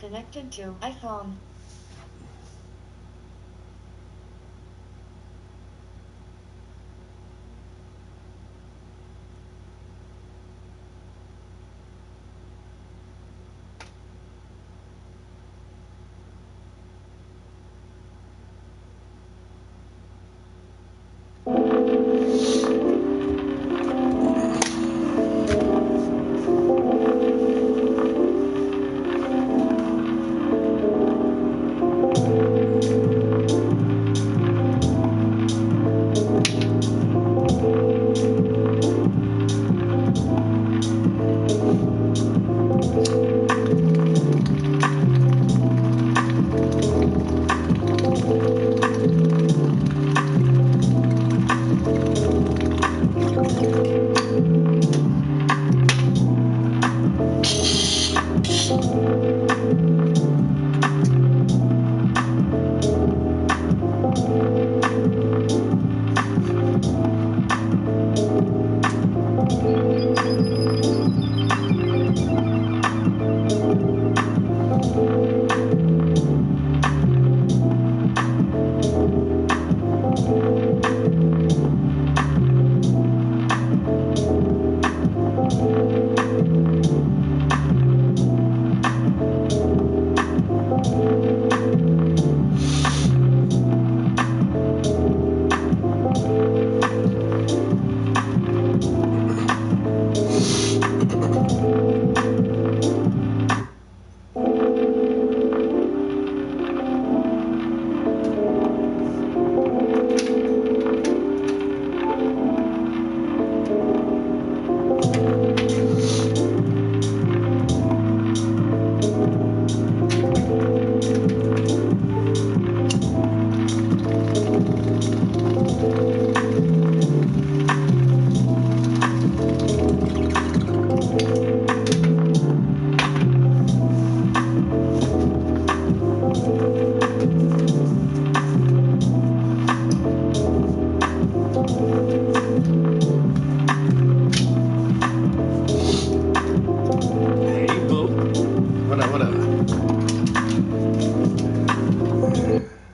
Connected to iPhone.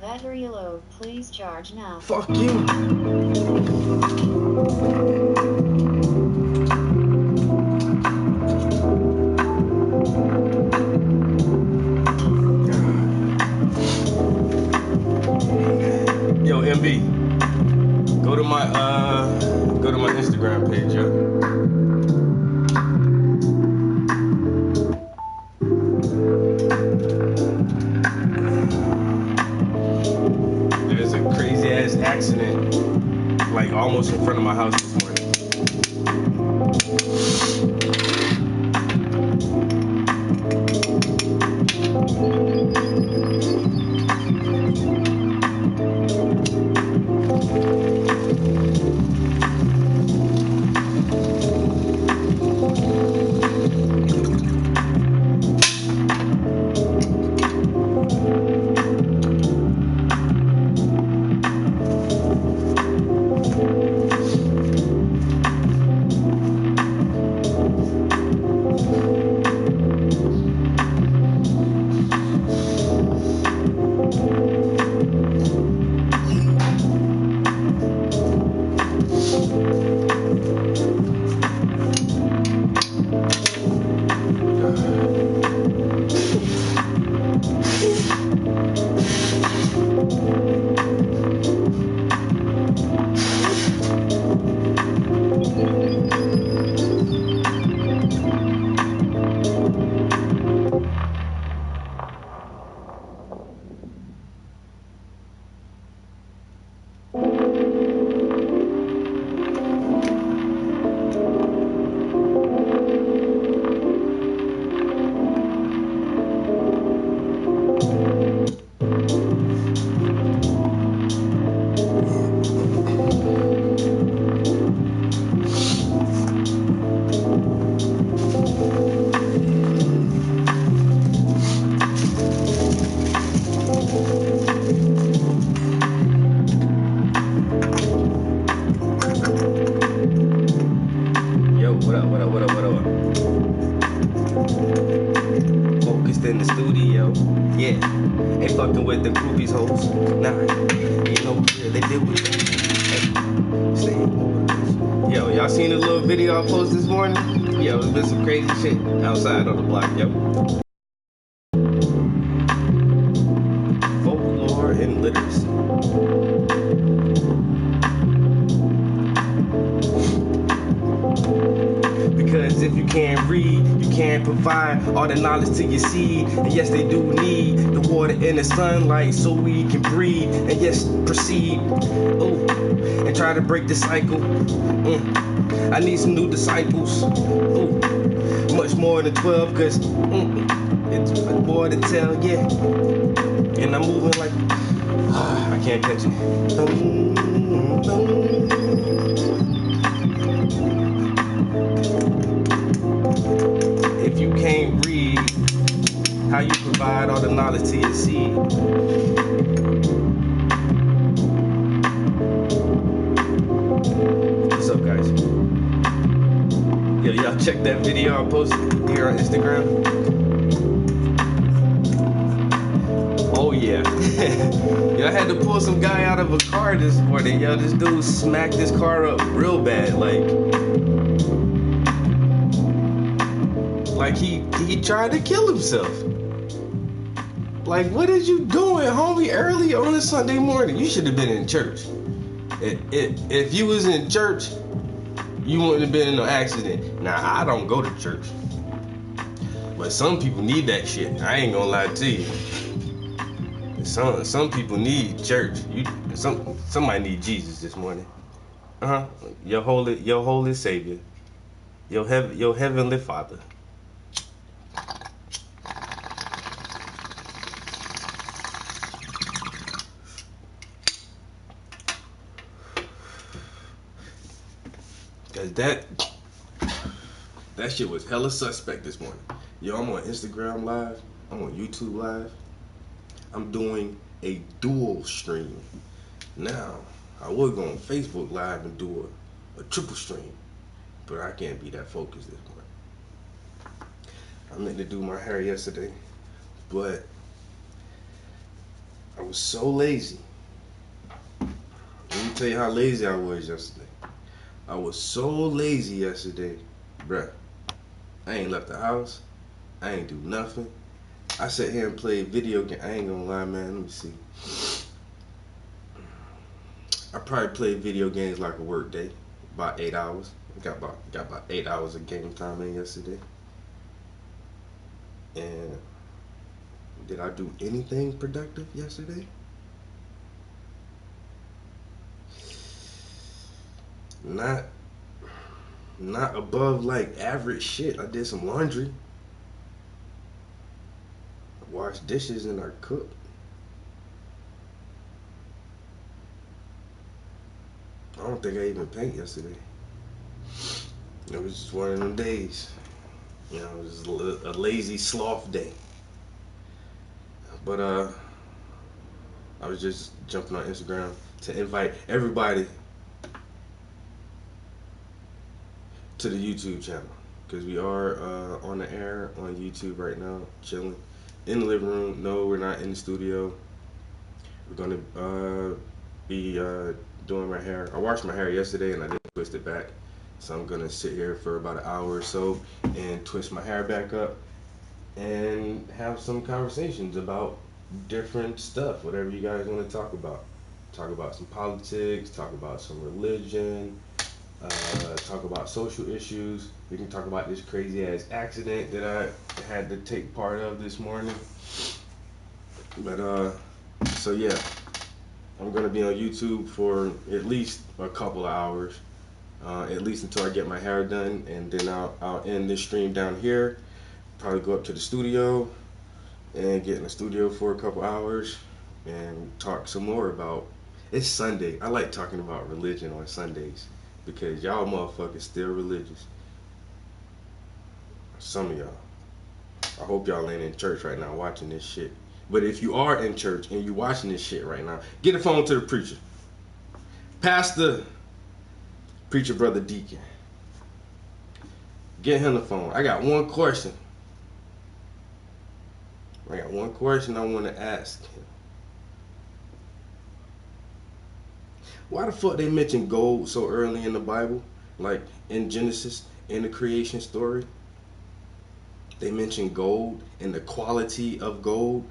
Battery low. Please charge now. Fuck you. Yo, MB, go to my Instagram page, yo. There's a crazy ass accident, like almost in front of my house this morning. Yo, what up, what up, what up, what up? Focused in the studio, yeah. Ain't fucking with the groupies hoes, nah. You know, yeah, they deal with that. Hey, stay over. Yo, y'all seen the little video I posted this morning? Yo, it's been some crazy shit outside on the block, yo. Folklore and literacy. Because if you can't read, you can't provide all the knowledge to your seed. And yes, they do need the water and the sunlight so we can breathe. And yes, proceed. Oh, and try to break the cycle. I need some new disciples. Oh, much more than 12, cause it's more to tell, yeah. And I'm moving like I can't catch it. If you can't read, how you provide all the knowledge to your seed? What's up, guys? Yo, y'all check that video I posted here on Instagram. Oh yeah. Yo, I had to pull some guy out of a car this morning. Yo, this dude smacked his car up real bad, like he tried to kill himself. Like, what is you doing, homie, early on a Sunday morning? You should have been in church. If you was in church, you wouldn't have been in no accident. Now, I don't go to church, but some people need that shit. I ain't gonna lie to you. Some people need church. Somebody need Jesus this morning. Your holy Savior, your heavenly Father. Cause that shit was hella suspect this morning. Yo, I'm on Instagram Live. I'm on YouTube Live. I'm doing a dual stream. Now, I would go on Facebook Live and do a triple stream, but I can't be that focused this morning. I meant to do my hair yesterday, but I was so lazy. Let me tell you how lazy I was yesterday. I was so lazy yesterday, bruh. I ain't left the house. I ain't do nothing. I sat here and played video game. I ain't gonna lie, man. Let me see. I probably played video games like a work day, about 8 hours. Got about 8 hours of game time in yesterday. And did I do anything productive yesterday? Not above like average shit. I did some laundry. I washed dishes and I cooked. I don't think I even paint yesterday. It was just one of them days. You know, it was a lazy sloth day. But I was just jumping on Instagram to invite everybody to the YouTube channel, because we are on the air on YouTube right now, chilling in the living room. No, we're not in the studio. We're gonna be doing my hair. I washed my hair yesterday and I didn't twist it back, so I'm gonna sit here for about an hour or so and twist my hair back up and have some conversations about different stuff, whatever you guys want to talk about. Talk about some politics, talk about some religion, talk about social issues. We can talk about this crazy ass accident that I had to take part of this morning. But so yeah, I'm gonna be on YouTube for at least a couple of hours, at least until I get my hair done, and then I'll end this stream down here. Probably go up to the studio and get in the studio for a couple hours and talk some more about. It's Sunday. I like talking about religion on Sundays because y'all motherfuckers still religious. Some of y'all. I hope y'all ain't in church right now watching this shit. But if you are in church and you're watching this shit right now, get a phone to the preacher. Pastor, preacher, brother, deacon. Get him the phone. I got one question. I want to ask him. Why the fuck they mention gold so early in the Bible? Like in Genesis, in the creation story, they mention gold and the quality of gold.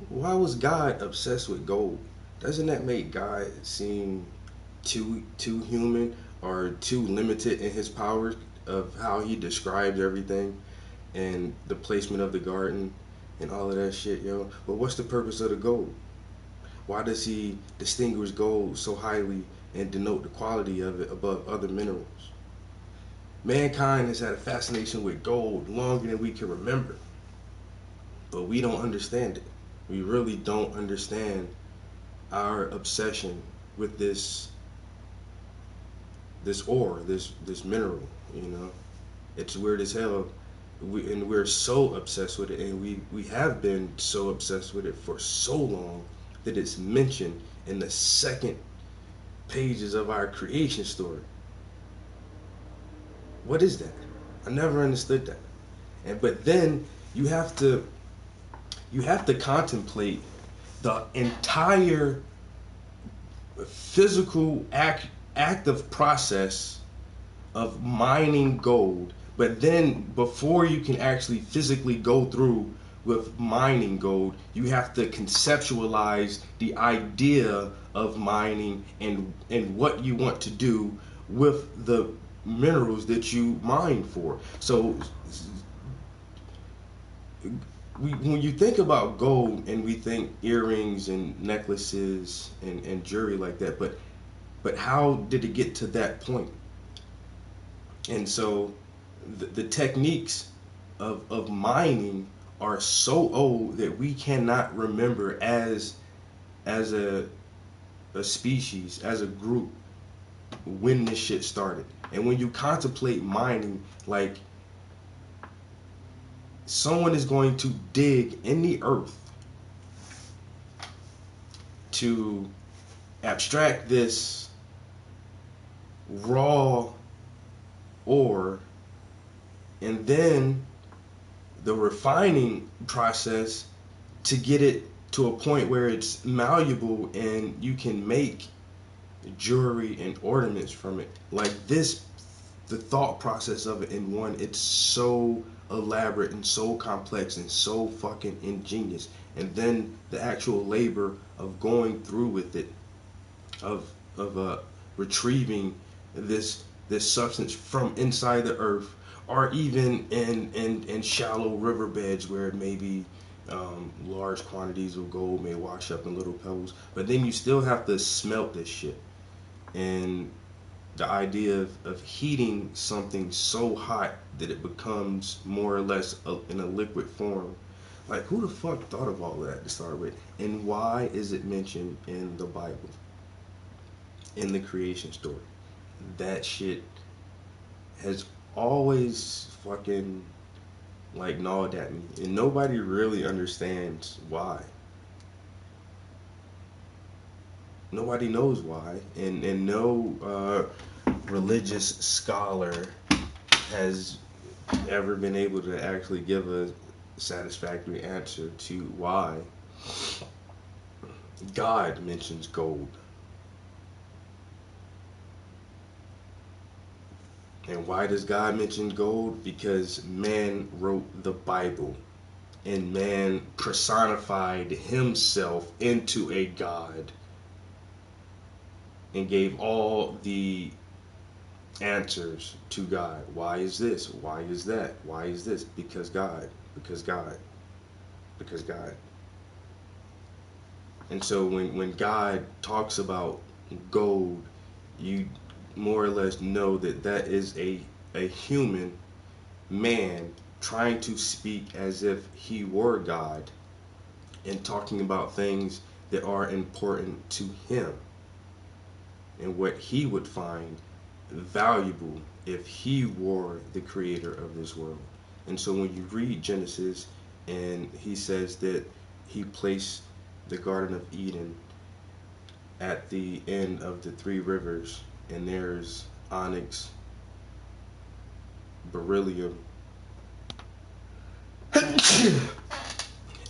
Why was God obsessed with gold? Doesn't that make God seem too human or too limited in his powers of how he describes everything and the placement of the garden and all of that shit, yo? But what's the purpose of the gold? Why does he distinguish gold so highly and denote the quality of it above other minerals? Mankind has had a fascination with gold longer than we can remember, but we don't understand it. We really don't understand our obsession with this ore, this mineral. You know, it's weird as hell. We're so obsessed with it, and we have been so obsessed with it for so long that it's mentioned in the second pages of our creation story. What is that? I never understood that. But then you have to contemplate the entire physical active process of mining gold. But then before you can actually physically go through with mining gold, you have to conceptualize the idea of mining and what you want to do with the minerals that you mine for. So when you think about gold and we think earrings and necklaces and jewelry like that, but how did it get to that point? And so the techniques of mining are so old that we cannot remember as a species, as a group, when this shit started. And when you contemplate mining, like, someone is going to dig in the earth to abstract this raw ore, and then the refining process to get it to a point where it's malleable and you can make jewelry and ornaments from it. Like this, the thought process of it in one, it's so elaborate and so complex and so fucking ingenious. And then the actual labor of going through with it, of retrieving this substance from inside the earth, or even in shallow riverbeds where maybe large quantities of gold may wash up in little pebbles. But then you still have to smelt this shit. And the idea of heating something so hot that it becomes more or less in a liquid form. Like, who the fuck thought of all that to start with? And why is it mentioned in the Bible, in the creation story? That shit has always fucking like gnawed at me, and nobody really understands why. Nobody knows why, and no religious scholar has ever been able to actually give a satisfactory answer to why God mentions gold. And why does God mention gold? Because man wrote the Bible, and man personified himself into a God and gave all the answers to God. Why is this? Why is that? Why is this? Because God. Because God. Because God. And so when God talks about gold, you more or less know that that is a human man trying to speak as if he were God and talking about things that are important to him and what he would find valuable if he were the creator of this world. And so when you read Genesis and he says that he placed the Garden of Eden at the end of the three rivers, and there's onyx, beryllium,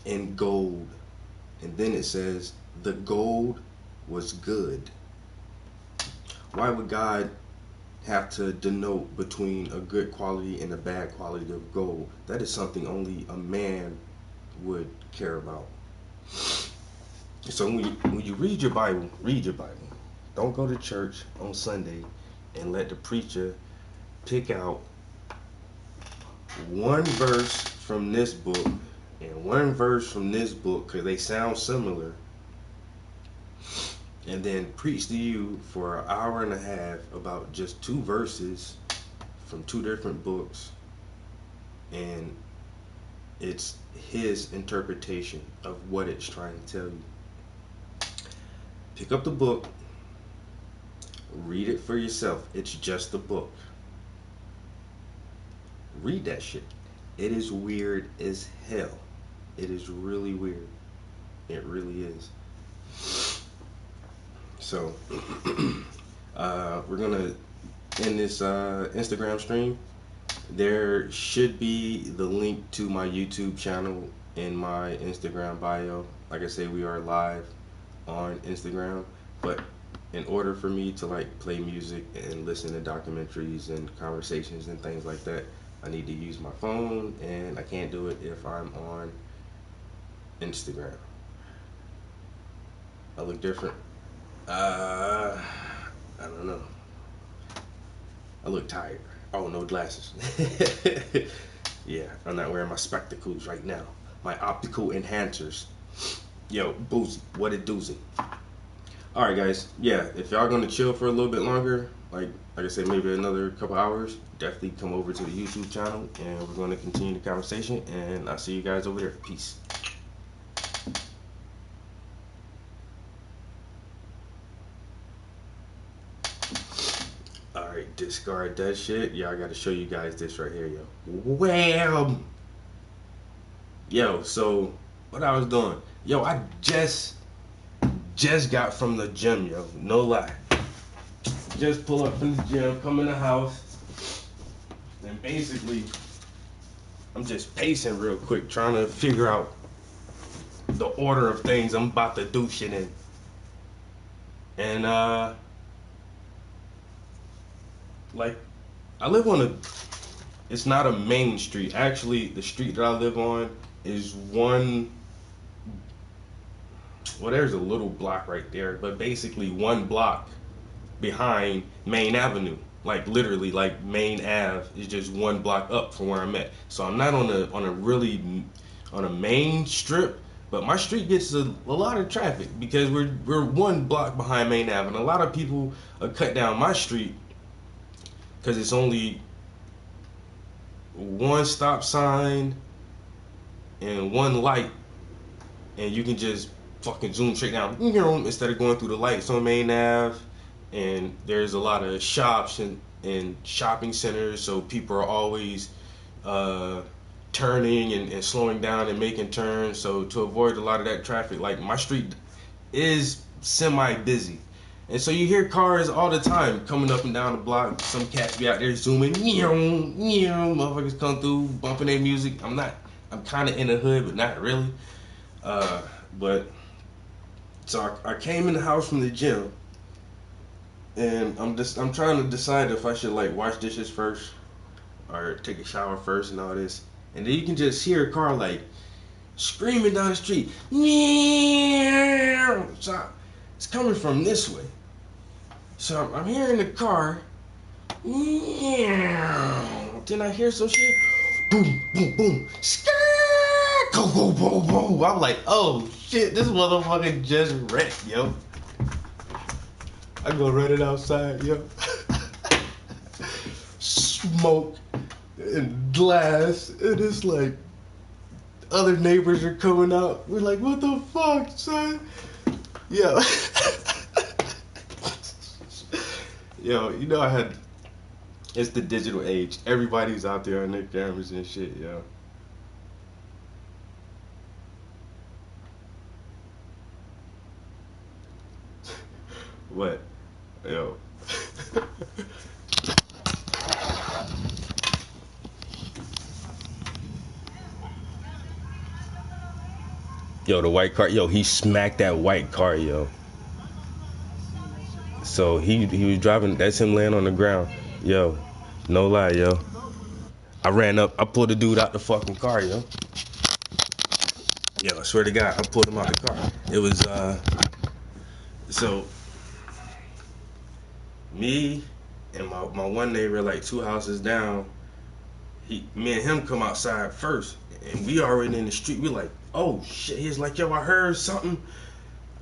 and gold. And then it says the gold was good. Why would God have to denote between a good quality and a bad quality of gold? That is something only a man would care about. So when you read your Bible, read your Bible. Don't go to church on Sunday and let the preacher pick out one verse from this book and one verse from this book because they sound similar, and then preach to you for an hour and a half about just two verses from two different books, and it's his interpretation of what it's trying to tell you. Pick up the book, read it for yourself. It's just a book. Read that shit. It is weird as hell. It is really weird. It really is. So, we're gonna end this Instagram stream. There should be the link to my YouTube channel in my Instagram bio. Like I said, we are live on Instagram, but in order for me to like play music and listen to documentaries and conversations and things like that, I need to use my phone, and I can't do it if I'm on Instagram. I look different. I don't know. I look tired. Oh, no glasses. Yeah, I'm not wearing my spectacles right now. My optical enhancers. Yo, Boozy, what it doozy. Alright guys, yeah, if y'all gonna chill for a little bit longer, like I said, maybe another couple hours, definitely come over to the YouTube channel and we're gonna continue the conversation, and I'll see you guys over there. Peace. Alright, discard that shit. Yeah, I gotta show you guys this right here, yo. Wham! Yo, so what I was doing, yo, I just got from the gym, yo, no lie. Just pull up from the gym, come in the house, and basically I'm just pacing real quick, trying to figure out the order of things I'm about to do shit in. And like, I live on it's not a main street. Actually, the street that I live on is one, well, there's a little block right there, but basically one block behind Main Avenue. Like literally, like Main Ave is just one block up from where I'm at. So I'm not on a main strip, but my street gets a lot of traffic because we're one block behind Main Ave, and a lot of people cut down my street because it's only one stop sign and one light, and you can just fucking zoom straight down instead of going through the lights on Main Ave. And there's a lot of shops and shopping centers, so people are always turning and slowing down and making turns. So to avoid a lot of that traffic, like my street is semi busy, and so you hear cars all the time coming up and down the block. Some cats be out there zooming, motherfuckers come through bumping their music. I'm kind of in the hood, but not really. But so I came in the house from the gym, and I'm trying to decide if I should like wash dishes first or take a shower first and all this. And then you can just hear a car like screaming down the street. So it's coming from this way. So I'm hearing the car. Then I hear some shit. Boom, boom, boom. Go, go, boom, boom. I'm like, oh shit, this motherfucker just wrecked, yo. I go running outside, yo. Smoke and glass, and it's like other neighbors are coming out. We're like, what the fuck, son? Yo. Yo, you know it's the digital age. Everybody's out there on their cameras and shit, yo. What? Yo. Yo, the white car. Yo, he smacked that white car, yo. So he was driving. That's him laying on the ground. Yo, no lie, yo. I ran up. I pulled the dude out the fucking car, yo. Yo, I swear to God, I pulled him out the car. It was so me and my one neighbor, like 2 houses down. Me and him come outside first, and we already in the street. We like, oh shit. He's like, yo, I heard something.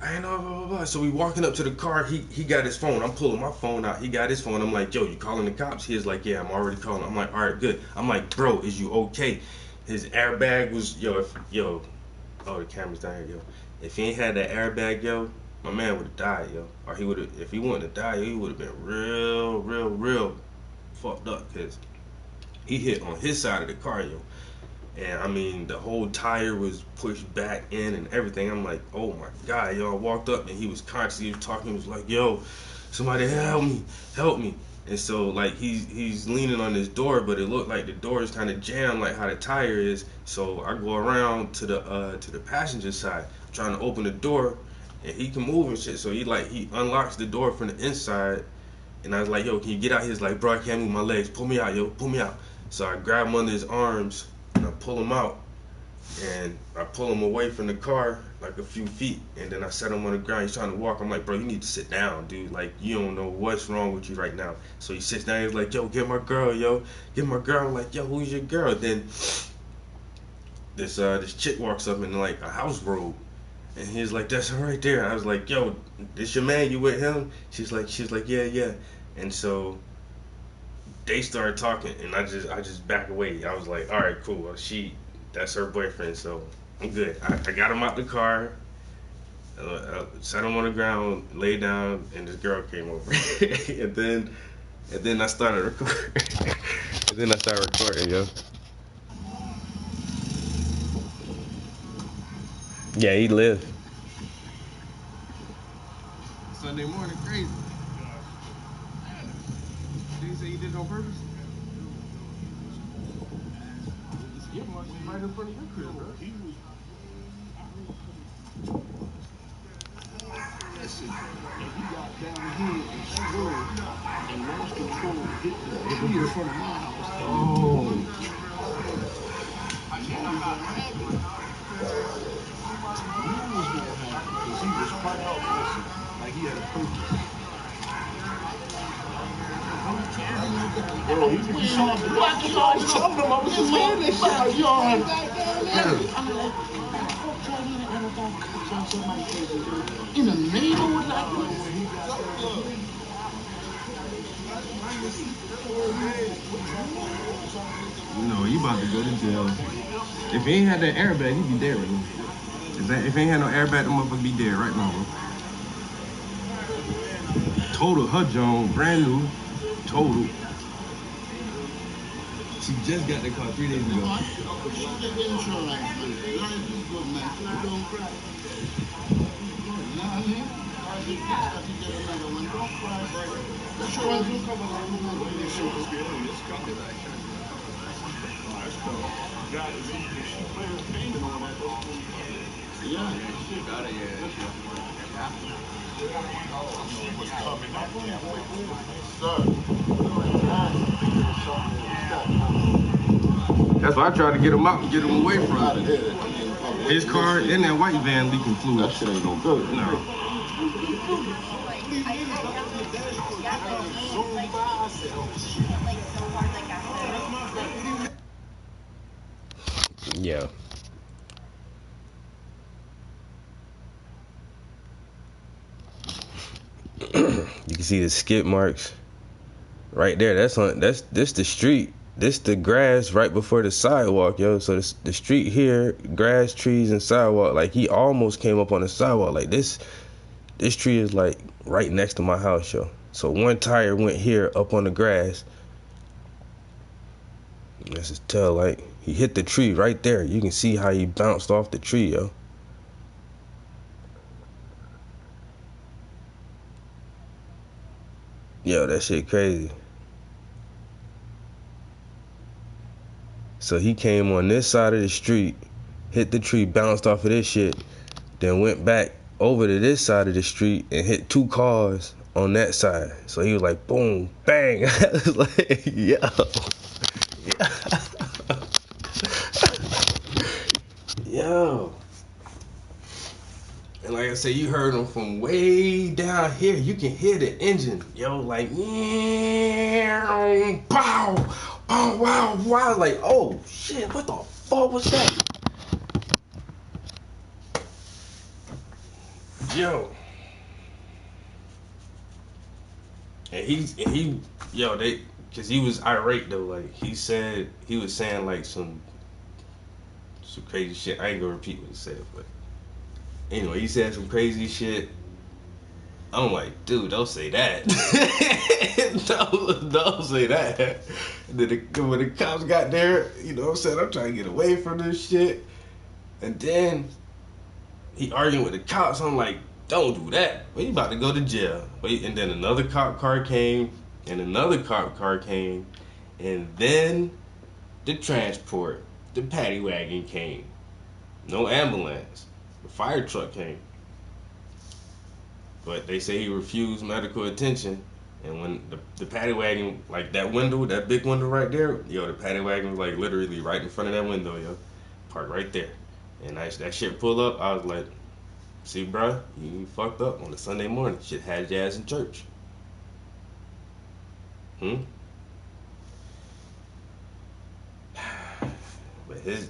I know, blah, blah, blah. So we walking up to the car. He got his phone. I'm pulling my phone out. He got his phone. I'm like, yo, you calling the cops? He is like, yeah, I'm already calling. I'm like, all right, good. I'm like, bro, is you okay? His airbag was, oh, the camera's down here, yo. If he ain't had that airbag, yo, my man would have died, yo. Or he would have, if he wanted to die, yo, he would have been real fucked up, because he hit on his side of the car, yo. And I mean, the whole tire was pushed back in and everything. I'm like, oh my God, yo. I walked up and he was constantly talking. He was like, yo, somebody help me. And so like he's leaning on this door, but it looked like the door is kind of jammed, like how the tire is. So I go around to the passenger side, trying to open the door, and he can move and shit. So he unlocks the door from the inside, and I was like, yo, can you get out? He's like, bro, I can't move my legs. Pull me out, yo, pull me out. So I grab him under his arms and I pull him out, and I pull him away from the car like a few feet, and then I set him on the ground. He's trying to walk. I'm like, bro, you need to sit down, dude. Like, you don't know what's wrong with you right now. So he sits down. He's like, yo, get my girl, yo, get my girl. I'm like, yo, who's your girl? Then this chick walks up in like a house robe, and he's like, that's her right there. I was like, yo, this your man? You with him? She's like, yeah. And so they started talking, and I just back away. I was like, all right, cool. That's her boyfriend, so I'm good. I got him out the car, set him on the ground, lay down, and this girl came over, and then I started recording. Yo. Yeah, he lived. Sunday morning, crazy. Did he say he did it on purpose? Yeah, right in front of your crib, bro. Listen, he got down here and swerved and lost control, hit the tree in front of my house. Oh. I knew it was gonna happen. Because he was quite out, listen, like he had a purpose. Bro, he was shot. I was telling him, I was just saying that shit like, yo, I'm like, in the neighborhood like No, you about to go to jail. If he ain't had that airbag, he'd be dead right now. If he ain't had no airbag, the motherfucker be dead right now, bro. Total her Jones, brand new. Total. She just got the car 3 days ago. That's why I tried to get him out and get him away from it. His car and that white van leaking fluid. That shit ain't no good. No. Yeah. You can see the skid marks right there. This the street. This the grass right before the sidewalk, yo. So this the street here, grass, trees, and sidewalk. Like he almost came up on the sidewalk. Like this tree is like right next to my house, yo. So one tire went here up on the grass. That's his tail light. He hit the tree right there. You can see how he bounced off the tree, yo. Yo, that shit crazy. So he came on this side of the street, hit the tree, bounced off of this shit, then went back over to this side of the street and hit 2 cars on that side. So he was like, boom, bang. I was like, yo. Yo. And like I said, you heard him from way down here. You can hear the engine. Yo, like, pow, pow, wow, wow. Like, oh, shit, what the fuck was that? Yo. And cause he was irate though. Like he was saying like some crazy shit. I ain't gonna repeat what he said, but anyway, he said some crazy shit. I'm like, dude, don't say that. don't say that. And then when the cops got there, you know what I'm saying? I'm trying to get away from this shit. And then he arguing with the cops. I'm like, don't do that. Well, you about to go to jail. And then another cop car came, and another cop car came, and then the transport, the paddy wagon came. No ambulance. The fire truck came. But they say he refused medical attention. And when the paddy wagon, like that window, that big window right there, yo, the paddy wagon was like literally right in front of that window, yo. Parked right there. And that shit pull up, I was like, see, bruh, you fucked up on a Sunday morning. Shit had your ass in church. But his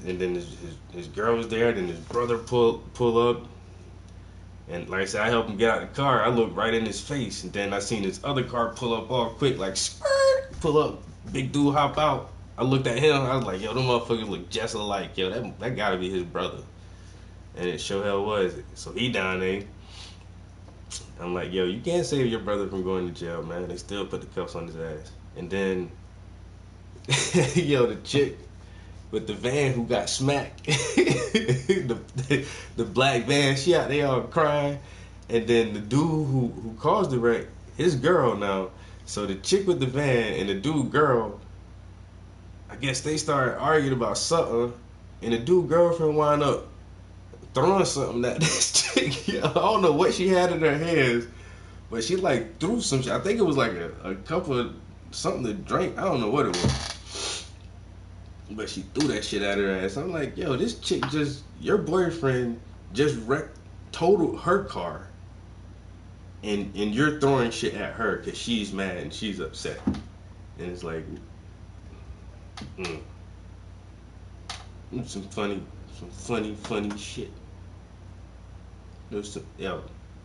girl was there. Then his brother pull up, and like I said, I helped him get out of the car. I looked right in his face, and then I seen this other car pull up all quick, like skirt, pull up. Big dude hop out. I looked at him. I was like, yo, them motherfuckers look just alike. Yo, that gotta be his brother. And it sure hell was. So he down there. I'm like, yo, you can't save your brother from going to jail, man. They still put the cuffs on his ass. And then, yo, the chick with the van who got smacked, the black van, she out there all crying. And then the dude who caused the wreck, his girl now. So the chick with the van and the dude girl, I guess they started arguing about something. And the dude girlfriend wound up throwing something at this chick. I don't know what she had in her hands, but she like threw some shit. I think it was like a couple of something to drink. I don't know what it was, but she threw that shit at her ass. I'm like, yo, this chick your boyfriend just totaled her car, and you're throwing shit at her because she's mad and she's upset. And it's like, some funny shit. There's some,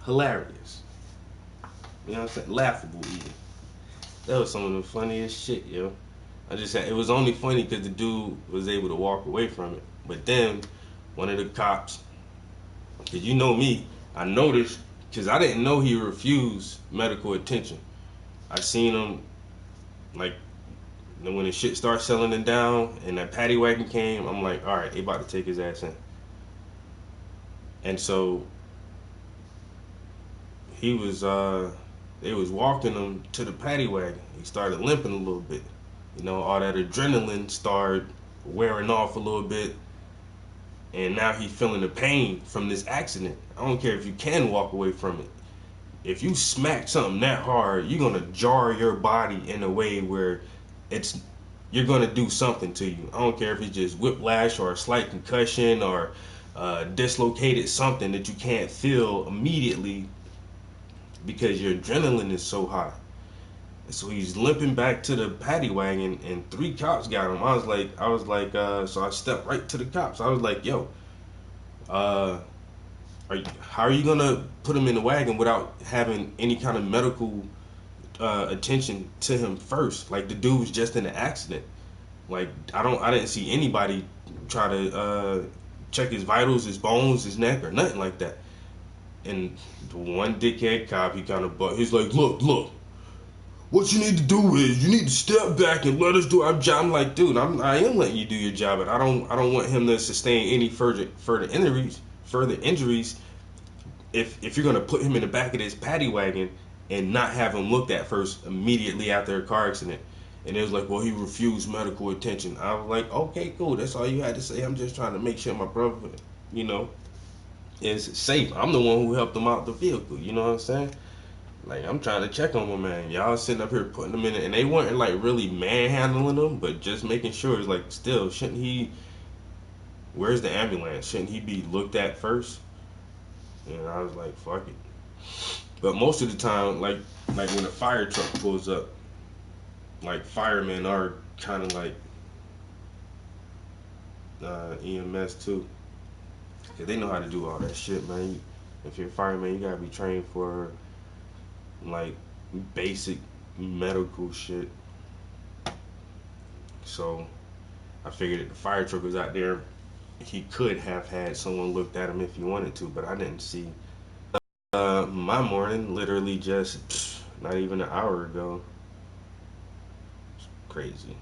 hilarious. You know what I'm saying? Laughable even. That was some of the funniest shit, yo. It was only funny because the dude was able to walk away from it. But then, one of the cops, because you know me, I noticed, because I didn't know he refused medical attention. I seen him, like, when the shit started settling down and that paddy wagon came, I'm like, all right, they about to take his ass in. And so they was walking him to the paddy wagon. He started limping a little bit. You know, all that adrenaline started wearing off a little bit. And now he's feeling the pain from this accident. I don't care if you can walk away from it. If you smack something that hard, you're gonna jar your body in a way where you're gonna do something to you. I don't care if it's just whiplash or a slight concussion or dislocated something that you can't feel immediately because your adrenaline is so high. So he's limping back to the paddy wagon, and 3 cops got him. I was like, so I stepped right to the cops. I was like, yo, how are you gonna put him in the wagon without having any kind of medical attention to him first? Like, the dude was just in an accident. Like, I didn't see anybody try to check his vitals, his bones, his neck, or nothing like that. And the one dickhead cop, he's like, look, what you need to do is you need to step back and let us do our job. I'm like, dude, I am letting you do your job, but I don't want him to sustain any further injuries. If you're gonna put him in the back of this paddy wagon and not have him looked at first immediately after a car accident. And it was like, well, he refused medical attention. I was like, okay, cool. That's all you had to say. I'm just trying to make sure my brother, you know, is safe. I'm the one who helped him out the vehicle. You know what I'm saying? Like, I'm trying to check on my man. Y'all sitting up here putting him in it, and they weren't like really manhandling him, but just making sure. It's like, still, shouldn't he? Where's the ambulance? Shouldn't he be looked at first? And I was like, fuck it. But most of the time, like when a fire truck pulls up, like firemen are kind of like EMS too, 'cause they know how to do all that shit, man. If you're a fireman, you gotta be trained for like basic medical shit. So I figured if the fire truck was out there, he could have had someone looked at him if he wanted to, but I didn't see. My morning, literally just not even an hour ago. It's crazy.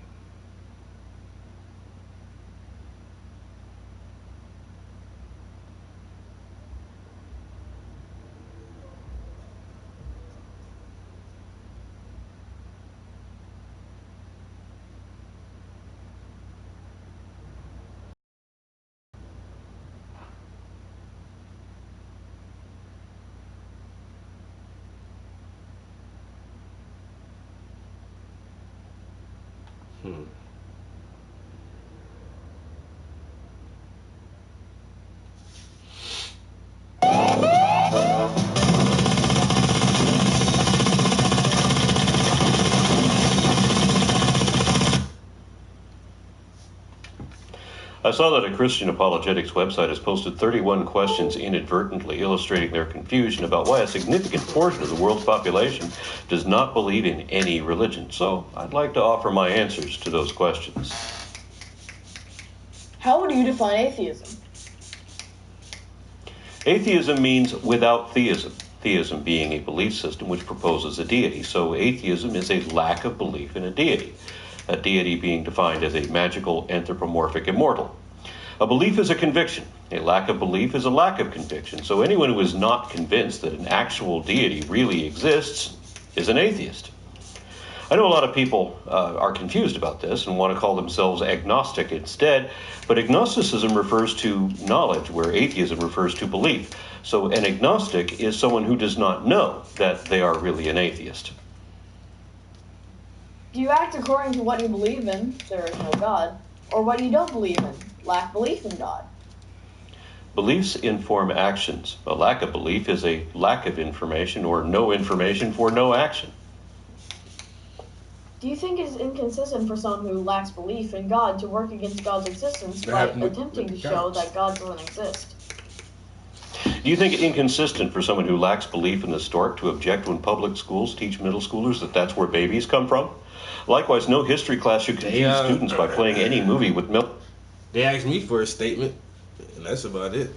Hmm. I saw that a Christian apologetics website has posted 31 questions inadvertently illustrating their confusion about why a significant portion of the world's population does not believe in any religion. So I'd like to offer my answers to those questions. How would you define atheism? Atheism means without theism. Theism being a belief system which proposes a deity. So atheism is a lack of belief in a deity being defined as a magical, anthropomorphic immortal. A belief is a conviction. A lack of belief is a lack of conviction. So anyone who is not convinced that an actual deity really exists is an atheist. I know a lot of people are confused about this and want to call themselves agnostic instead, but agnosticism refers to knowledge, where atheism refers to belief. So an agnostic is someone who does not know that they are really an atheist. Do you act according to what you believe in, there is no God, or what you don't believe in, lack belief in God? Beliefs inform actions. A lack of belief is a lack of information or no information for no action. Do you think it is inconsistent for someone who lacks belief in God to work against God's existence by attempting to show that God doesn't exist? Do you think it inconsistent for someone who lacks belief in the stork to object when public schools teach middle schoolers that that's where babies come from? Likewise, no history class should confuse students by playing any movie with milk. They asked me for a statement, and that's about it.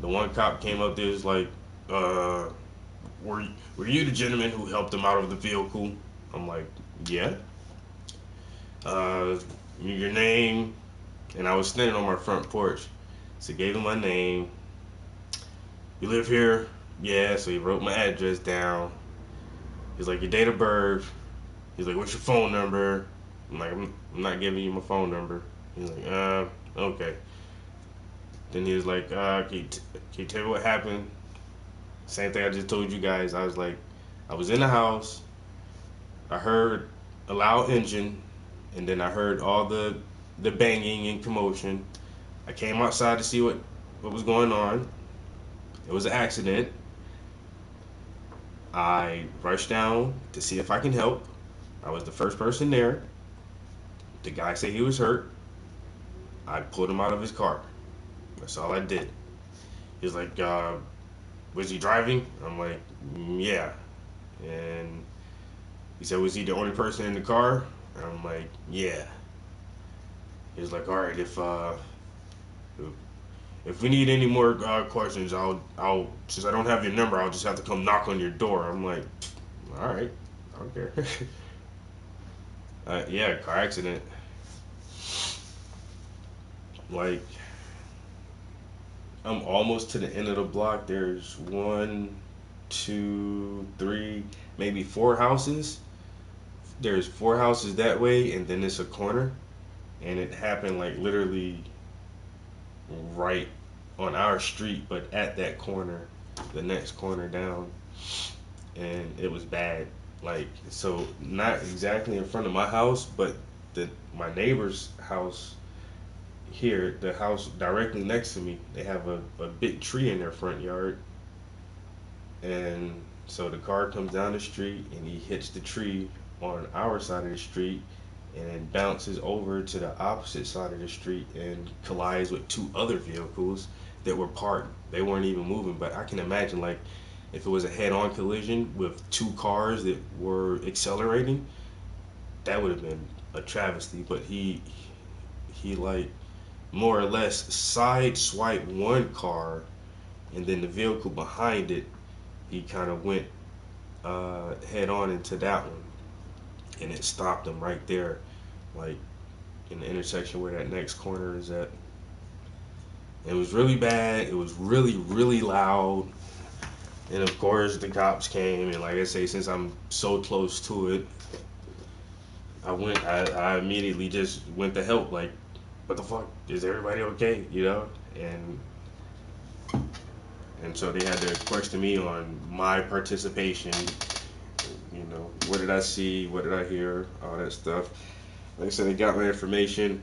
The one cop came up there, was like, were you the gentleman who helped him out of the vehicle? I'm like, yeah. Your name? And I was standing on my front porch. So gave him my name. You live here? Yeah. So he wrote my address down. He's like, your date of birth. He's like, what's your phone number? I'm like, I'm not giving you my phone number. He's like, okay. Then he was like, can you tell me what happened? Same thing I just told you guys. I was like, I was in the house. I heard a loud engine, and then I heard all the banging and commotion. I came outside to see what was going on. It was an accident. I rushed down to see if I can help. I was the first person there. The guy said he was hurt. I pulled him out of his car. That's all I did. He was like, was he driving? I'm like, yeah. And he said, was he the only person in the car? And I'm like, yeah. He was like, all right, if we need any more questions, I'll since I don't have your number, I'll just have to come knock on your door. I'm like, all right, I don't care. Yeah, car accident. Like, I'm almost to the end of the block. There's 1, 2, 3, maybe 4 houses. There's 4 houses that way, and then it's a corner. And it happened like literally right on our street, but at that corner, the next corner down. And it was bad. Like, so not exactly in front of my house, but my neighbor's house here, the house directly next to me, they have a big tree in their front yard. And so the car comes down the street and he hits the tree on our side of the street and then bounces over to the opposite side of the street and collides with 2 other vehicles that were parked. They weren't even moving, but I can imagine, like, if it was a head-on collision with 2 cars that were accelerating, that would have been a travesty. But he like more or less sideswiped one car, and then the vehicle behind it, he kind of went head on into that one, and it stopped him right there, like in the intersection where that next corner is at. It was really bad. It was really, really loud. And of course the cops came, and like I say, since I'm so close to it, I immediately just went to help. Like, what the fuck? Is everybody okay? You know? And so they had to question me on my participation. You know, what did I see? What did I hear? All that stuff. Like I said, they got my information.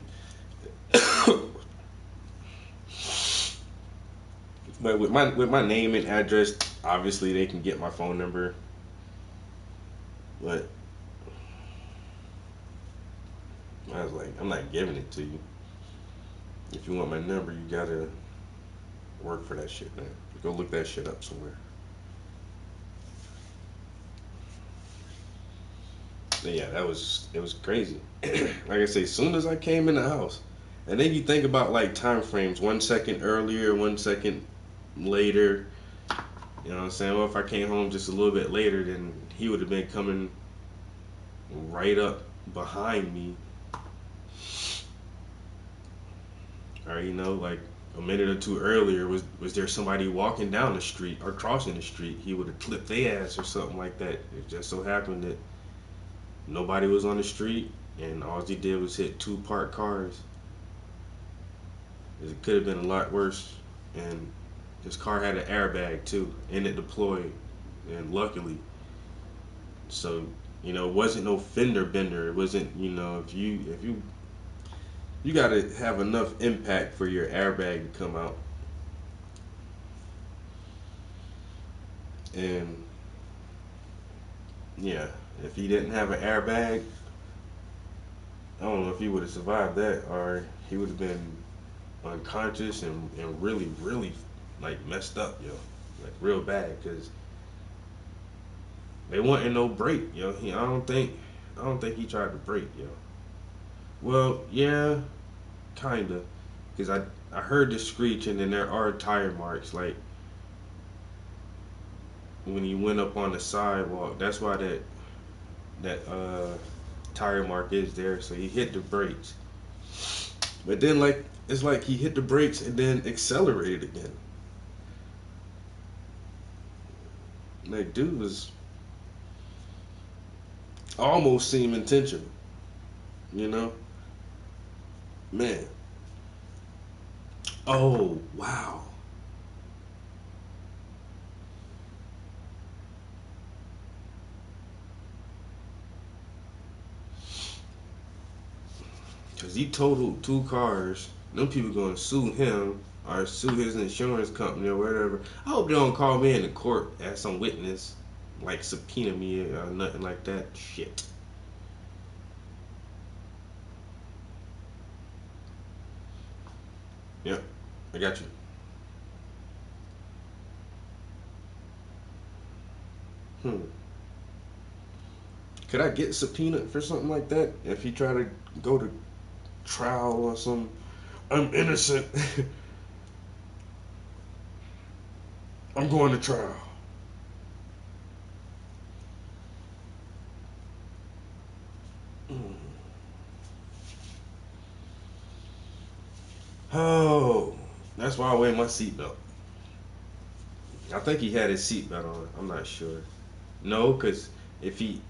But with my name and address, obviously they can get my phone number. But I was like, I'm not giving it to you. If you want my number, you gotta work for that shit, man. Go look that shit up somewhere. But yeah, it was crazy. Like I say, as soon as I came in the house, and then you think about like time frames, 1 second earlier, 1 second later. You know what I'm saying? Well, if I came home just a little bit later, then he would have been coming right up behind me. Or, you know, like a minute or 2 earlier, was there somebody walking down the street or crossing the street, he would have clipped their ass or something like that. It just so happened that nobody was on the street, and all he did was hit 2 parked cars. It could have been a lot worse. And his car had an airbag too, and it deployed, and luckily. So, you know, it wasn't no fender bender. It wasn't, you know, if you gotta have enough impact for your airbag to come out. And yeah, if he didn't have an airbag, I don't know if he would have survived that, or he would have been unconscious and really, really like messed up, yo, like real bad, because they wasn't no break, yo. I don't think he tried to break, yo. Well, yeah, kinda, because I heard the screeching, and there are tire marks, like when he went up on the sidewalk. That's why that tire mark is there. So he hit the brakes, but then like it's like he hit the brakes and then accelerated again. Like, dude was almost seemed intentional, you know? Man. Oh, wow. Because he totaled 2 cars. Them people gonna sue him or sue his insurance company or whatever. I hope they don't call me into court as some witness, like subpoena me or nothing like that. Shit. Yep, I got you. Could I get subpoenaed for something like that if he try to go to trial or some? I'm innocent. I'm going to trial. Oh, that's why I wear my seatbelt. I think he had his seatbelt on. I'm not sure. No, because if he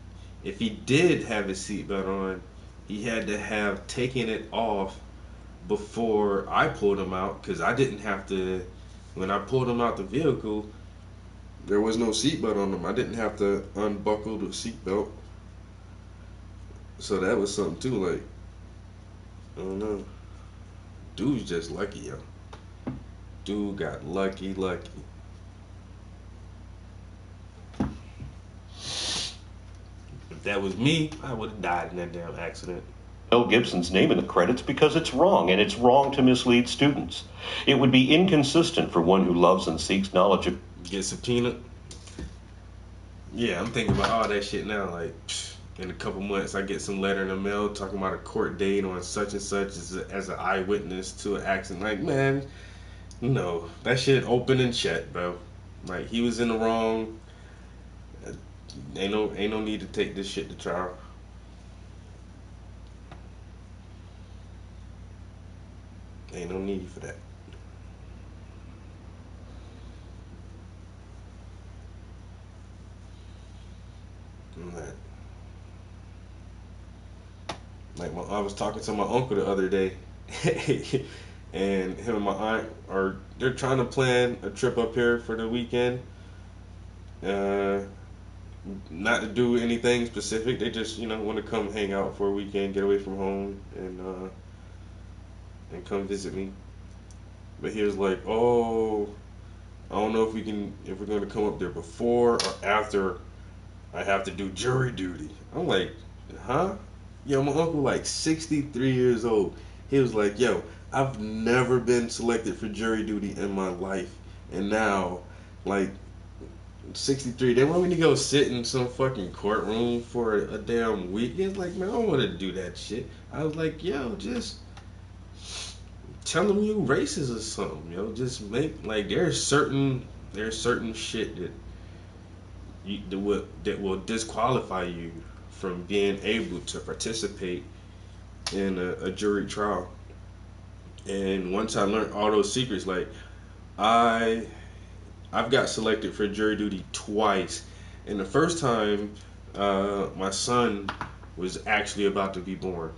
did have his seatbelt on, he had to have taken it off before I pulled him out. Because I didn't have to. When I pulled him out the vehicle, there was no seatbelt on him. I didn't have to unbuckle the seatbelt. So that was something too. Like, I don't know. Dude's just lucky, yo. Dude got lucky. If that was me, I would have died in that damn accident. Mel Gibson's name in the credits because it's wrong, and it's wrong to mislead students. It would be inconsistent for one who loves and seeks knowledge of... Get subpoenaed? Yeah, I'm thinking about all that shit now. Like, in a couple months, I get some letter in the mail talking about a court date on such and such as an eyewitness to an accident. Like, man, no. That shit open and shut, bro. Like, he was in the wrong. Ain't no need to take this shit to trial. Ain't no need for that. Like I was talking to my uncle the other day, and him and my aunt they're trying to plan a trip up here for the weekend. Not to do anything specific. They just want to come hang out for a weekend, get away from home, and come visit me. But he was like, "Oh, I don't know if we're going to come up there before or after I have to do jury duty." I'm like, "Huh?" Yo, my uncle like 63 years old. He was like, "Yo, I've never been selected for jury duty in my life, and now, like, 63, they want me to go sit in some fucking courtroom for a damn week." It's like, man, I don't want to do that shit. I was like, yo, just tell them you racist or something, yo. Just make, like, there's certain shit that will disqualify you from being able to participate in a jury trial. And once I learned all those secrets, like, I've got selected for jury duty twice. And the first time, my son was actually about to be born.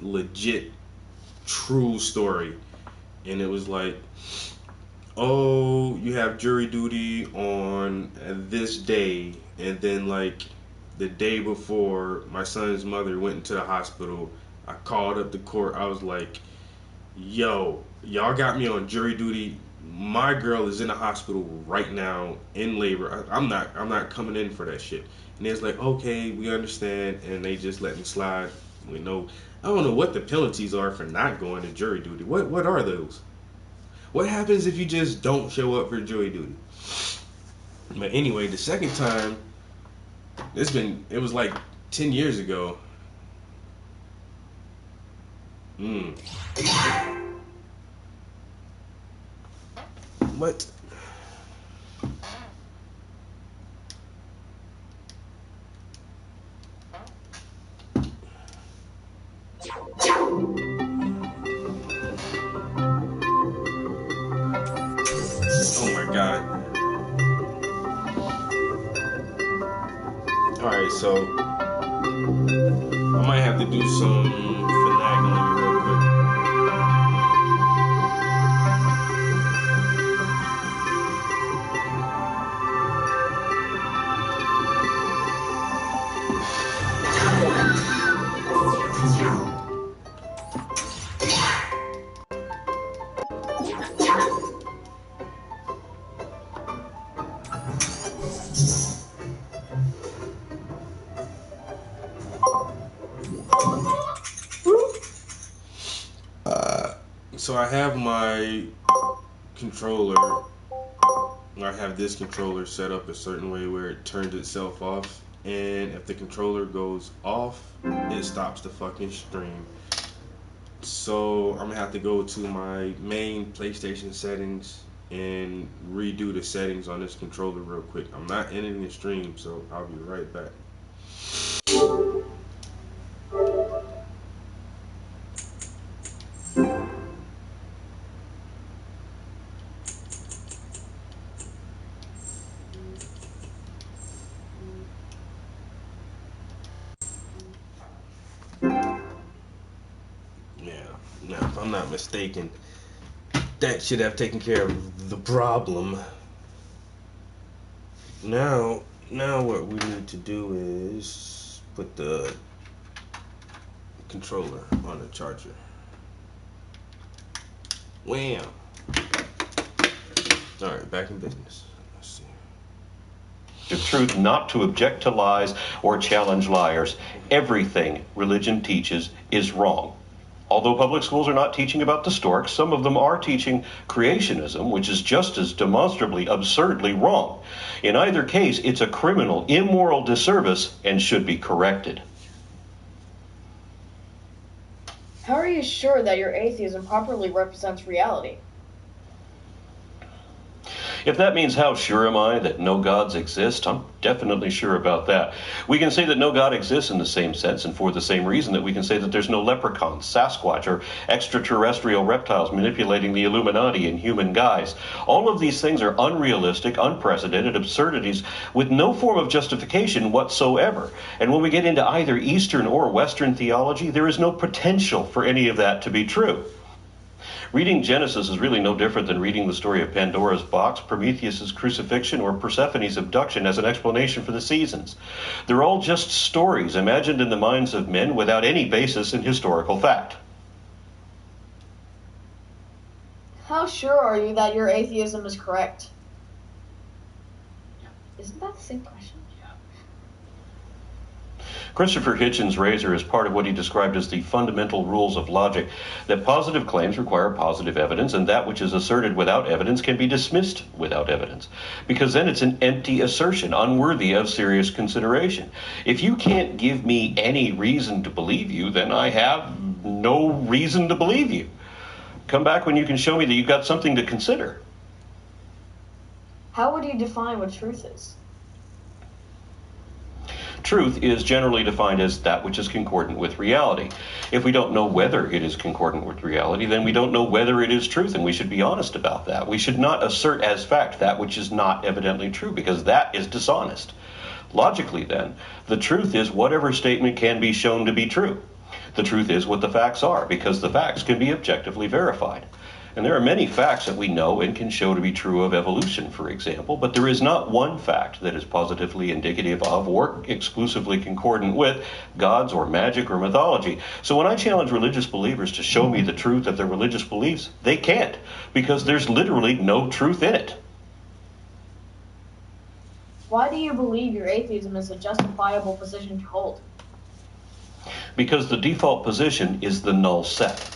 Legit, true story. And it was like, "Oh, you have jury duty on this day." And then, like, the day before, my son's mother went into the hospital. I called up the court. I was like, "Yo, y'all got me on jury duty. My girl is in the hospital right now in labor. I'm not coming in for that shit." And it's like, "Okay, we understand," and they just let me slide. I don't know what the penalties are for not going to jury duty. What are those? What happens if you just don't show up for jury duty? But anyway, the second time, it was like 10 years ago. What? Oh my God. Alright, so I might have to do some finagling real quick. So I have my controller. I have this controller set up a certain way where it turns itself off, and if the controller goes off, it stops the fucking stream. So I'm gonna have to go to my main PlayStation settings and redo the settings on this controller real quick. I'm not ending the stream, so I'll be right back. if I'm not mistaken, that should have taken care of the problem. Now what we need to do is put the controller on the charger. Wham! Alright, back in business. Let's see. The truth, not to object to lies or challenge liars. Everything religion teaches is wrong. Although public schools are not teaching about the storks, some of them are teaching creationism, which is just as demonstrably absurdly wrong. In either case, it's a criminal, immoral disservice and should be corrected. How are you sure that your atheism properly represents reality? If that means how sure am I that no gods exist, I'm definitely sure about that. We can say that no God exists in the same sense and for the same reason that we can say that there's no leprechauns, Sasquatch, or extraterrestrial reptiles manipulating the Illuminati in human guise. All of these things are unrealistic, unprecedented absurdities with no form of justification whatsoever. And when we get into either Eastern or Western theology, there is no potential for any of that to be true. Reading Genesis is really no different than reading the story of Pandora's box, Prometheus' crucifixion, or Persephone's abduction as an explanation for the seasons. They're all just stories imagined in the minds of men without any basis in historical fact. How sure are you that your atheism is correct? Isn't that the same question? Christopher Hitchens' razor is part of what he described as the fundamental rules of logic, that positive claims require positive evidence, and that which is asserted without evidence can be dismissed without evidence, because then it's an empty assertion, unworthy of serious consideration. If you can't give me any reason to believe you, then I have no reason to believe you. Come back when you can show me that you've got something to consider. How would you define what truth is? Truth is generally defined as that which is concordant with reality. If we don't know whether it is concordant with reality, then we don't know whether it is truth, and we should be honest about that. We should not assert as fact that which is not evidently true, because that is dishonest. Logically, then, the truth is whatever statement can be shown to be true. The truth is what the facts are, because the facts can be objectively verified. And there are many facts that we know and can show to be true of evolution, for example, but there is not one fact that is positively indicative of or exclusively concordant with gods or magic or mythology. So when I challenge religious believers to show me the truth of their religious beliefs, they can't, because there's literally no truth in it. Why do you believe your atheism is a justifiable position to hold? Because the default position is the null set.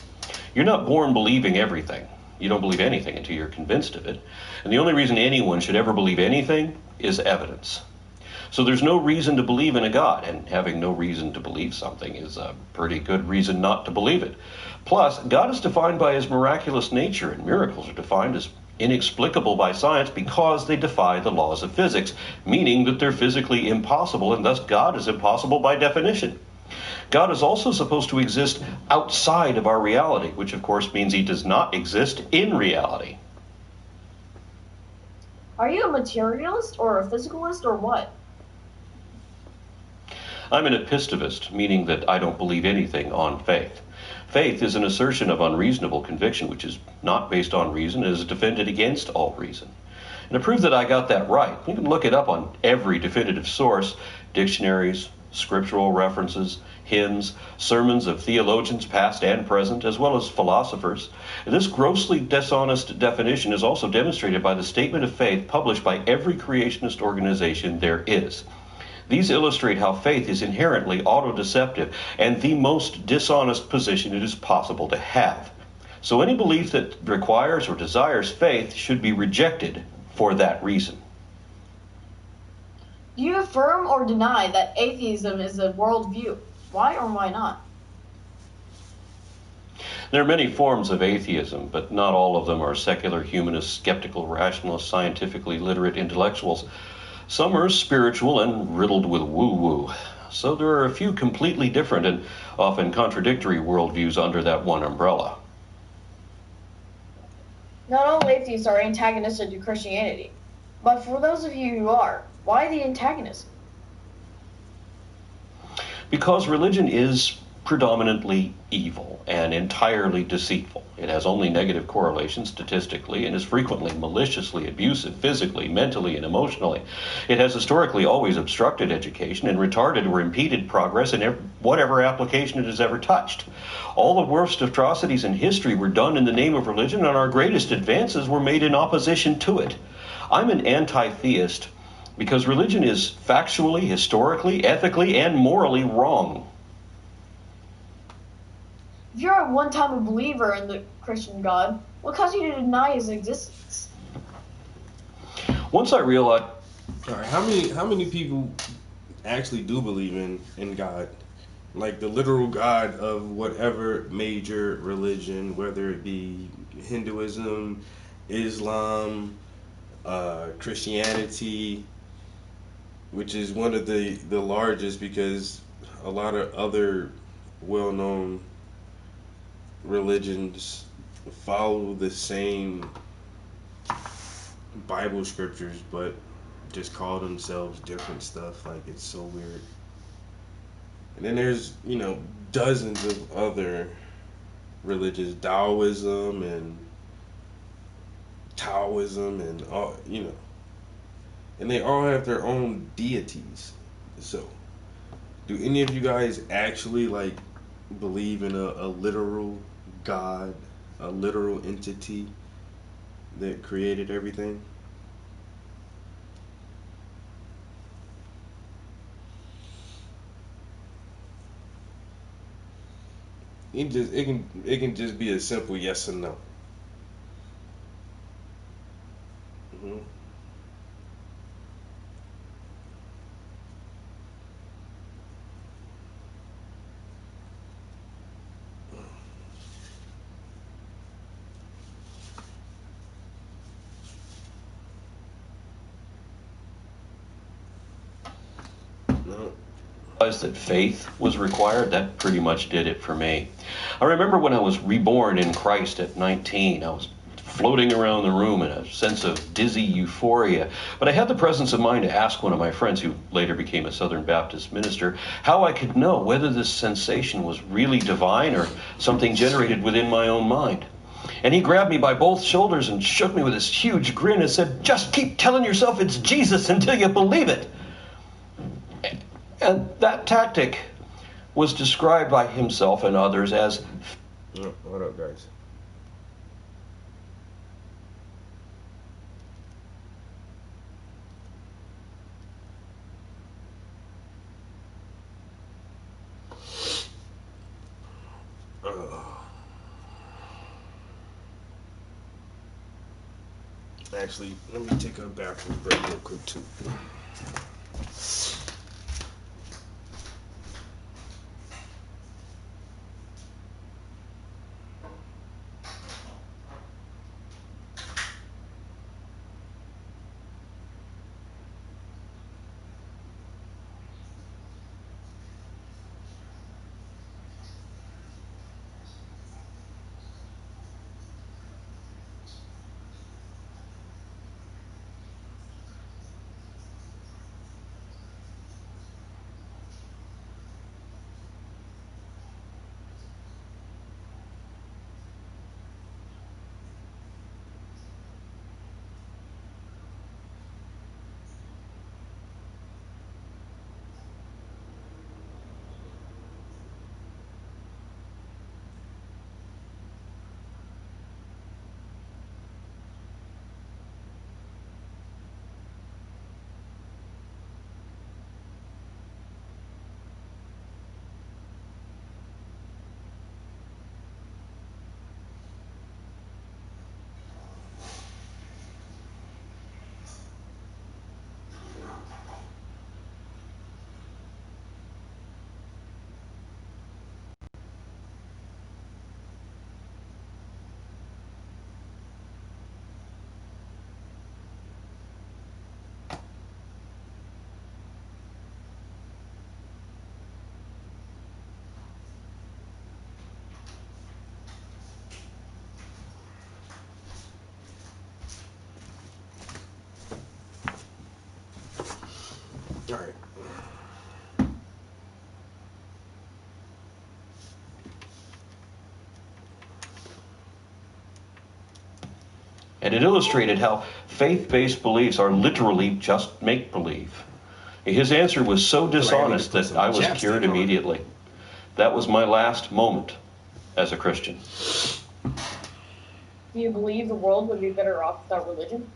You're not born believing everything. You don't believe anything until you're convinced of it. And the only reason anyone should ever believe anything is evidence. So there's no reason to believe in a God, and having no reason to believe something is a pretty good reason not to believe it. Plus, God is defined by his miraculous nature, and miracles are defined as inexplicable by science because they defy the laws of physics, meaning that they're physically impossible, and thus God is impossible by definition. God is also supposed to exist outside of our reality, which of course means he does not exist in reality. Are you a materialist or a physicalist or what? I'm an epistivist, meaning that I don't believe anything on faith. Faith is an assertion of unreasonable conviction, which is not based on reason and is defended against all reason. And to prove that I got that right, you can look it up on every definitive source, dictionaries, scriptural references, hymns, sermons of theologians past and present, as well as philosophers. This grossly dishonest definition is also demonstrated by the statement of faith published by every creationist organization there is. These illustrate how faith is inherently auto-deceptive and the most dishonest position it is possible to have. So any belief that requires or desires faith should be rejected for that reason. Do you affirm or deny that atheism is a worldview? Why or why not? There are many forms of atheism, but not all of them are secular, humanist, skeptical, rationalist, scientifically literate intellectuals. Some are spiritual and riddled with woo-woo. So there are a few completely different and often contradictory worldviews under that one umbrella. Not all atheists are antagonistic to Christianity. But for those of you who are, why the antagonism? Because religion is predominantly evil and entirely deceitful. It has only negative correlations statistically and is frequently maliciously abusive physically, mentally, and emotionally. It has historically always obstructed education and retarded or impeded progress in whatever application it has ever touched. All the worst atrocities in history were done in the name of religion, and our greatest advances were made in opposition to it. I'm an anti-theist because religion is factually, historically, ethically, and morally wrong. If you're at one time a believer in the Christian God, what caused you to deny his existence? Once I realized... All right, how many people actually do believe in God? Like the literal God of whatever major religion, whether it be Hinduism, Islam, Christianity, which is one of the largest, because a lot of other well-known religions follow the same Bible scriptures, but just call themselves different stuff. Like, it's so weird. And then there's, dozens of other religions, Taoism and all, and they all have their own deities. So, do any of you guys actually believe in a literal God, a literal entity that created everything? It can just be a simple yes or no. Mm-hmm. No. That faith was required, that pretty much did it for me. I remember when I was reborn in Christ at 19, I was floating around the room in a sense of dizzy euphoria, but I had the presence of mind to ask one of my friends, who later became a Southern Baptist minister, how I could know whether this sensation was really divine or something generated within my own mind. And he grabbed me by both shoulders and shook me with this huge grin and said, "Just keep telling yourself it's Jesus until you believe it." And that tactic was described by himself and others as... What up, guys? Actually, let me take a bathroom break real quick, too. All right. And it illustrated how faith-based beliefs are literally just make-believe. His answer was so dishonest that I was cured immediately. That was my last moment as a Christian. Do you believe the world would be better off without religion?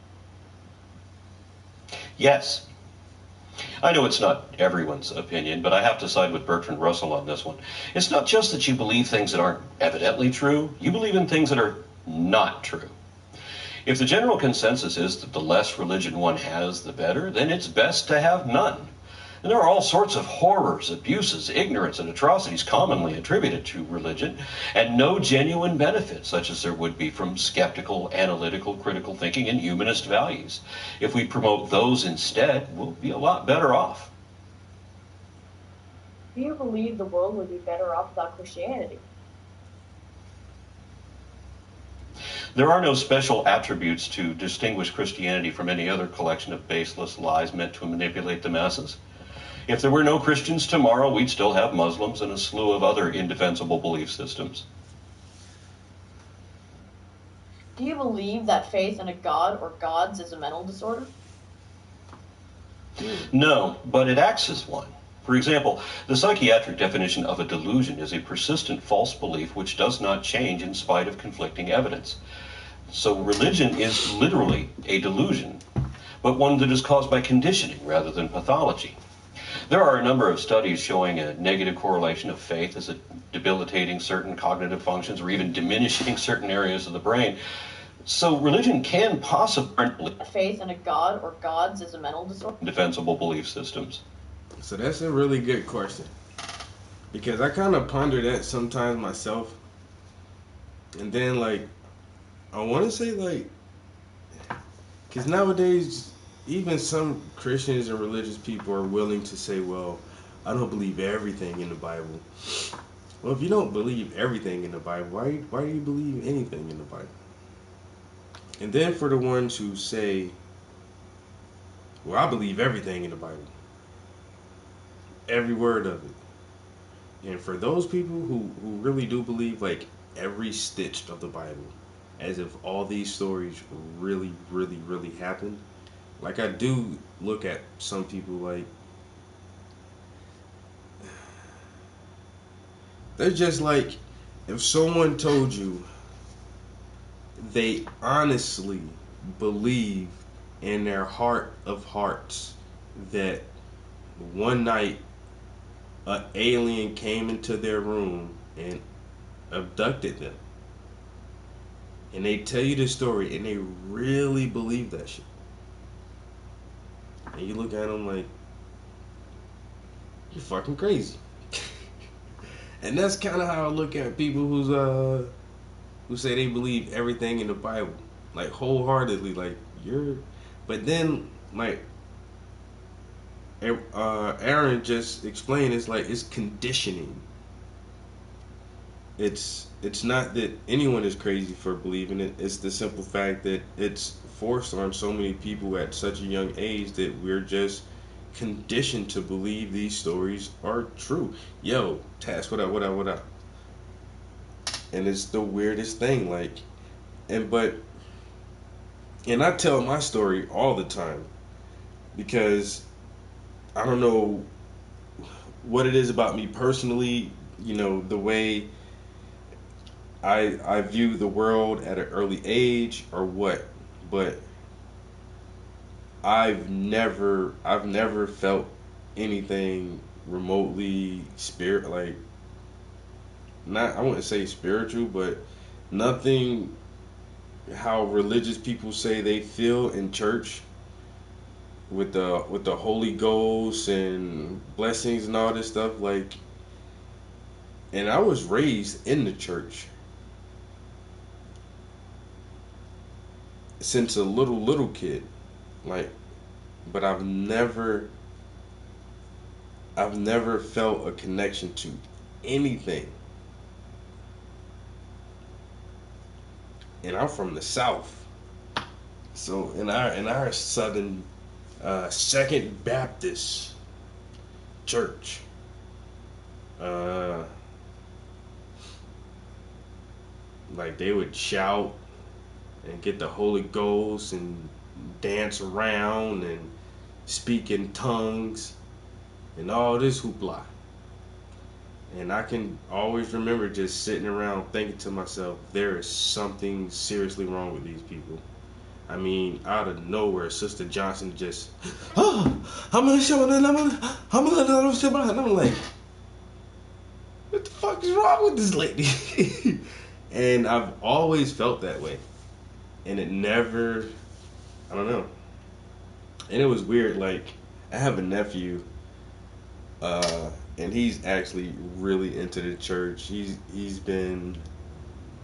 Yes. I know it's not everyone's opinion, but I have to side with Bertrand Russell on this one. It's not just that you believe things that aren't evidently true, you believe in things that are not true. If the general consensus is that the less religion one has, the better, then it's best to have none. And there are all sorts of horrors, abuses, ignorance, and atrocities commonly attributed to religion, and no genuine benefit, such as there would be from skeptical, analytical, critical thinking, and humanist values. If we promote those instead, we'll be a lot better off. Do you believe the world would be better off without Christianity? There are no special attributes to distinguish Christianity from any other collection of baseless lies meant to manipulate the masses. If there were no Christians tomorrow, we'd still have Muslims and a slew of other indefensible belief systems. Do you believe that faith in a god or gods is a mental disorder? No, but it acts as one. For example, the psychiatric definition of a delusion is a persistent false belief which does not change in spite of conflicting evidence. So religion is literally a delusion, but one that is caused by conditioning rather than pathology. There are a number of studies showing a negative correlation of faith as debilitating certain cognitive functions or even diminishing certain areas of the brain. So religion can possibly faith in a god or gods is a mental disorder. Defensible belief systems. So that's a really good question, because I kind of ponder that sometimes myself, and then like I want to say like, because nowadays even some Christians and religious people are willing to say, well, I don't believe everything in the Bible. Well, if you don't believe everything in the Bible, why do you believe anything in the Bible? And then for the ones who say, well, I believe everything in the Bible, every word of it. And for those people who really do believe like every stitch of the Bible, as if all these stories really, really, really happened, like I do look at some people like, they're just like, if someone told you they honestly believe in their heart of hearts that one night an alien came into their room and abducted them, and they tell you the story and they really believe that shit, and you look at them like, you're fucking crazy. And that's kind of how I look at people who say they believe everything in the Bible, like wholeheartedly, like you're. But then like Aaron just explained, it's like it's conditioning. It's not that anyone is crazy for believing it. It's the simple fact that it's forced on so many people at such a young age that we're just conditioned to believe these stories are true. Yo, Task, what up? And it's the weirdest thing, like, and I tell my story all the time because I don't know what it is about me personally, you know, the way I view the world at an early age or what, but I've never felt anything remotely like, not, I wouldn't say spiritual, but nothing how religious people say they feel in church with the Holy Ghost and blessings and all this stuff, like. And I was raised in the church since a little kid, like, but I've never felt a connection to anything. And I'm from the South, so in our Southern Second Baptist Church, like they would shout and get the Holy Ghost and dance around and speak in tongues and all this hoopla. And I can always remember just sitting around thinking to myself, there is something seriously wrong with these people. I mean, out of nowhere, Sister Johnson just, I'm gonna show them, I'm like, what the fuck is wrong with this lady? And I've always felt that way. And it never, I don't know. And it was weird, like, I have a nephew, and he's actually really into the church. He's been,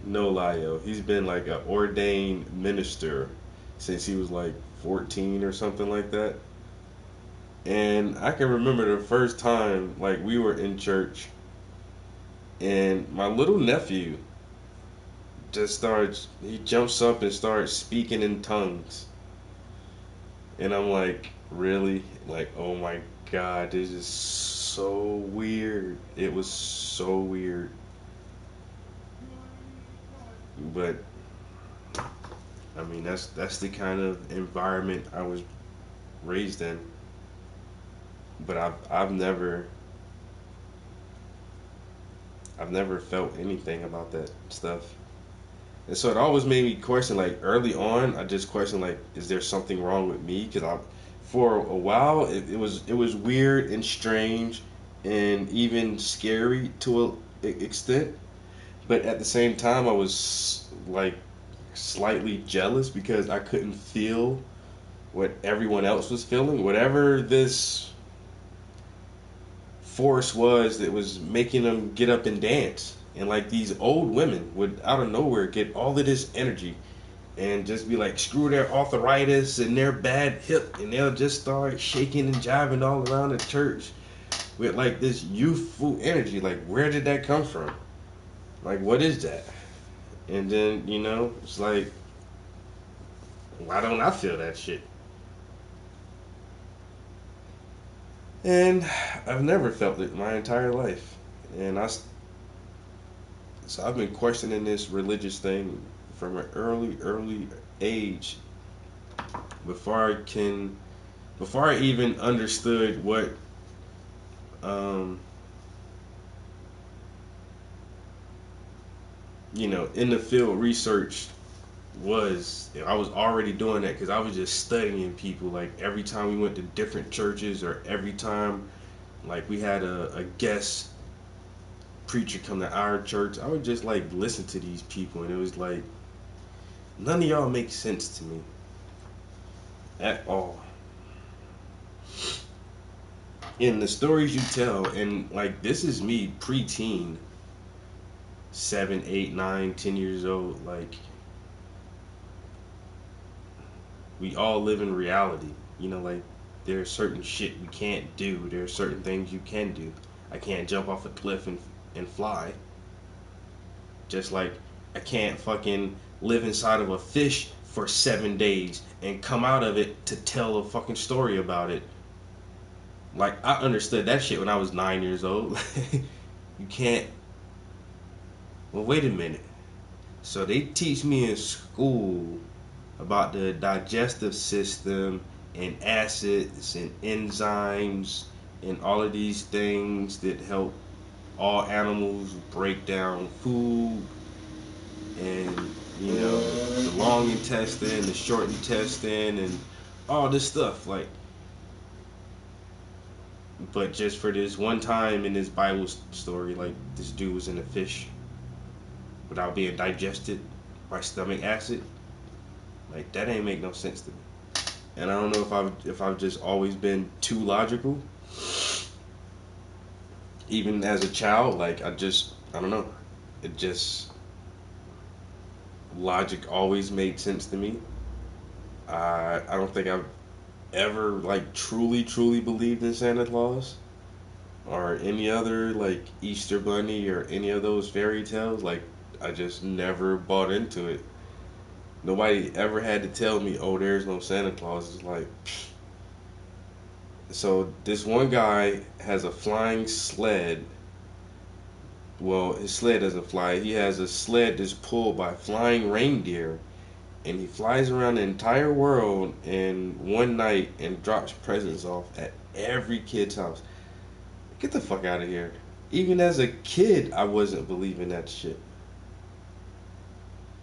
no lie, yo, he's been like an ordained minister since he was like 14 or something like that. And I can remember the first time, like, we were in church, and my little nephew he jumps up and starts speaking in tongues. And I'm like, really? Like, oh my God, this is so weird. It was so weird. But I mean, that's the kind of environment I was raised in. But I've never felt anything about that stuff. And so it always made me question, like, early on, I just questioned, like, is there something wrong with me? Because for a while, it was weird and strange and even scary to an extent. But at the same time, I was, like, slightly jealous because I couldn't feel what everyone else was feeling. Whatever this force was that was making them get up and dance. And like these old women would out of nowhere get all of this energy and just be like, screw their arthritis and their bad hip, and they'll just start shaking and jiving all around the church with like this youthful energy. Like, where did that come from? Like, what is that? And then, it's like, why don't I feel that shit? And I've never felt it my entire life. And so I've been questioning this religious thing from an early age before I even understood what in the field research was. I was already doing that because I was just studying people. Like, every time we went to different churches, or every time like we had a guest preacher come to our church, I would just like listen to these people, and it was like, none of y'all make sense to me at all. In the stories you tell, and like, this is me preteen, 7, 8, 9, 10 years old. Like, we all live in reality, like, there's certain shit we can't do, there's certain things you can do. I can't jump off a cliff and fly. Just like I can't fucking live inside of a fish for 7 days and come out of it to tell a fucking story about it. Like, I understood that shit when I was 9 years old. You can't. Well, wait a minute. So they teach me in school about the digestive system and acids and enzymes and all of these things that help all animals break down food, and the long intestine, the short intestine, and all this stuff. Like, but just for this one time in this Bible story, like, this dude was in a fish without being digested by stomach acid. Like, that ain't make no sense to me. And I don't know if I've just always been too logical. Even as a child, like, I don't know. It just, logic always made sense to me. I don't think I've ever, like, truly believed in Santa Claus or any other, like, Easter Bunny or any of those fairy tales. Like, I just never bought into it. Nobody ever had to tell me, oh, there's no Santa Claus. It's like, pfft. So this one guy has a flying sled. Well, his sled doesn't fly. He has a sled that's pulled by flying reindeer, and he flies around the entire world in one night and drops presents off at every kid's house. Get the fuck out of here. Even as a kid, I wasn't believing that shit.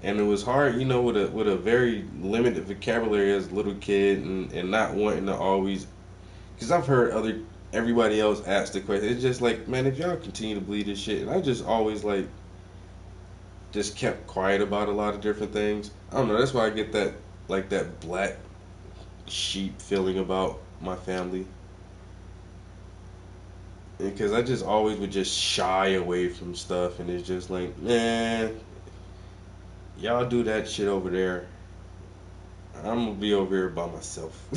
And it was hard, with a very limited vocabulary as a little kid, and not wanting to always, because I've heard everybody else ask the question. It's just like, man, if y'all continue to believe this shit, and I just always like just kept quiet about a lot of different things. I don't know. That's why I get that black sheep feeling about my family. Because I just always would just shy away from stuff, and it's just like, man, y'all do that shit over there. I'm gonna be over here by myself.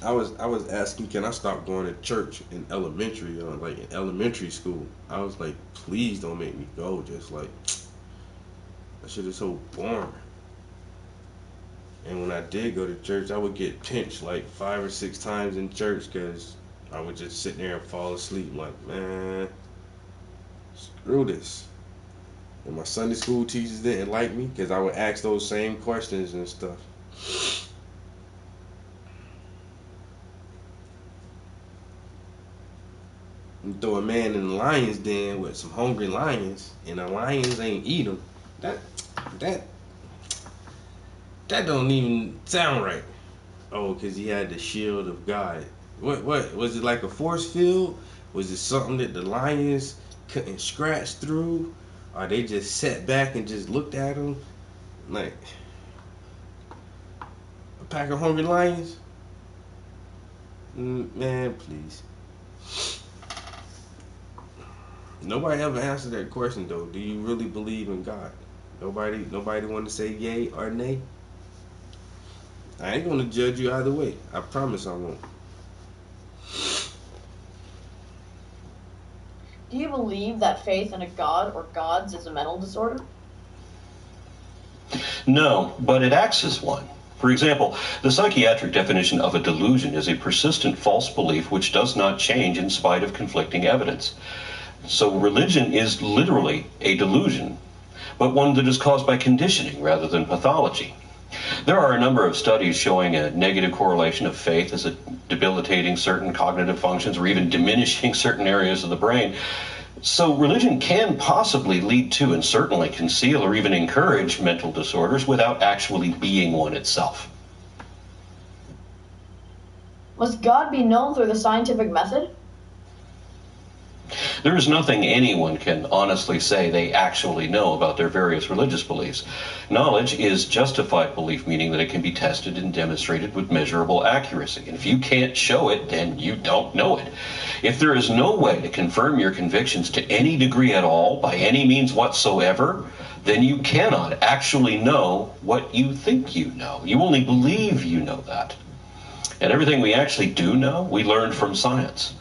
I was asking, can I stop going to church in elementary school? I was like, please don't make me go. Just like, that shit is so boring. And when I did go to church, I would get pinched like 5 or 6 times in church because I would just sit there and fall asleep. I'm like, man, screw this. And my Sunday school teachers didn't like me because I would ask those same questions and stuff. And throw a man in the lion's den with some hungry lions, and the lions ain't eat him. That don't even sound right. Oh, because he had the shield of God. What was it, like a force field? Was it something that the lions couldn't scratch through? Or they just sat back and just looked at him? Like, a pack of hungry lions? Man, please. Nobody ever answered that question, though. Do you really believe in God? Nobody want to say yay or nay? I ain't gonna judge you either way. I promise I won't. Do you believe that faith in a god or gods is a mental disorder? No, but it acts as one. For example, the psychiatric definition of a delusion is a persistent false belief which does not change in spite of conflicting evidence. So religion is literally a delusion, but one that is caused by conditioning rather than pathology. There are a number of studies showing a negative correlation of faith as debilitating certain cognitive functions or even diminishing certain areas of the brain. So religion can possibly lead to and certainly conceal or even encourage mental disorders without actually being one itself. Must God be known through the scientific method? There is nothing anyone can honestly say they actually know about their various religious beliefs. Knowledge is justified belief, meaning that it can be tested and demonstrated with measurable accuracy. And if you can't show it, then you don't know it. If there is no way to confirm your convictions to any degree at all, by any means whatsoever, then you cannot actually know what you think you know. You only believe you know that. And everything we actually do know, we learned from science.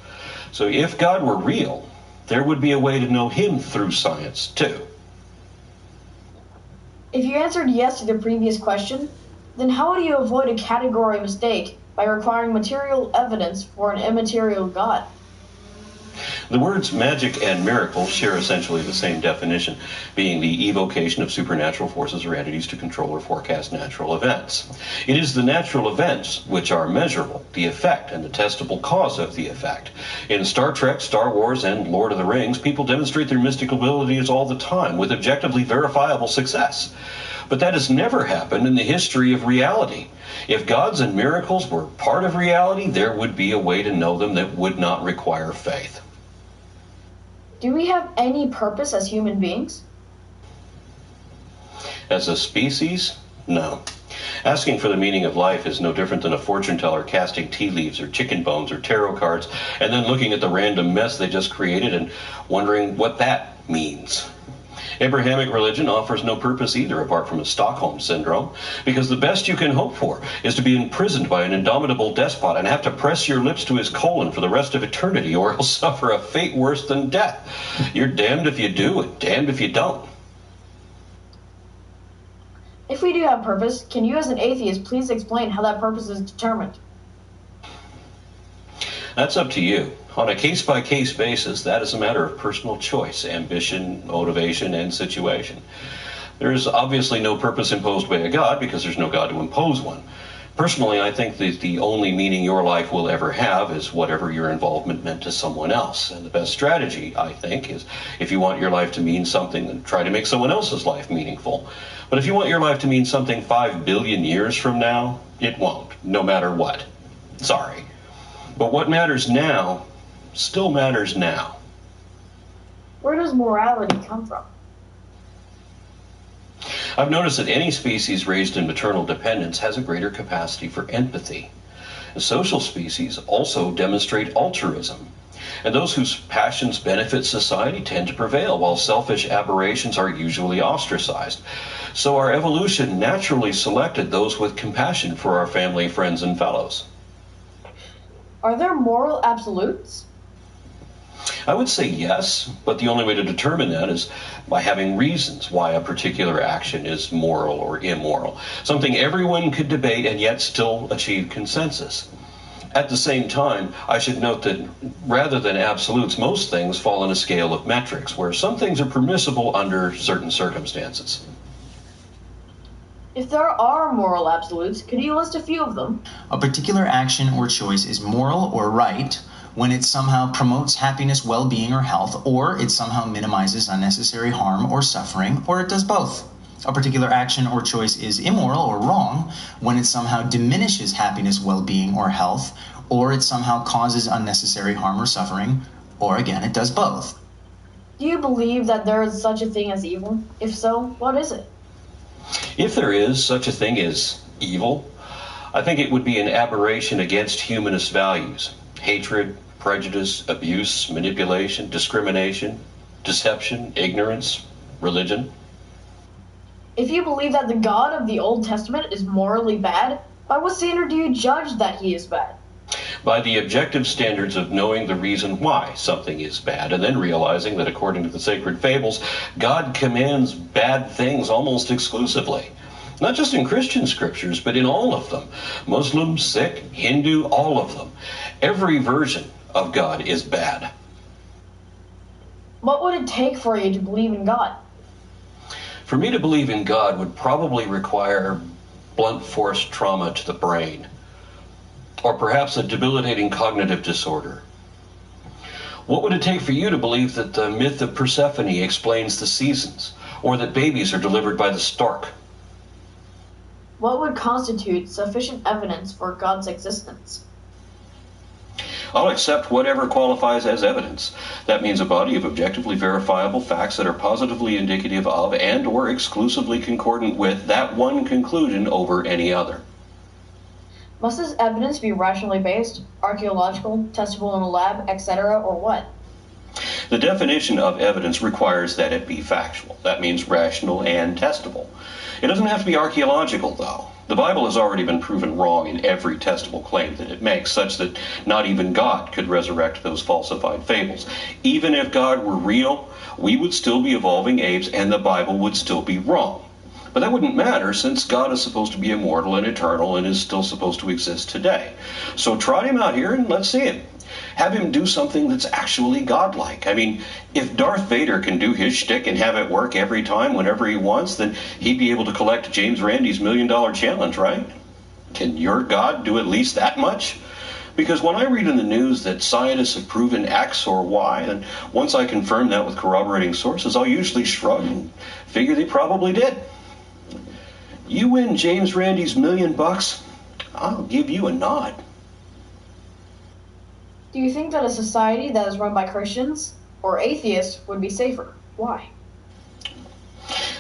So if God were real, there would be a way to know him through science, too. If you answered yes to the previous question, then how do you avoid a category mistake by requiring material evidence for an immaterial God? The words magic and miracle share essentially the same definition, being the evocation of supernatural forces or entities to control or forecast natural events. It is the natural events which are measurable, the effect and the testable cause of the effect. In Star Trek, Star Wars, and Lord of the Rings, people demonstrate their mystical abilities all the time with objectively verifiable success. But that has never happened in the history of reality. If gods and miracles were part of reality, there would be a way to know them that would not require faith. Do we have any purpose as human beings? As a species, no. Asking for the meaning of life is no different than a fortune teller casting tea leaves or chicken bones or tarot cards and then looking at the random mess they just created and wondering what that means. Abrahamic religion offers no purpose either apart from a Stockholm syndrome, because the best you can hope for is to be imprisoned by an indomitable despot and have to press your lips to his colon for the rest of eternity, or else suffer a fate worse than death. You're damned if you do and damned if you don't. If we do have purpose, can you as an atheist please explain how that purpose is determined? That's up to you. On a case-by-case basis, that is a matter of personal choice, ambition, motivation, and situation. There is obviously no purpose imposed by a God because there's no God to impose one. Personally, I think that the only meaning your life will ever have is whatever your involvement meant to someone else. And the best strategy, I think, is if you want your life to mean something, then try to make someone else's life meaningful. But if you want your life to mean something 5 billion years from now, it won't, no matter what. Sorry. But what matters now still matters now. Where does morality come from? I've noticed that any species raised in maternal dependence has a greater capacity for empathy. Social species also demonstrate altruism, and those whose passions benefit society tend to prevail, while selfish aberrations are usually ostracized. So our evolution naturally selected those with compassion for our family, friends, and fellows. Are there moral absolutes? I would say yes, but the only way to determine that is by having reasons why a particular action is moral or immoral, something everyone could debate and yet still achieve consensus. At the same time, I should note that rather than absolutes, most things fall on a scale of metrics, where some things are permissible under certain circumstances. If there are moral absolutes, could you list a few of them? A particular action or choice is moral or right when it somehow promotes happiness, well-being, or health, or it somehow minimizes unnecessary harm or suffering, or it does both. A particular action or choice is immoral or wrong when it somehow diminishes happiness, well-being, or health, or it somehow causes unnecessary harm or suffering, or again, it does both. Do you believe that there is such a thing as evil? If so, what is it? If there is such a thing as evil, I think it would be an aberration against humanist values. Hatred, prejudice, abuse, manipulation, discrimination, deception, ignorance, religion. If you believe that the God of the Old Testament is morally bad, by what standard do you judge that he is bad? By the objective standards of knowing the reason why something is bad, and then realizing that according to the sacred fables, God commands bad things almost exclusively. Not just in Christian scriptures, but in all of them. Muslim, Sikh, Hindu, all of them. Every version of God is bad. What would it take for you to believe in God? For me to believe in God would probably require blunt force trauma to the brain, or perhaps a debilitating cognitive disorder. What would it take for you to believe that the myth of Persephone explains the seasons, or that babies are delivered by the stork? What would constitute sufficient evidence for God's existence? I'll accept whatever qualifies as evidence. That means a body of objectively verifiable facts that are positively indicative of and or exclusively concordant with that one conclusion over any other. Must this evidence be rationally based, archaeological, testable in a lab, etc., or what? The definition of evidence requires that it be factual. That means rational and testable. It doesn't have to be archaeological, though. The Bible has already been proven wrong in every testable claim that it makes, such that not even God could resurrect those falsified fables. Even if God were real, we would still be evolving apes and the Bible would still be wrong. But that wouldn't matter, since God is supposed to be immortal and eternal and is still supposed to exist today. So trot him out here and let's see him. Have him do something that's actually godlike. I mean, if Darth Vader can do his shtick and have it work every time whenever he wants, then he'd be able to collect James Randi's $1 million challenge, right? Can your God do at least that much? Because when I read in the news that scientists have proven X or Y, and once I confirm that with corroborating sources, I'll usually shrug and figure they probably did. You win James Randi's $1 million, I'll give you a nod. Do you think that a society that is run by Christians or atheists would be safer? Why?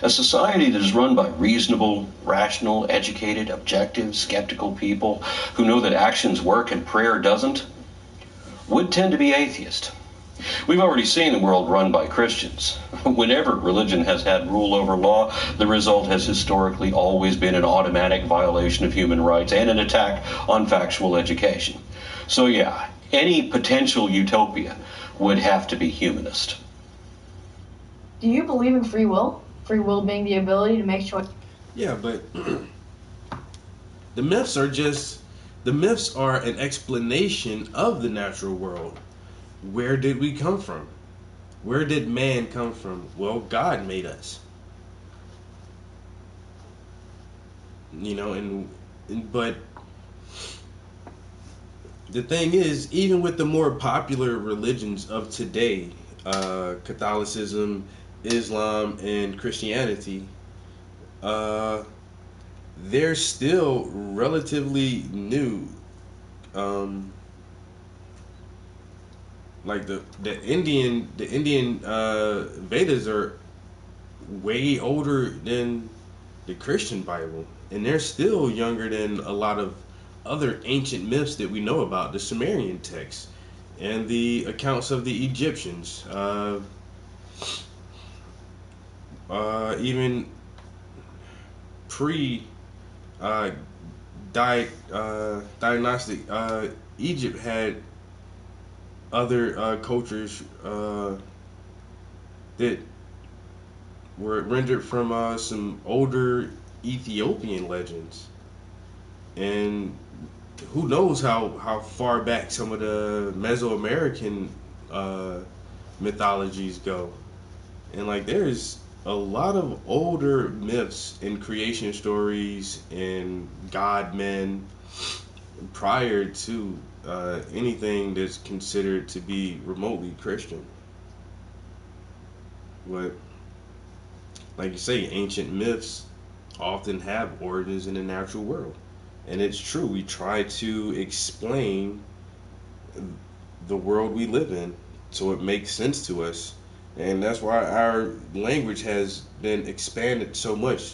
A society that is run by reasonable, rational, educated, objective, skeptical people who know that actions work and prayer doesn't would tend to be atheist. We've already seen the world run by Christians. Whenever religion has had rule over law, the result has historically always been an automatic violation of human rights and an attack on factual education. So yeah, any potential utopia would have to be humanist. Do you believe in free will? Free will being the ability to make choices? Yeah, but the myths are an explanation of the natural world. where did we come from? Where did man come from? Well, God made us. You know, but the thing is, even with the more popular religions of today, Catholicism, Islam, and Christianity, they're still relatively new. Like the Indian Vedas are way older than the Christian Bible, and they're still younger than a lot of other ancient myths that we know about, the Sumerian texts and the accounts of the Egyptians. Even pre dynastic Egypt had other cultures that were rendered from some older Ethiopian legends, and who knows how far back some of the Mesoamerican mythologies go. And like there's a lot of older myths and creation stories and god men prior to anything that's considered to be remotely Christian. But like you say, ancient myths often have origins in the natural world. And it's true, we try to explain the world we live in so it makes sense to us. And that's why our language has been expanded so much,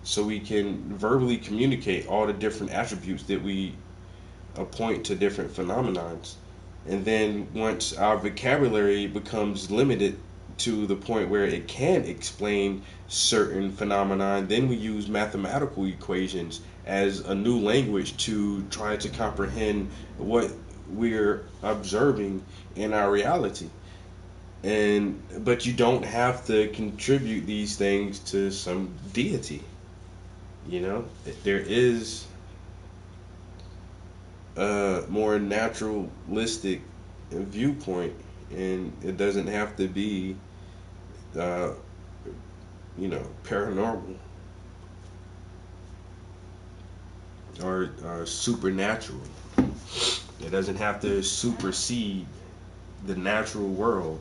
so we can verbally communicate all the different attributes that we appoint to different phenomenons. And then once our vocabulary becomes limited to the point where it can explain certain phenomenon, then we use mathematical equations as a new language to try to comprehend what we're observing in our reality. But you don't have to contribute these things to some deity. You know, there is a more naturalistic viewpoint, and it doesn't have to be, paranormal or supernatural. It doesn't have to supersede the natural world.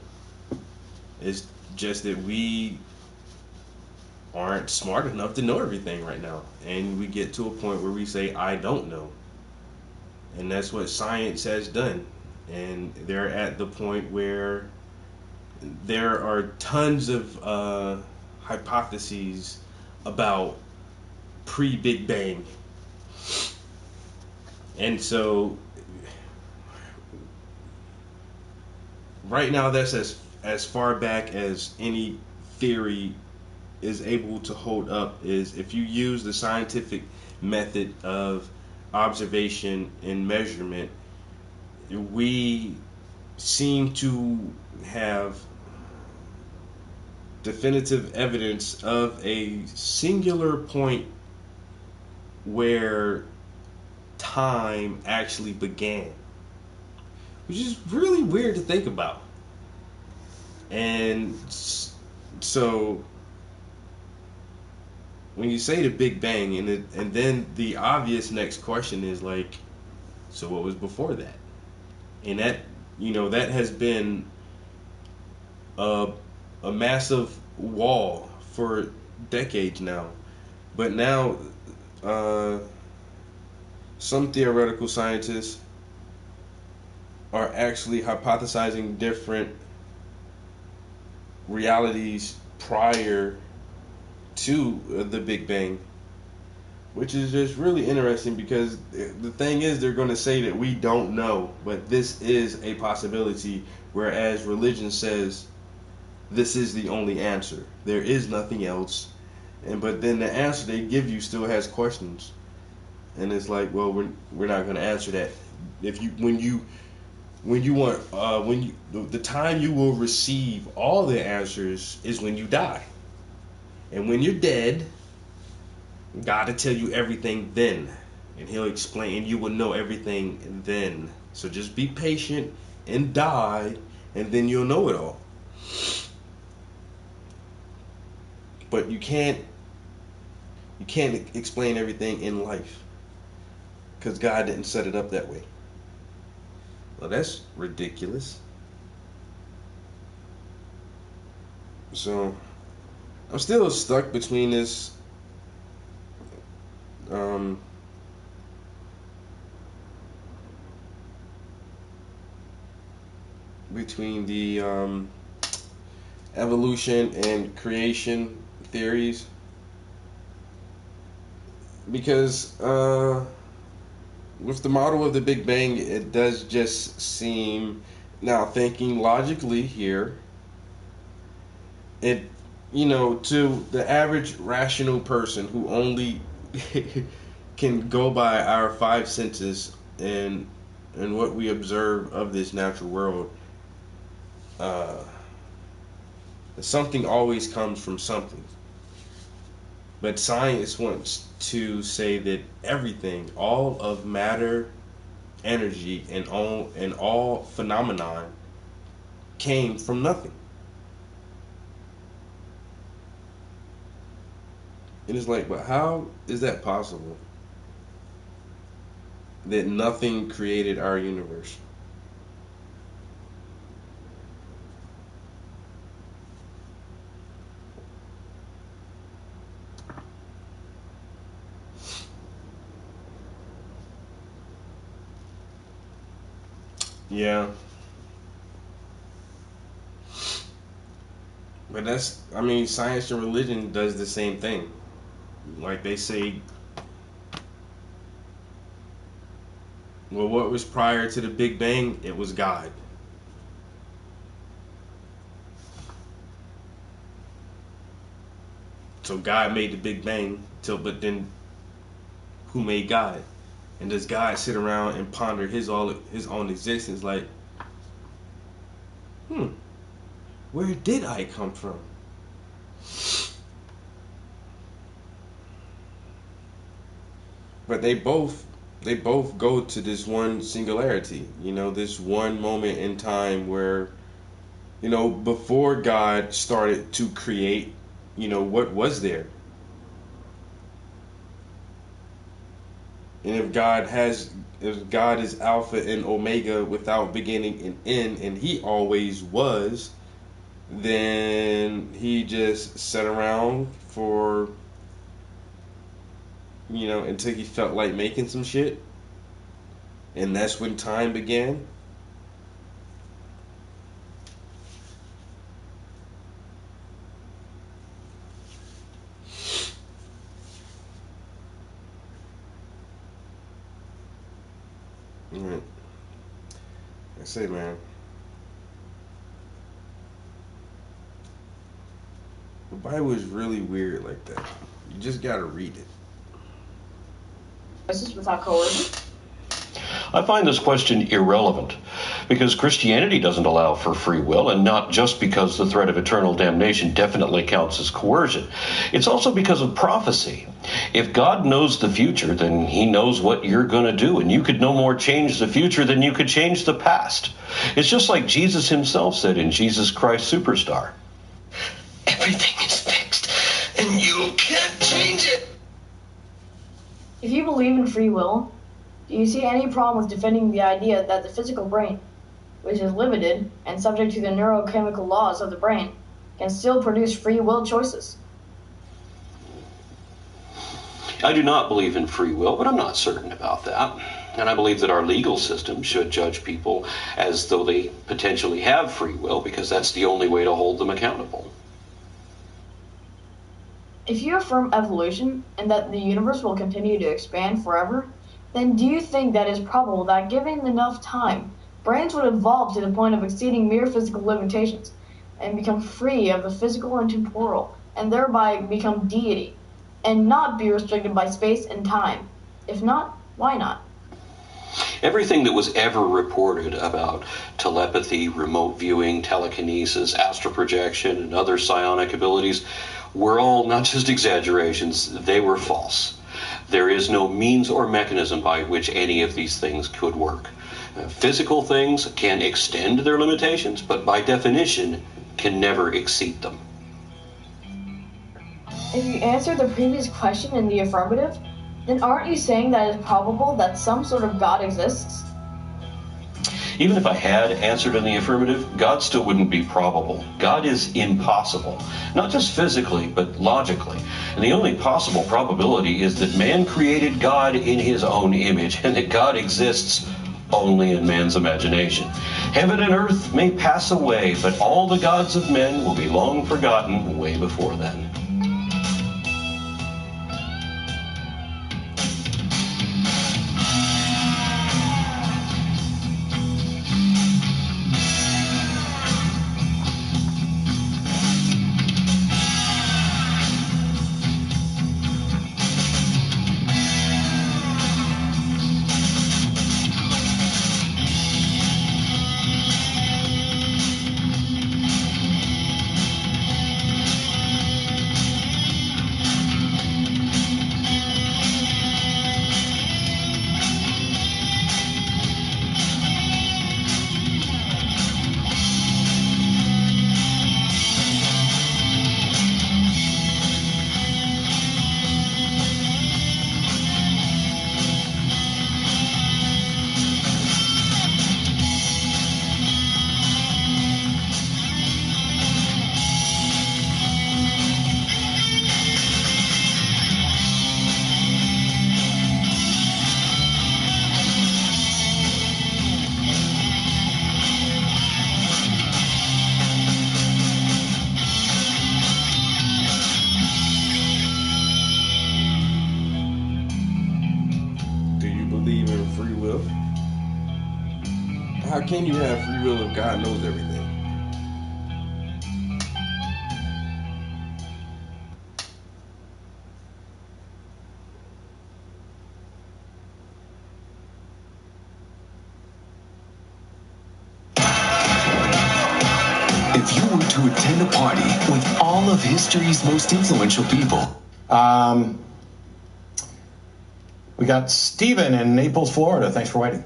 It's just that we aren't smart enough to know everything right now, and we get to a point where we say, I don't know. And that's what science has done. And they're at the point where there are tons of hypotheses about pre-Big Bang. And so right now that's as far back as any theory is able to hold up, is if you use the scientific method of observation and measurement. We seem to have definitive evidence of a singular point where time actually began, which is really weird to think about. And so when you say the Big Bang, and then the obvious next question is like, so what was before that? And that, that has been a massive wall for decades now. But now, some theoretical scientists are actually hypothesizing different realities prior to the Big Bang, which is just really interesting, because the thing is, they're going to say that we don't know, but this is a possibility, whereas religion says this is the only answer. There is nothing else. But then the answer they give you still has questions. And it's like, well, we're not going to answer that. The time you will receive all the answers is when you die. And when you're dead, God will tell you everything then, and He'll explain, and you will know everything then. So just be patient and die, and then you'll know it all. But you can't explain everything in life, because God didn't set it up that way. Well, that's ridiculous. So I'm still stuck between this between the evolution and creation theories, because with the model of the Big Bang, it does just seem, now thinking logically here, it, to the average rational person who only can go by our five senses and what we observe of this natural world, something always comes from something. But science wants to say that everything, all of matter, energy, and all phenomenon came from nothing. And it's like, but how is that possible? That nothing created our universe? Yeah. But science and religion does the same thing. Like they say, well, what was prior to the Big Bang? It was God. So God made the Big Bang, but then who made God? And does God sit around and ponder his own existence like, where did I come from? But they both go to this one singularity, this one moment in time where, before God started to create, what was there? And if God is Alpha and Omega without beginning and end, and he always was, then he just sat around for, until he felt like making some shit. And that's when time began. Right. I say, man, the Bible is really weird like that. You just gotta read it. Without coercion? I find this question irrelevant because Christianity doesn't allow for free will, and not just because the threat of eternal damnation definitely counts as coercion. It's also because of prophecy. If God knows the future, then he knows what you're going to do, and you could no more change the future than you could change the past. It's just like Jesus himself said in Jesus Christ Superstar. Everything is fixed, and you can't change it. If you believe in free will, do you see any problem with defending the idea that the physical brain, which is limited and subject to the neurochemical laws of the brain, can still produce free will choices? I do not believe in free will, but I'm not certain about that. And I believe that our legal system should judge people as though they potentially have free will, because that's the only way to hold them accountable. If you affirm evolution and that the universe will continue to expand forever, then do you think that it's probable that given enough time, brains would evolve to the point of exceeding mere physical limitations and become free of the physical and temporal, and thereby become deity, and not be restricted by space and time? If not, why not? Everything that was ever reported about telepathy, remote viewing, telekinesis, astral projection, and other psionic abilities were all not just exaggerations, they were false. There is no means or mechanism by which any of these things could work. Physical things can extend their limitations, but by definition can never exceed them. If you answer the previous question in the affirmative, then aren't you saying that it's probable that some sort of God exists? Even if I had answered in the affirmative, God still wouldn't be probable. God is impossible, not just physically, but logically. And the only possible probability is that man created God in his own image, and that God exists only in man's imagination. Heaven and earth may pass away, but all the gods of men will be long forgotten way before then. Believe in free will? How can you have free will if God knows everything? If you were to attend a party with all of history's most influential people. We got Steven in Naples, Florida. Thanks for waiting.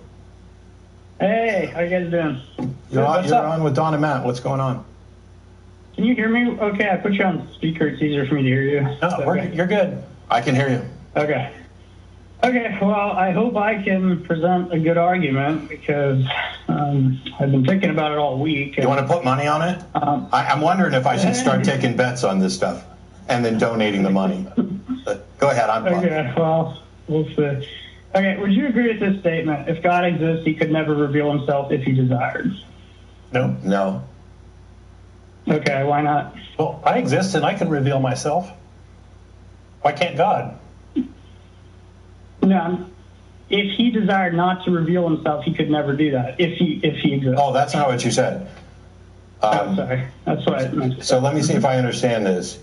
Hey, how you guys doing? You're on with Don and Matt. What's going on? Can you hear me? Okay, I put you on speaker. It's easier for me to hear you. No, you're good. I can hear you. Okay. Okay, well, I hope I can present a good argument because I've been thinking about it all week. You want to put money on it? I'm wondering if I should start taking bets on this stuff and then donating the money. Go ahead. Okay, well, we'll see. Okay, would you agree with this statement? If God exists, he could never reveal himself if he desired. No. No. Okay, why not? Well, I exist and I can reveal myself. Why can't God? No. If he desired not to reveal himself, he could never do that. If he exists. Oh, that's not what you said. I'm sorry. That's what I meant. So let me see if I understand this.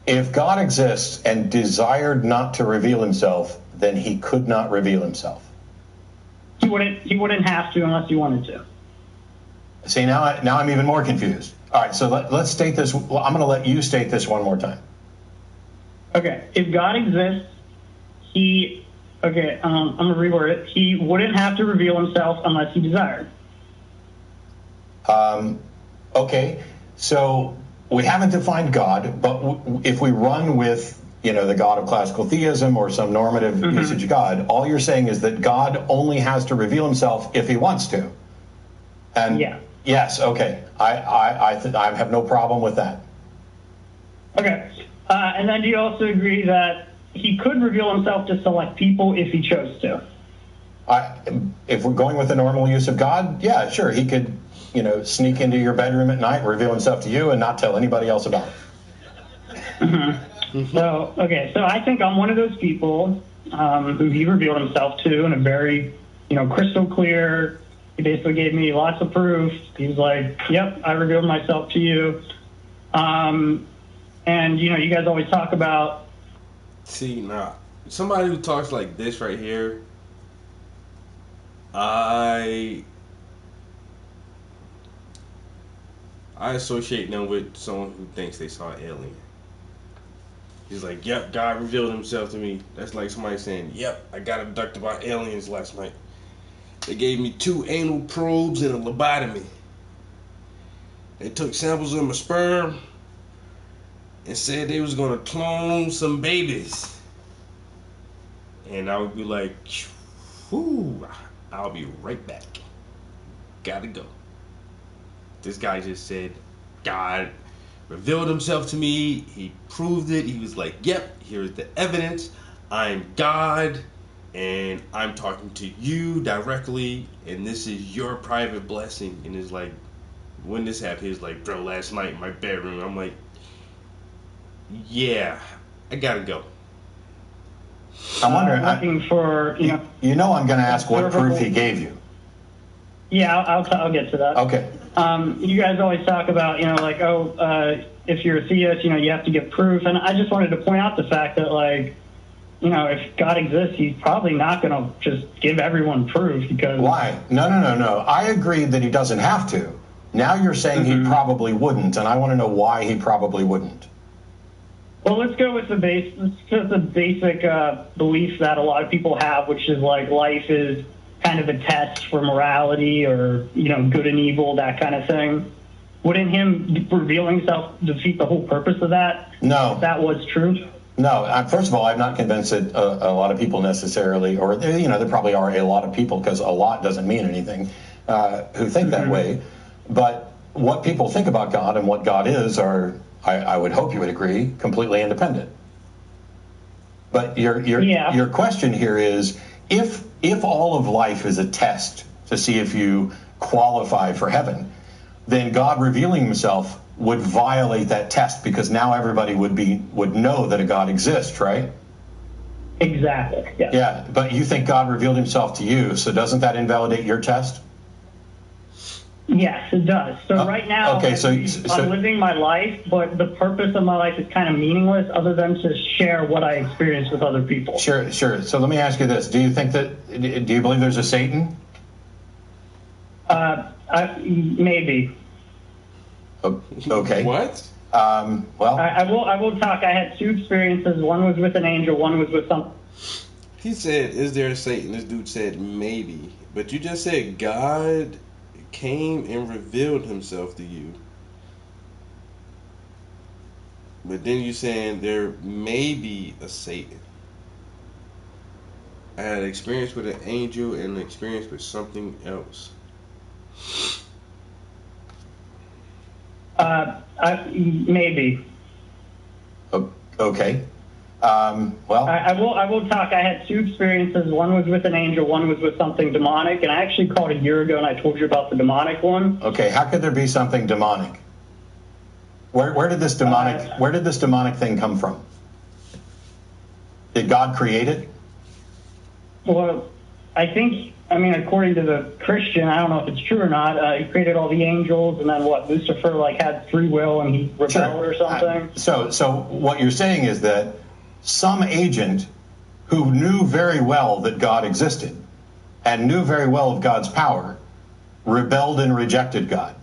If God exists and desired not to reveal himself, then he could not reveal himself. He wouldn't have to unless he wanted to. See, now I'm even more confused. All right, so let's state this. Well, I'm going to let you state this one more time. Okay, if God exists, I'm going to reword it. He wouldn't have to reveal himself unless he desired. Okay, so we haven't defined God, but if we run with, the God of classical theism or some normative usage of God, all you're saying is that God only has to reveal himself if he wants to. And yeah. Yes, okay. I have no problem with that. Okay. And then do you also agree that he could reveal himself to select people if he chose to? If we're going with the normal use of God, yeah, sure. He could, sneak into your bedroom at night, reveal himself to you, and not tell anybody else about it. So I think I'm one of those people who he revealed himself to in a very, crystal clear. He basically gave me lots of proof. He was like, yep, I revealed myself to you. And, you guys always talk about. See, now, somebody who talks like this right here, I associate them with someone who thinks they saw an alien. He's like, yep, God revealed himself to me. That's like somebody saying, yep, I got abducted by aliens last night. They gave me 2 anal probes and a lobotomy. They took samples of my sperm and said they was gonna clone some babies. And I would be like, whew, I'll be right back. Gotta go. This guy just said, God revealed himself to me. He proved it. He was like, yep, here's the evidence. I'm God, and I'm talking to you directly, and this is your private blessing. And it's like, when this happened, he was like, bro, last night in my bedroom. I'm like, yeah, I gotta go. I'm wondering, looking for, you know I'm going to ask what proof he gave you. Yeah, I'll get to that. Okay. You guys always talk about, like, if you're a theist, you have to give proof. And I just wanted to point out the fact that, like, if God exists, he's probably not going to just give everyone proof because... Why? No. I agree that he doesn't have to. Now you're saying he probably wouldn't, and I want to know why he probably wouldn't. Well, let's go with the basic belief that a lot of people have, which is like life is kind of a test for morality or, good and evil, that kind of thing. Wouldn't him revealing himself defeat the whole purpose of that? No. If that was true? No. First of all, I'm not convinced that a lot of people necessarily, or, there probably are a lot of people, because a lot doesn't mean anything, who think that way. But what people think about God and what God is are... I would hope you would agree, completely independent. But your question here is, if all of life is a test to see if you qualify for heaven, then God revealing himself would violate that test, because now everybody would know that a God exists, right? Exactly. Yeah. Yeah, but you think God revealed himself to you, so doesn't that invalidate your test? Yes, it does. So right now, okay, I'm living my life, but the purpose of my life is kind of meaningless other than to share what I experience with other people. Sure. So let me ask you this. Do you believe there's a Satan? Maybe. Okay. What? Well, I will talk. I had 2 experiences. One was with an angel. One was with some. He said, is there a Satan? This dude said maybe. But you just said God came and revealed himself to you. But then you saying there may be a Satan. I had an experience with an angel and an experience with something else. Maybe. Okay. Well, I will talk. I had 2 experiences. One was with an angel. One was with something demonic. And I actually called a year ago and I told you about the demonic one. Okay. How could there be something demonic? Where did this demonic thing come from? Did God create it? Well, according to the Christian, I don't know if it's true or not. He created all the angels, and then Lucifer had free will and he rebelled or something. So what you're saying is that some agent who knew very well that God existed and knew very well of God's power rebelled and rejected God.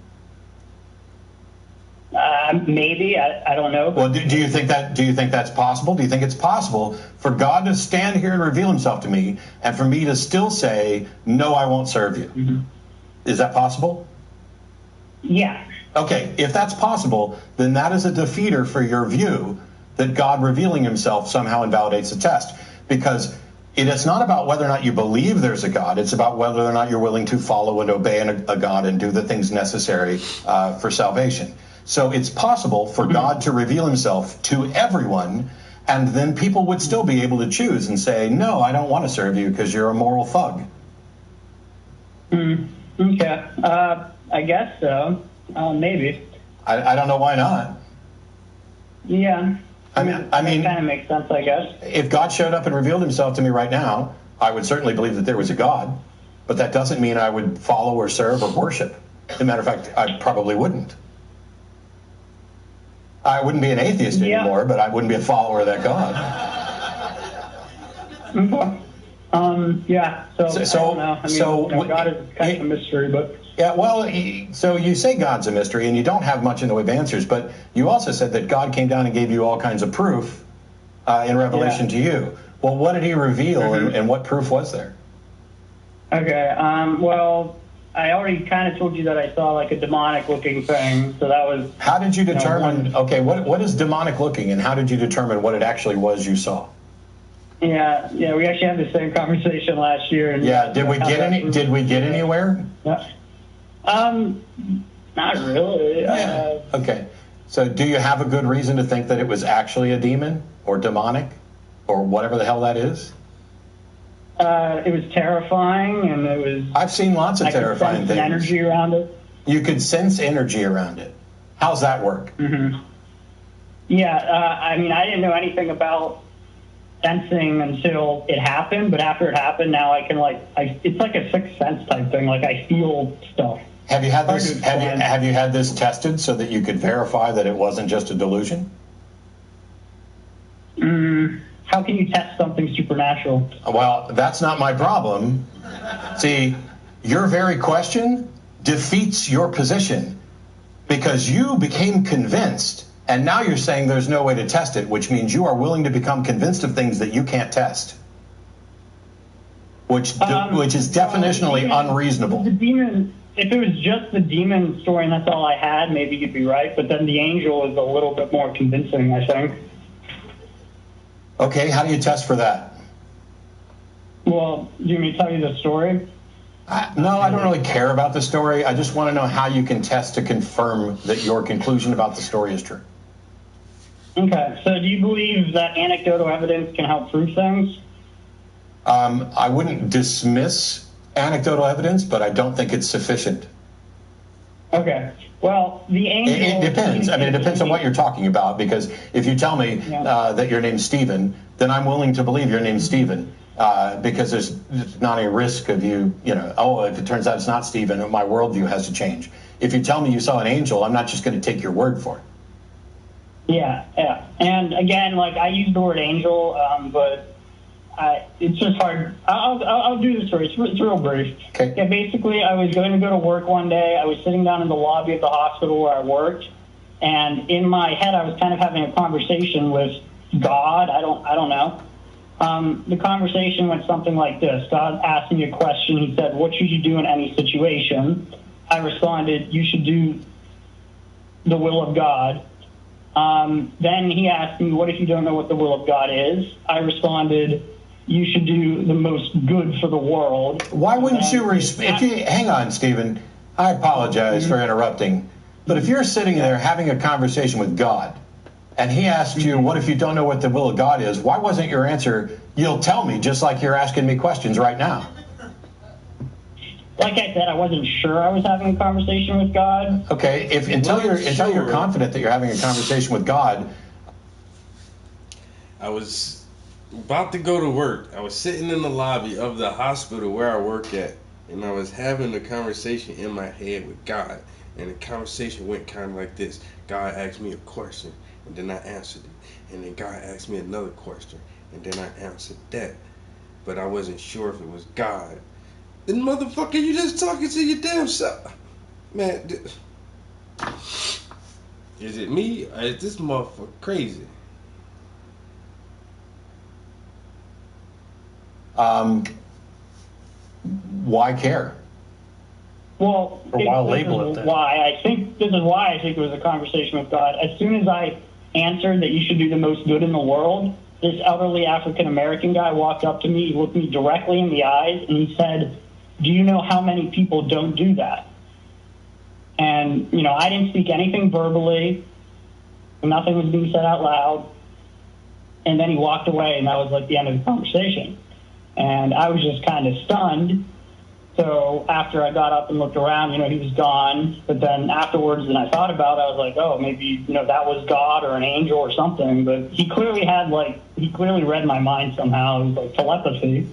Maybe. I don't know. Well, do you think that's possible? Do you think it's possible for God to stand here and reveal himself to me and for me to still say, no, I won't serve you? Mm-hmm. Is that possible? Yeah. Okay, if that's possible, then that is a defeater for your view that God revealing himself somehow invalidates the test. Because it is not about whether or not you believe there's a God. It's about whether or not you're willing to follow and obey a God and do the things necessary for salvation. So it's possible for God to reveal himself to everyone, and then people would still be able to choose and say, no, I don't want to serve you because you're a moral thug. Okay. I guess so. Maybe. I don't know why not. Yeah. I mean, that kind of makes sense, I guess. If God showed up and revealed himself to me right now, I would certainly believe that there was a God, but that doesn't mean I would follow or serve or worship. As a matter of fact, I probably wouldn't. I wouldn't be an atheist anymore, but I wouldn't be a follower of that God. Okay. Yeah. So I don't know. God is kind of a mystery, but. Yeah, well, so you say God's a mystery, and you don't have much in the way of answers, but you also said that God came down and gave you all kinds of proof in revelation to you. Well, what did he reveal, and what proof was there? Okay. Well, I already kind of told you that I saw like a demonic-looking thing. So that was. How did you determine? Okay, what is demonic looking, and how did you determine what it actually was you saw? Yeah. We actually had the same conversation last year. And, Did we get anywhere? Not really. Okay. So, do you have a good reason to think that it was actually a demon or demonic, or whatever the hell that is? It was terrifying, and it was. I've seen lots of terrifying things. Energy around it. You could sense energy around it. How's that work? Yeah. I mean, I didn't know anything about sensing until it happened, but after it happened, now I can it's like a sixth sense type thing. Like I feel stuff. Have you had this? Have you had this tested so that you could verify that it wasn't just a delusion? How can you test something supernatural? Well, that's not my problem. See, your very question defeats your position because you became convinced, and now you're saying there's no way to test it, which means you are willing to become convinced of things that you can't test, which is definitionally unreasonable. The demon. If it was just the demon story and that's all I had, maybe you'd be right. But then the angel is a little bit more convincing, I think. Okay, how do you test for that? Well, do you want me to tell you the story? No, I don't really care about the story. I just want to know how you can test to confirm that your conclusion about the story is true. Okay, so do you believe that anecdotal evidence can help prove things? I wouldn't dismiss anecdotal evidence, but I don't think it's sufficient. Okay. Well, the angel... It depends. I mean, it depends on what you're talking about, because if you tell me that your name's Stephen, then I'm willing to believe your name's Stephen, because there's not a risk of you, if it turns out it's not Stephen, my worldview has to change. If you tell me you saw an angel, I'm not just going to take your word for it. Yeah. And again, I use the word angel, but it's just hard. I'll do the story. It's real brief. Okay. Yeah, basically, I was going to go to work one day. I was sitting down in the lobby of the hospital where I worked, and in my head, I was kind of having a conversation with God. I don't know. The conversation went something like this. God asked me a question. He said, "What should you do in any situation?" I responded, "You should do the will of God." Then he asked me, "What if you don't know what the will of God is?" I responded, "You should do the most good for the world." Why wouldn't you hang on, Stephen. I apologize for interrupting, but if you're sitting there having a conversation with God, and he asked you, "What if you don't know what the will of God is?" Why wasn't your answer, "You'll tell me," just like you're asking me questions right now? Like I said, I wasn't sure I was having a conversation with God. Okay, until you're confident that you're having a conversation with God. I was about to go to work. I was sitting in the lobby of the hospital where I work at, and I was having a conversation in my head with God. And the conversation went kind of like this. God asked me a question, and then I answered it. And then God asked me another question, and then I answered that. But I wasn't sure if it was God. Then motherfucker, you just talking to your damn self. Man, is it me or is this motherfucker crazy? Why care? Well, I think this is why I think it was a conversation with God. As soon as I answered that you should do the most good in the world, this elderly African American guy walked up to me, he looked me directly in the eyes, and he said, "Do you know how many people don't do that?" And, I didn't speak anything verbally. Nothing was being said out loud. And then he walked away, and that was the end of the conversation. And I was just kind of stunned. So after I got up and looked around, he was gone. But then afterwards, and I thought about it, I was like, oh, maybe, that was God or an angel or something. But he clearly he clearly read my mind somehow. It was telepathy.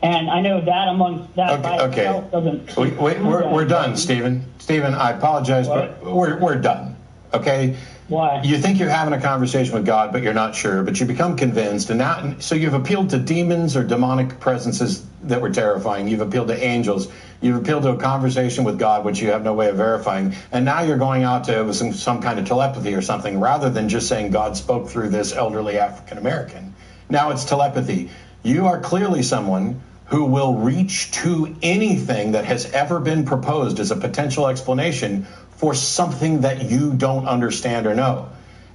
And I know that amongst that by itself doesn't... We're done, Stephen. Stephen, I apologize, but we're done. Okay? Why? You think you're having a conversation with God, but you're not sure, but you become convinced, and now, so you've appealed to demons or demonic presences that were terrifying. You've appealed to angels. You've appealed to a conversation with God, which you have no way of verifying, and now you're going out to some kind of telepathy or something, rather than just saying God spoke through this elderly African American. Now it's telepathy. You are clearly someone who will reach to anything that has ever been proposed as a potential explanation for something that you don't understand or know.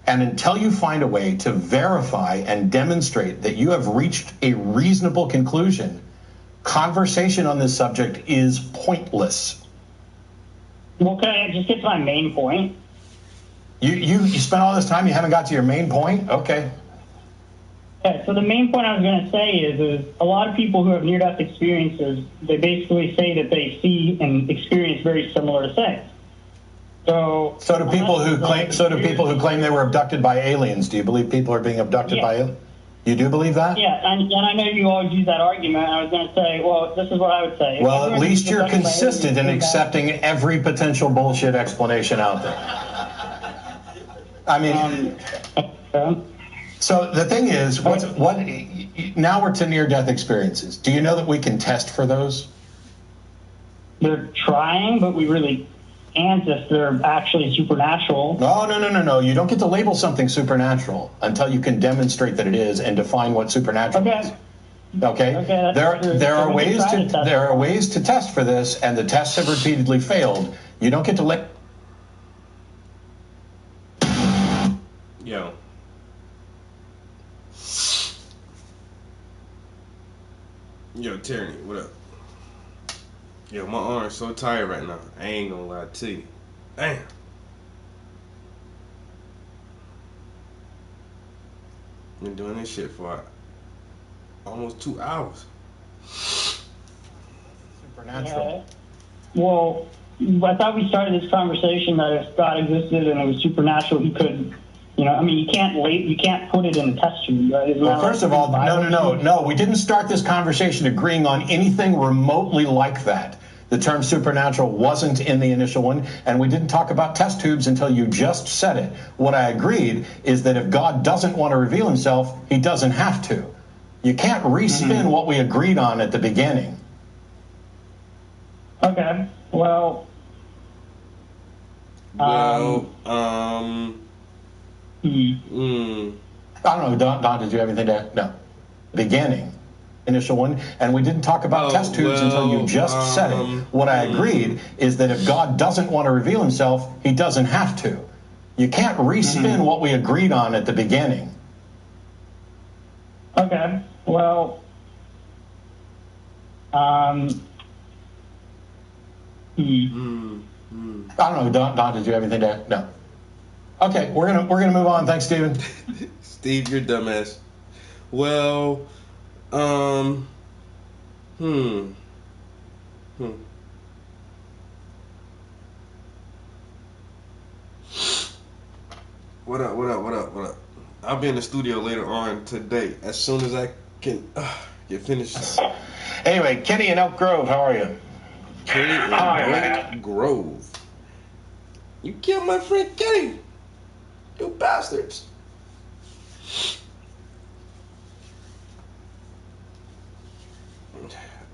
And until you find a way to verify and demonstrate that you have reached a reasonable conclusion, conversation on this subject is pointless. Well, can I just get to my main point? You spent all this time, you haven't got to your main point? Okay. Okay, so the main point I was going to say is a lot of people who have near-death experiences, they basically say that they see and experience very similar things. So do people who claim they were abducted by aliens. Do you believe people are being abducted by aliens? You do believe that? Yeah, and I know you always use that argument. I was going to say, well, this is what I would say. Well, at least you're consistent in accepting every potential bullshit explanation out there. I mean, so the thing is, now we're to near-death experiences. Do you know that we can test for those? They're trying, but we really can't if they're actually supernatural. No. You don't get to label something supernatural until you can demonstrate that it is and define what supernatural is. Okay. There are ways to test for this, and the tests have repeatedly failed. You don't get to label. Yo, Tyranny, what up? Yo, my arm's so tired right now. I ain't gonna lie to you. Damn. Been doing this shit for almost 2 hours. Supernatural. Well, I thought we started this conversation that if God existed and it was supernatural, he could. You can't put it in a test tube, right? Well, first of all, no. We didn't start this conversation agreeing on anything remotely like that. The term supernatural wasn't in the initial one, and we didn't talk about test tubes until you just said it. What I agreed is that if God doesn't want to reveal himself, he doesn't have to. You can't respin what we agreed on at the beginning. Okay. Well, I don't know, Don, did you have anything to... No. Beginning. Initial one. And we didn't talk about test tubes until you just said it. What I agreed is that if God doesn't want to reveal himself, he doesn't have to. You can't respin what we agreed on at the beginning. Okay. Well, I don't know, Don, did you have anything to... No. Okay, we're gonna move on. Thanks, Steven. Steve, you're dumbass. Well, What up? I'll be in the studio later on today as soon as I can get finished. Anyway, Kenny in Elk Grove, how are you? Kenny in Elk Grove. You killed my friend Kenny. You bastards.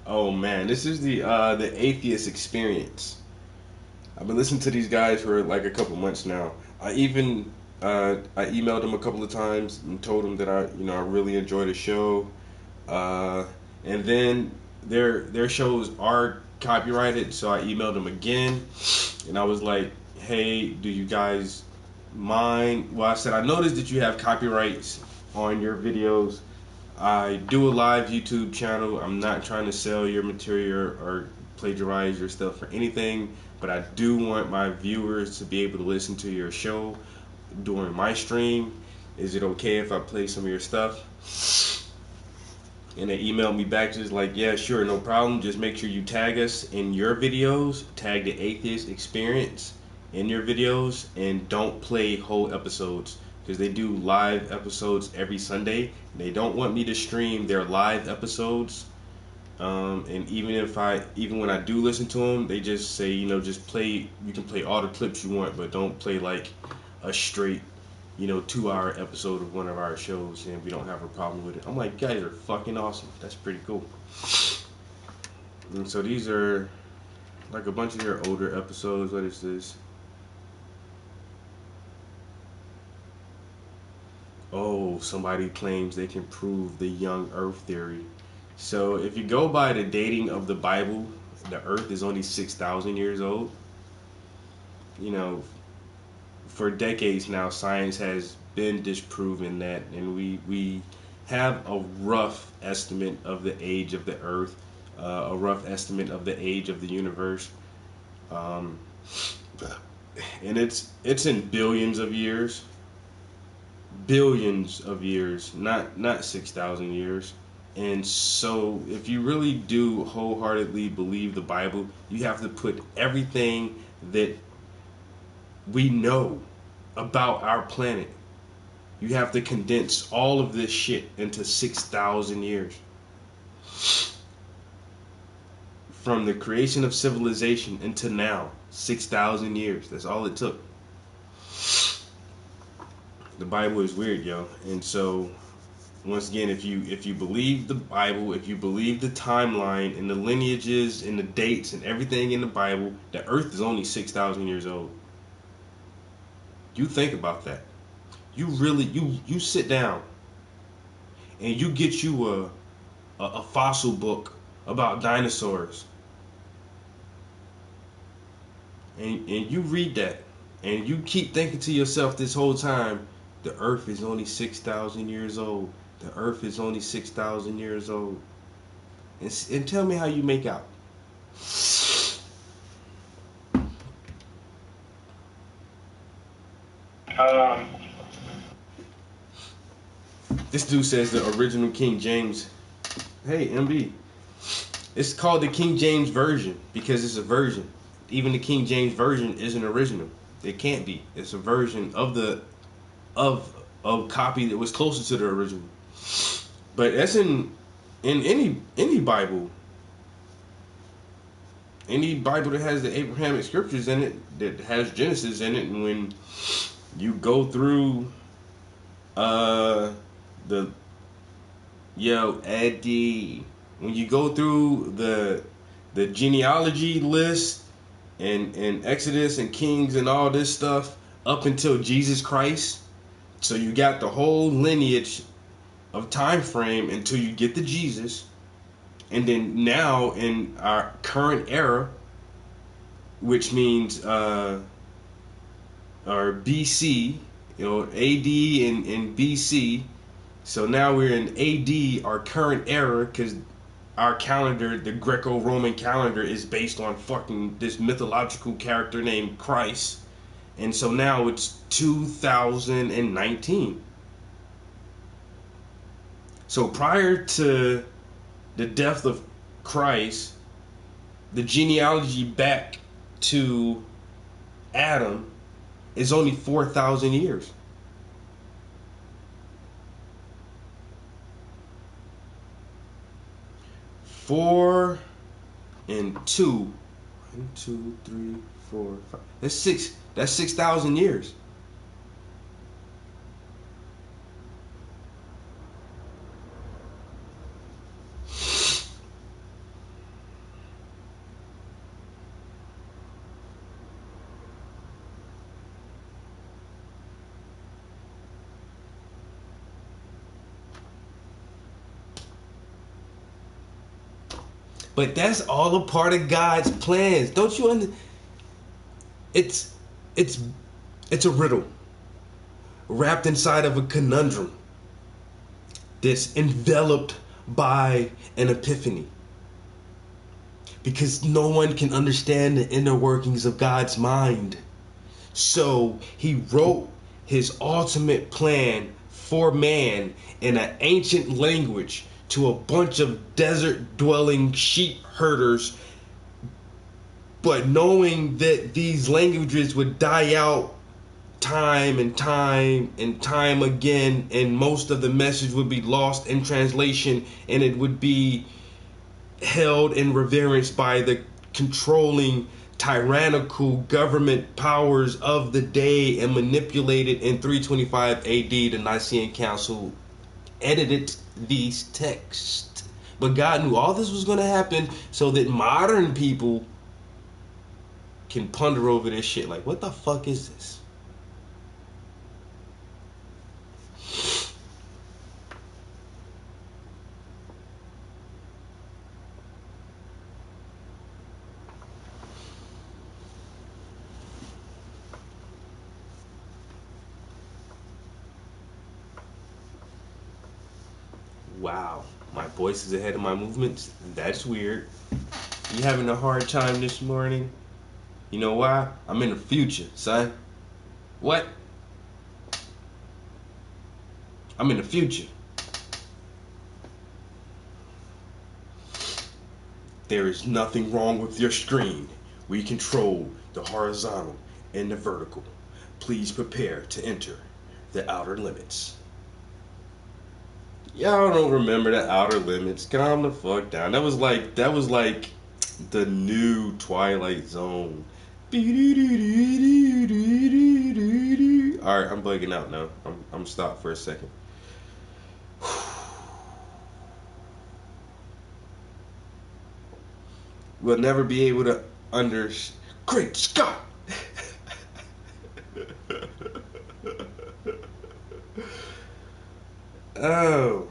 Oh man, this is the atheist experience. I've been listening to these guys for like a couple months now. I even I emailed them a couple of times and told them that I really enjoy the show. And then their shows are copyrighted, so I emailed them again, and I was like, hey, do you guys mind? Well, I said, I noticed that you have copyrights on your videos. I do a live YouTube channel. I'm not trying to sell your material or plagiarize your stuff for anything, but I do want my viewers to be able to listen to your show during my stream. Is it okay if I play some of your stuff? And they emailed me back just like, yeah, sure, no problem. Just make sure you tag us in your videos. Tag the Atheist Experience in your videos, and don't play whole episodes, because they do live episodes every Sunday. They don't want me to stream their live episodes, and even when I do listen to them, they just say, just play. You can play all the clips you want, but don't play like a straight 2-hour episode of one of our shows, and we don't have a problem with it. I'm like, guys are fucking awesome. That's pretty cool. And so these are like a bunch of your older episodes. What is this? Oh, somebody claims they can prove the young Earth theory. So if you go by the dating of the Bible, the Earth is only 6,000 years old. For decades now, science has been disproving that, and we have a rough estimate of the age of the Earth, a rough estimate of the age of the universe, and it's in billions of years, not 6,000 years. And so if you really do wholeheartedly believe the Bible, you have to put everything that we know about our planet. You have to condense all of this shit into 6,000 years. From the creation of civilization until now, 6,000 years. That's all it took. The Bible is weird, yo. And so, once again, if you believe the Bible, if you believe the timeline and the lineages and the dates and everything in the Bible, the Earth is only 6,000 years old. You think about that. You really, you sit down and you get you a fossil book about dinosaurs. And you read that and you keep thinking to yourself this whole time, the Earth is only 6,000 years old. The Earth is only 6,000 years old. And tell me how you make out. This dude says the original King James. Hey, MB. It's called the King James Version because it's a version. Even the King James Version isn't original. It can't be. It's a version of a copy that was closer to the original. But that's in any Bible. Any Bible that has the Abrahamic scriptures in it, that has Genesis in it, and when you go through Eddie, when you go through the genealogy list and Exodus and Kings and all this stuff up until Jesus Christ, so you got the whole lineage of time frame until you get to Jesus. And then now in our current era, which means our BC, AD and BC. So now we're in AD, our current era, because our calendar, the Greco-Roman calendar, is based on fucking this mythological character named Christ. And so now it's 2019. So prior to the death of Christ, the genealogy back to Adam is only 4,000 years. Four and two. 1, 2, 3, 4, 5. That's 6. That's 6,000 years. But that's all a part of God's plans. Don't you understand? It's a riddle wrapped inside of a conundrum that's enveloped by an epiphany. Because no one can understand the inner workings of God's mind. So he wrote his ultimate plan for man in an ancient language to a bunch of desert-dwelling sheep herders, but knowing that these languages would die out time and time and time again, and most of the message would be lost in translation, and it would be held in reverence by the controlling tyrannical government powers of the day and manipulated in 325 AD. The Nicene Council edited these texts. But God knew all this was going to happen so that modern people can ponder over this shit. Like, what the fuck is this? Wow, my voice is ahead of my movements. That's weird. You having a hard time this morning? You know why? I'm in the future, son. What? I'm in the future. There is nothing wrong with your screen. We control the horizontal and the vertical. Please prepare to enter the outer limits. Y'all don't remember the Outer Limits. Calm the fuck down. That was like the new Twilight Zone. Alright, I'm bugging out now. I'm stopped for a second. We'll never be able to Great Scott! Oh.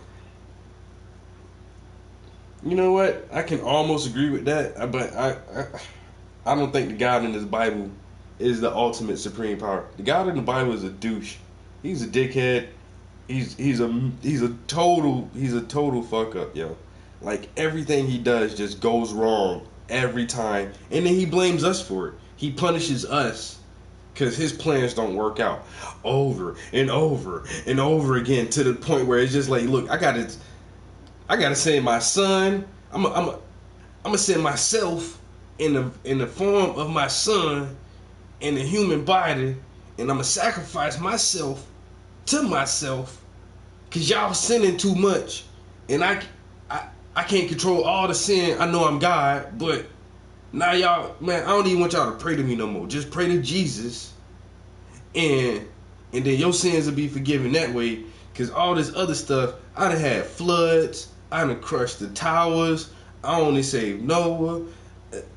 You know what? I can almost agree with that, but I don't think the God in this Bible is the ultimate supreme power. The God in the Bible is a douche. He's a dickhead. He's a total fuck up, yo. Like, everything he does just goes wrong every time, and then he blames us for it. He punishes us because his plans don't work out over and over and over again, to the point where it's just like, look, I gotta send my son. I'm gonna send myself in the form of my son in a human body, and I'm gonna sacrifice myself to myself because y'all sinning too much, and I can't control all the sin. I know I'm God, but now y'all, man, I don't even want y'all to pray to me no more. Just pray to Jesus, and then your sins will be forgiven that way. Cause all this other stuff, I done had floods, I done crushed the towers, I only saved Noah.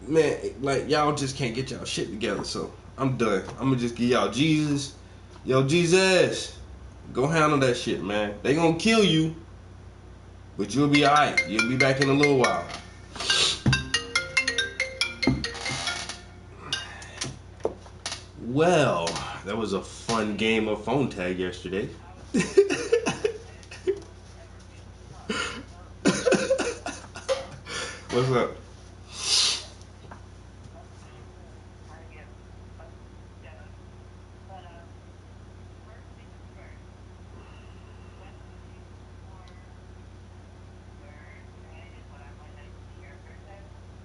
Man, like, y'all just can't get y'all shit together. So I'm done. I'm gonna just give y'all Jesus. Yo, Jesus, go handle that shit, man. They gonna kill you, but you'll be alright. You'll be back in a little while. Well, that was a fun game of phone tag yesterday. What's up?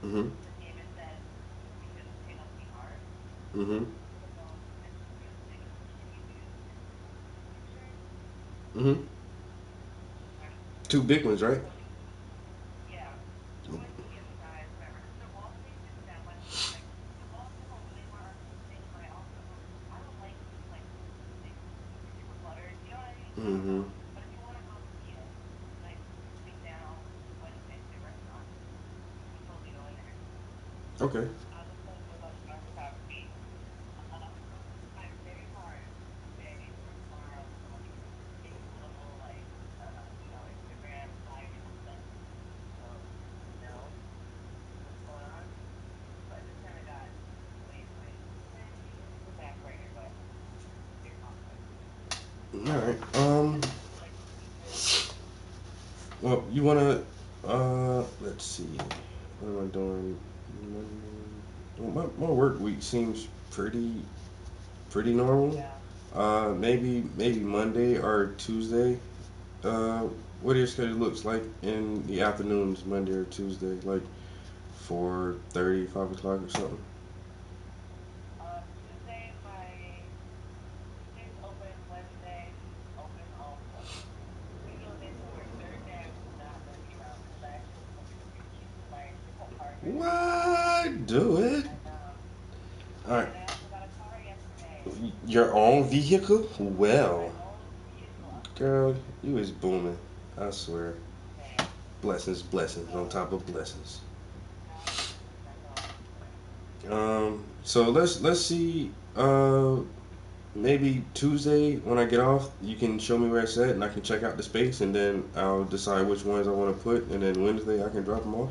Mhm. Mhm. Mhm. Two big ones, right? Mhm. Okay. All right. Well, you wanna? Let's see. What am I doing? Well, my work week seems pretty normal. Maybe Monday or Tuesday. Uh, what your schedule looks like in the afternoons, Monday or Tuesday, like 4:30, 5 o'clock or something. What? Do it. All right. Your own vehicle? Well, girl, you is booming. I swear. Blessings, blessings on top of blessings. So let's see. Maybe Tuesday when I get off, you can show me where it's at, and I can check out the space, and then I'll decide which ones I want to put, and then Wednesday I can drop them off.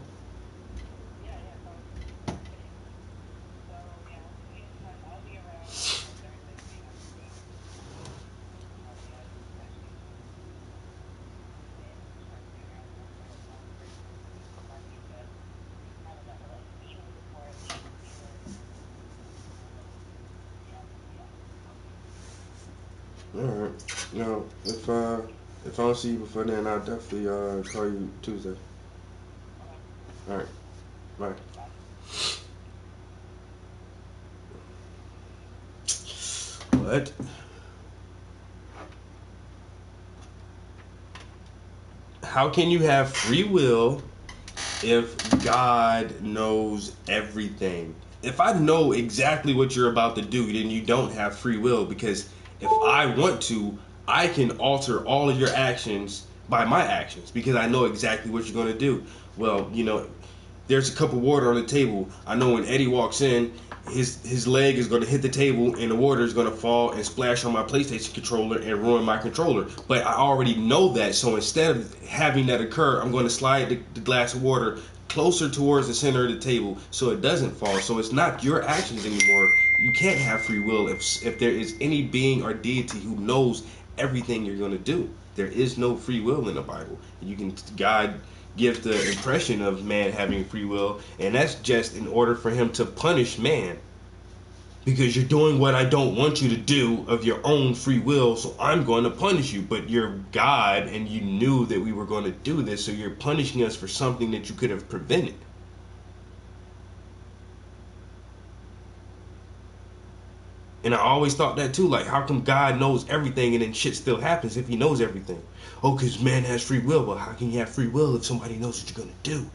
All right. Now, if I don't see you before then, I'll definitely call you Tuesday. All right. Bye. What? How can you have free will if God knows everything? If I know exactly what you're about to do, then you don't have free will, because if I want to, I can alter all of your actions by my actions because I know exactly what you're going to do. Well, there's a cup of water on the table. I know when Eddie walks in, his leg is going to hit the table and the water is going to fall and splash on my PlayStation controller and ruin my controller. But I already know that, so instead of having that occur, I'm going to slide the glass of water closer towards the center of the table so it doesn't fall. So it's not your actions anymore. You can't have free will if there is any being or deity who knows everything you're going to do. There is no free will in the Bible. God gives the impression of man having free will, and that's just in order for him to punish man, because you're doing what I don't want you to do of your own free will, so I'm going to punish you. But you're God and you knew that we were going to do this, so you're punishing us for something that you could have prevented. And I always thought that too, like, how come God knows everything and then shit still happens if he knows everything? Oh, because man has free will. Well, how can you have free will if somebody knows what you're going to do?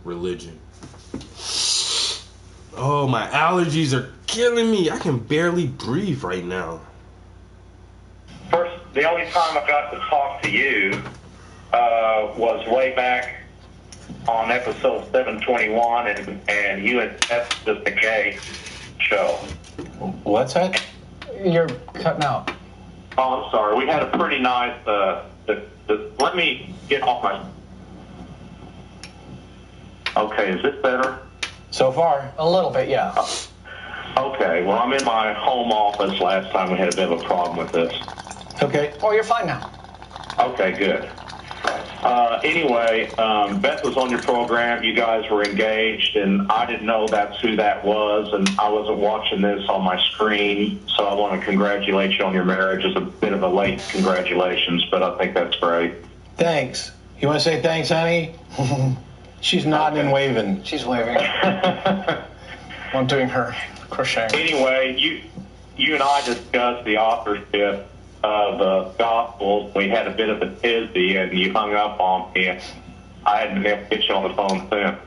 Religion. Oh, my allergies are killing me. I can barely breathe right now. First, the only time I got to talk to you was way back on episode 721, and you and that's just a gay show. What's that? You're cutting out. Oh, I'm sorry. We had a pretty nice. Let me get off my. Okay, is this better? So far, a little bit, yeah. Okay, well, I'm in my home office. Last time we had a bit of a problem with this. Okay. Oh, you're fine now. Okay, good. Anyway, Beth was on your program. You guys were engaged, and I didn't know that's who that was, and I wasn't watching this on my screen, so I want to congratulate you on your marriage. It's a bit of a late congratulations, but I think that's great. Thanks. You want to say thanks, honey? She's nodding and waving. She's waving. I'm doing her crochet. Anyway, you and I discussed the authorship of the Gospels. We had a bit of a tizzy, and you hung up on me. I hadn't been able to get you on the phone since.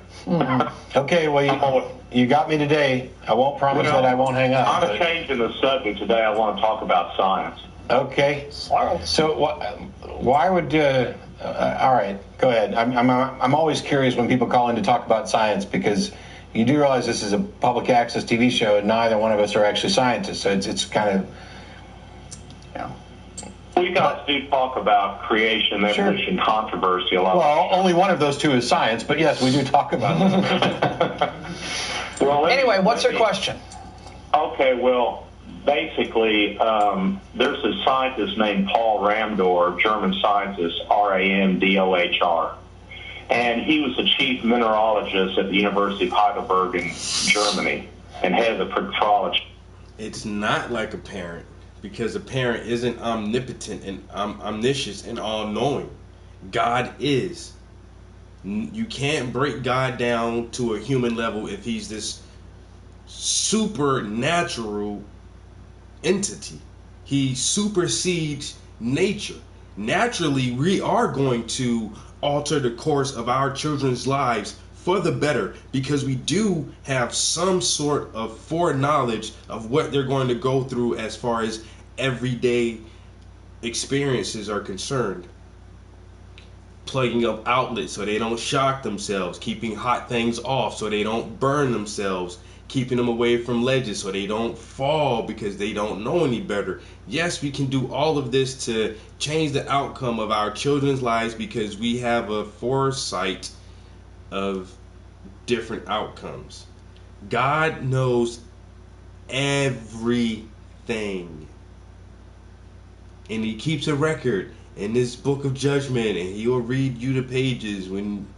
Okay, well, you got me today. I won't promise that I won't hang up. I'm changing the subject today. I want to talk about science. Okay. So why would... all right, go ahead. I'm always curious when people call in to talk about science, because you do realize this is a public access TV show, and neither one of us are actually scientists, so it's kind of... We guys do talk about creation, evolution, controversy a lot. Well, only one of those two is science, but yes, we do talk about that. Well, anyway, what's your question? Okay, well, basically, there's a scientist named Paul Ramdor, German scientist, Ramdohr, and he was the chief mineralogist at the University of Heidelberg in Germany and head of the petrology. It's not like a parent, because a parent isn't omnipotent and omniscient and all-knowing. God is. You can't break God down to a human level if he's this supernatural entity. He supersedes nature. Naturally, we are going to alter the course of our children's lives for the better, because we do have some sort of foreknowledge of what they're going to go through as far as everyday experiences are concerned. Plugging up outlets so they don't shock themselves, keeping hot things off so they don't burn themselves, keeping them away from ledges so they don't fall because they don't know any better. Yes, we can do all of this to change the outcome of our children's lives because we have a foresight of different outcomes. God knows everything, and he keeps a record in this book of judgment, and he'll read you the pages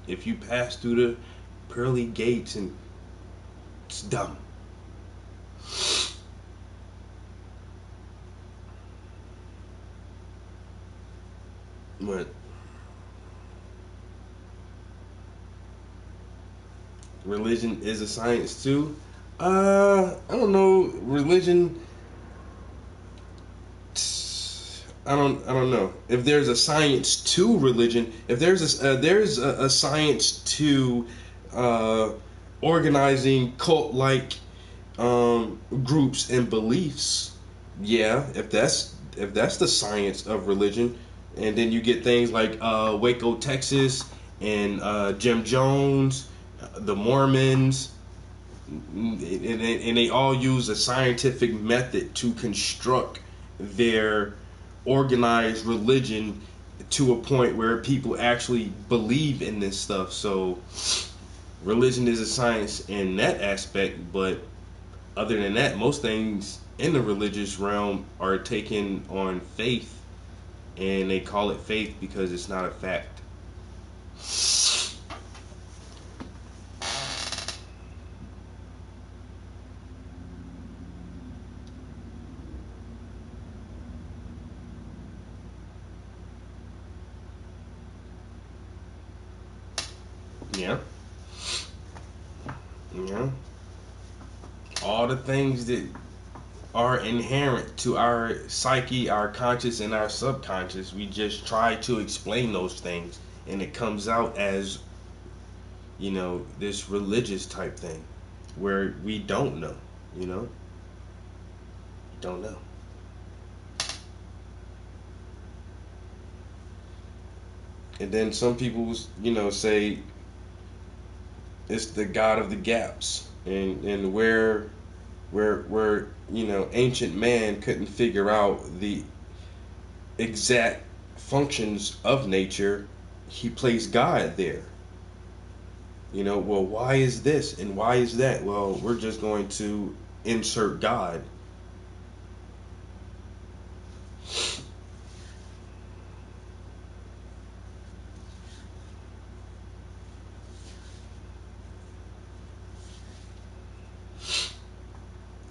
if you pass through the pearly gates, and it's dumb. But religion is a science too. I don't know. Religion. I don't know if there's a science to religion. If there's a science to organizing cult-like groups and beliefs. Yeah, if that's the science of religion, and then you get things like Waco, Texas, and Jim Jones, the Mormons, and they all use a scientific method to construct their organized religion to a point where people actually believe in this stuff. So religion is a science in that aspect, but other than that, most things in the religious realm are taken on faith, and they call it faith because it's not a fact. Yeah. All the things that are inherent to our psyche, our conscious, and our subconscious, we just try to explain those things, and it comes out as, this religious type thing where we don't know, don't know. And then some people, say it's the God of the gaps, and where ancient man couldn't figure out the exact functions of nature, he placed God there. Well, why is this and why is that? Well, we're just going to insert God.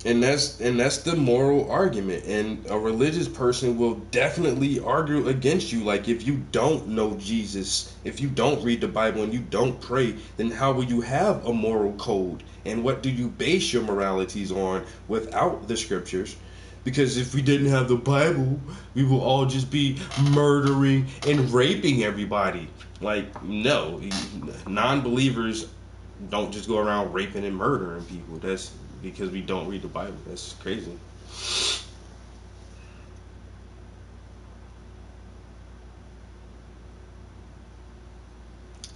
And that's the moral argument. And a religious person will definitely argue against you. Like, if you don't know Jesus, if you don't read the Bible and you don't pray, then how will you have a moral code? And what do you base your moralities on without the scriptures? Because if we didn't have the Bible, we will all just be murdering and raping everybody. Like, no, non-believers don't just go around raping and murdering people. That's because we don't read the Bible. That's crazy.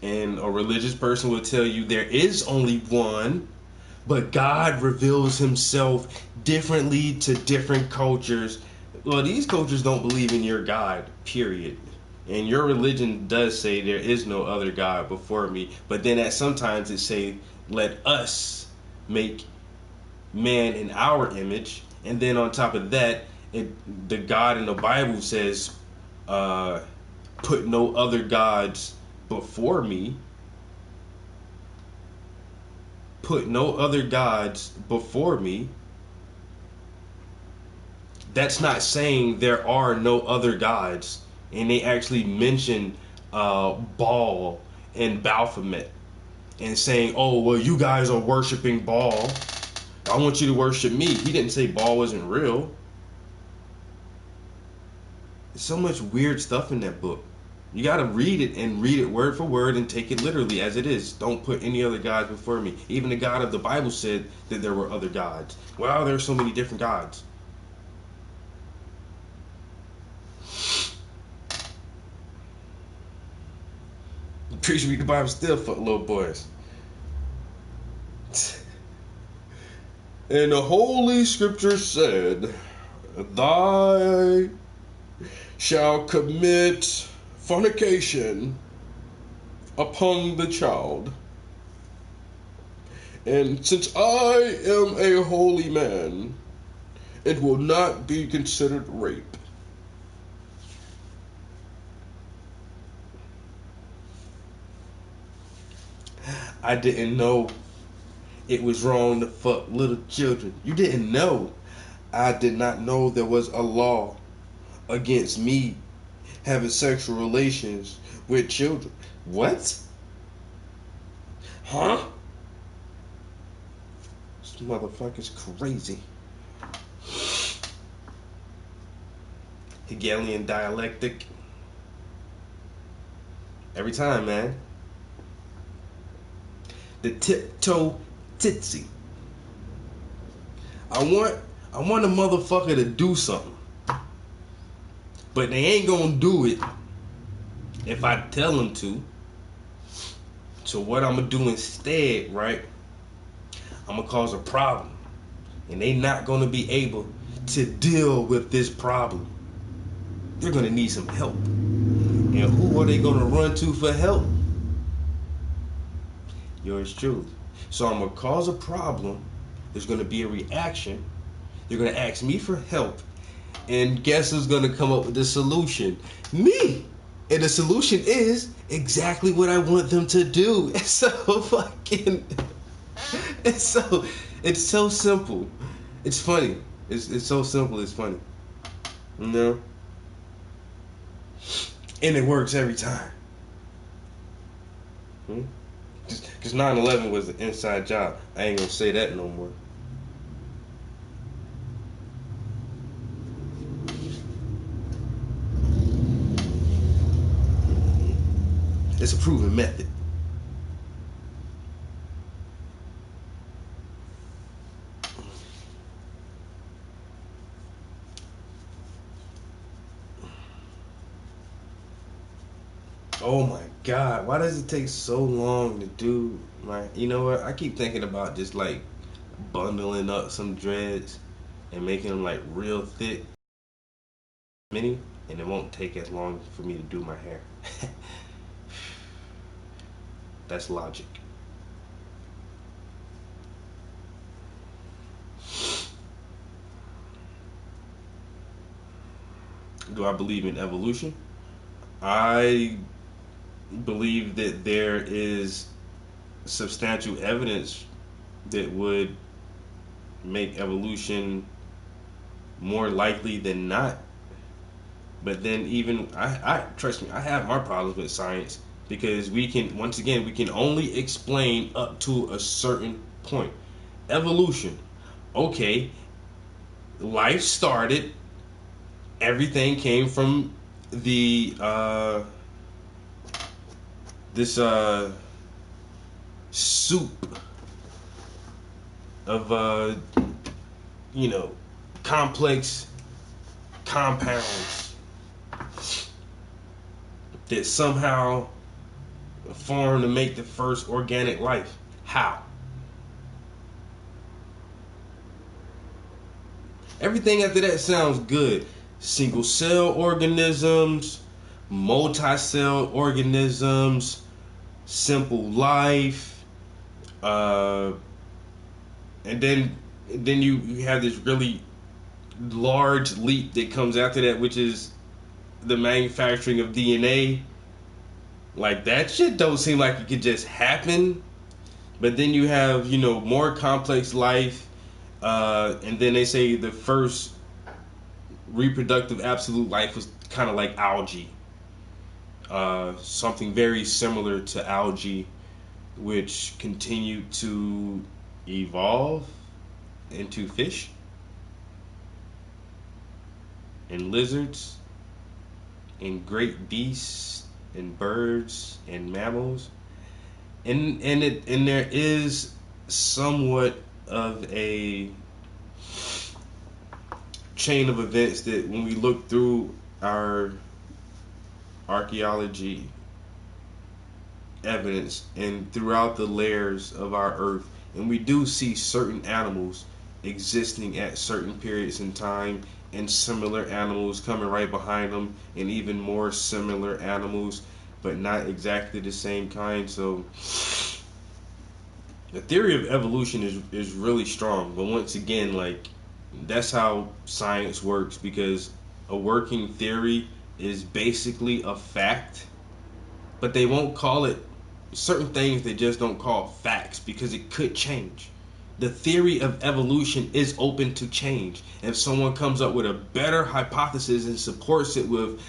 And a religious person will tell you there is only one, but God reveals himself differently to different cultures. Well, these cultures don't believe in your God, period. And your religion does say there is no other God before me. But then sometimes it say, let us make man in our image. And then on top of that, the God in the Bible says, put no other gods before me. Put no other gods before me. That's not saying there are no other gods. And they actually mention Baal and Baphomet, and saying, oh, well, you guys are worshiping Baal. I want you to worship me. He didn't say Baal wasn't real. There's so much weird stuff in that book. You gotta read it and read it word for word and take it literally as it is. Don't put any other gods before me. Even the God of the Bible said that there were other gods. Wow, there are so many different gods. Preach read the Bible still fuck little boys. And the Holy Scripture said, "Thy shall commit fornication upon the child. And since I am a holy man, it will not be considered rape." I didn't know it was wrong to fuck little children. You didn't know. I did not know there was a law against me having sexual relations with children. What? Huh? This motherfucker's crazy. Hegelian dialectic. Every time, man. The tiptoe titsy. I want a motherfucker to do something. But they ain't gonna do it if I tell them to. So what I'm gonna do instead, right? I'm gonna cause a problem. And they not gonna be able to deal with this problem. They're gonna need some help. And who are they gonna run to for help? Yours truly. So I'm gonna cause a problem. There's gonna be a reaction. They're gonna ask me for help. And guess who's gonna come up with the solution? Me! And the solution is exactly what I want them to do. It's so fucking... It's so simple. It's funny. It's so simple, it's funny. You know? And it works every time. Because 9/11 was an inside job. I ain't gonna say that no more. It's a proven method. Oh my God, why does it take so long to do my, you know what, I keep thinking about just like bundling up some dreads and making them like real thick, mini, and it won't take as long for me to do my hair. That's logic. Do I believe in evolution? I believe that there is substantial evidence that would make evolution more likely than not. But then even I trust me, I have my problems with science because we can only explain up to a certain point. Evolution, okay, life started, everything came from the this soup of complex compounds that somehow formed to make the first organic life. How? Everything after that sounds good. Single cell organisms, multi-cell organisms, simple life, and then you have this really large leap that comes after that, which is the manufacturing of DNA. Like, that shit don't seem like it could just happen. But then you have, more complex life, and then they say the first reproductive absolute life was kind of like algae. Something very similar to algae, which continued to evolve into fish and lizards and great beasts and birds and mammals, and there is somewhat of a chain of events that when we look through our archaeology evidence and throughout the layers of our earth, and we do see certain animals existing at certain periods in time, and similar animals coming right behind them, and even more similar animals, but not exactly the same kind. So the theory of evolution is really strong, but once again, like, that's how science works, because a working theory is basically a fact, but they won't call it certain things. They just don't call facts because it could change. The theory of evolution is open to change. If someone comes up with a better hypothesis and supports it with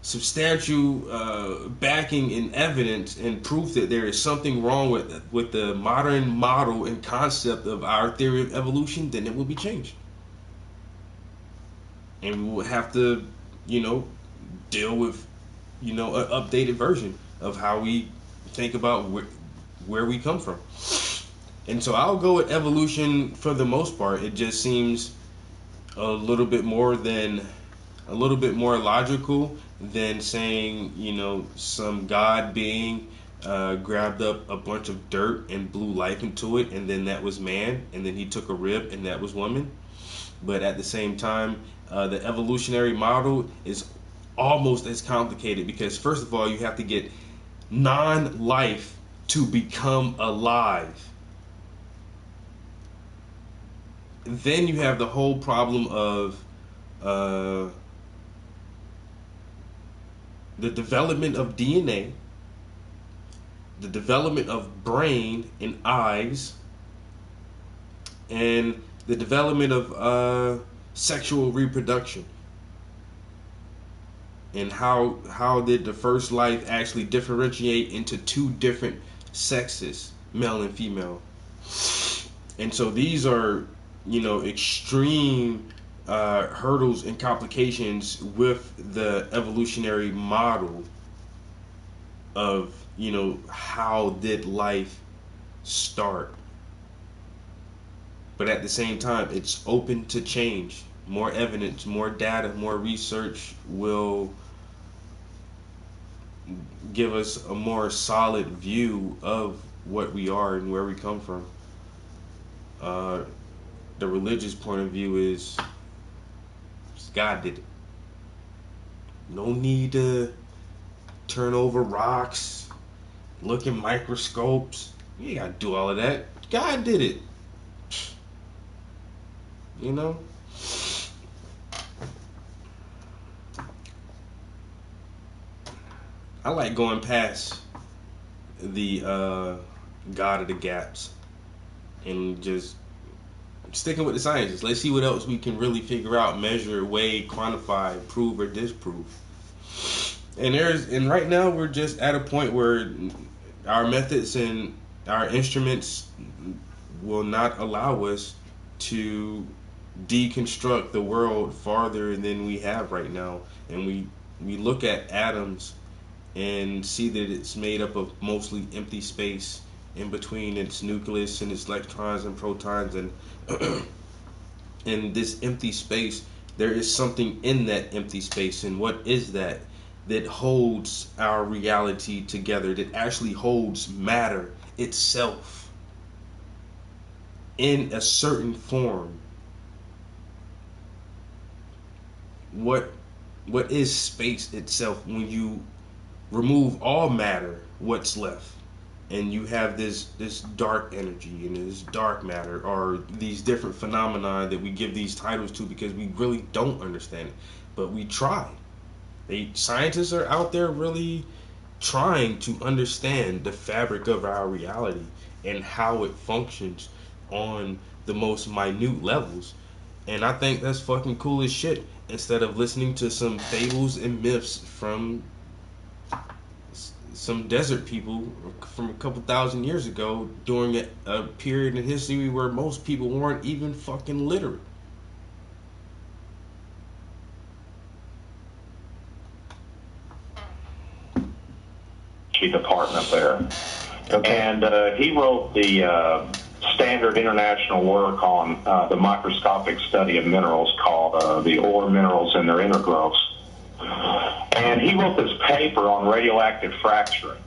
substantial backing and evidence and proof that there is something wrong with the modern model and concept of our theory of evolution, then it will be changed. And we will have to, deal with, an updated version of how we think about where we come from. And so I'll go with evolution for the most part. It just seems a little bit more logical than saying, some God being grabbed up a bunch of dirt and blew life into it, and then that was man, and then he took a rib and that was woman. But at the same time, the evolutionary model is almost as complicated, because first of all, you have to get non-life to become alive. Then you have the whole problem of the development of DNA, the development of brain and eyes, and the development of sexual reproduction. And how did the first life actually differentiate into two different sexes, male and female? And so these are, extreme hurdles and complications with the evolutionary model of, how did life start? But at the same time, it's open to change. More evidence, more data, more research will give us a more solid view of what we are and where we come from. The religious point of view is God did it. No need to turn over rocks, look in microscopes. You ain't gotta do all of that. God did it. I like going past the God of the gaps and just sticking with the sciences. Let's see what else we can really figure out, measure, weigh, quantify, prove or disprove. And right now we're just at a point where our methods and our instruments will not allow us to deconstruct the world farther than we have right now. And we look at atoms and see that it's made up of mostly empty space in between its nucleus and its electrons and protons, and in this empty space there is something in that empty space. And what is that? That holds our reality together, that actually holds matter itself in a certain form. What is space itself? When you remove all matter, what's left? And you have this dark energy and this dark matter, or these different phenomena that we give these titles to because we really don't understand it, but we try. Scientists are out there really trying to understand the fabric of our reality and how it functions on the most minute levels. And I think that's fucking cool as shit, instead of listening to some fables and myths from some desert people from a couple thousand years ago during a period in history where most people weren't even fucking literate. Geology department there. Okay. And he wrote the standard international work on the microscopic study of minerals called the ore minerals and their intergrowths. And he wrote this paper on radioactive fracturing.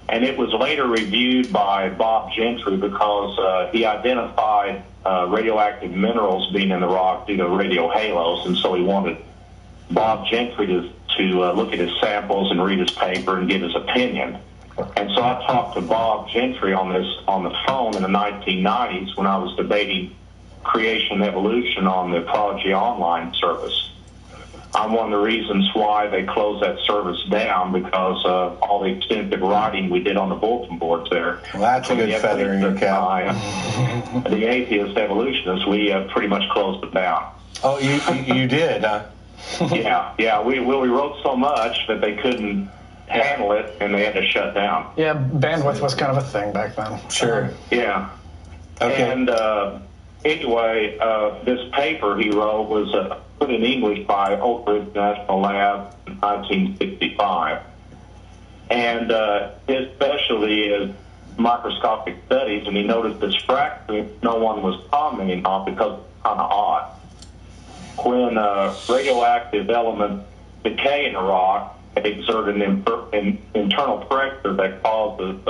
And it was later reviewed by Bob Gentry because he identified radioactive minerals being in the rock due to radio halos, and so he wanted Bob Gentry to look at his samples and read his paper and give his opinion. And so I talked to Bob Gentry on the phone in the 1990s when I was debating creation and evolution on the Prodigy Online service. I'm one of the reasons why they closed that service down, because of all the extensive writing we did on the bulletin boards there. Well, that's a good feather in your cap. The atheist evolutionists, we pretty much closed it down. Oh, you did, huh? Yeah. We wrote so much that they couldn't handle it, and they had to shut down. Yeah, bandwidth was kind of a thing back then. Sure. Yeah. Okay. And anyway, this paper he wrote was put in English by Oak Ridge National Lab in 1965. And his specialty is microscopic studies, and he noticed this fracturing no one was commenting on because it's kind of odd. When radioactive elements decay in a rock, they exert an internal pressure that causes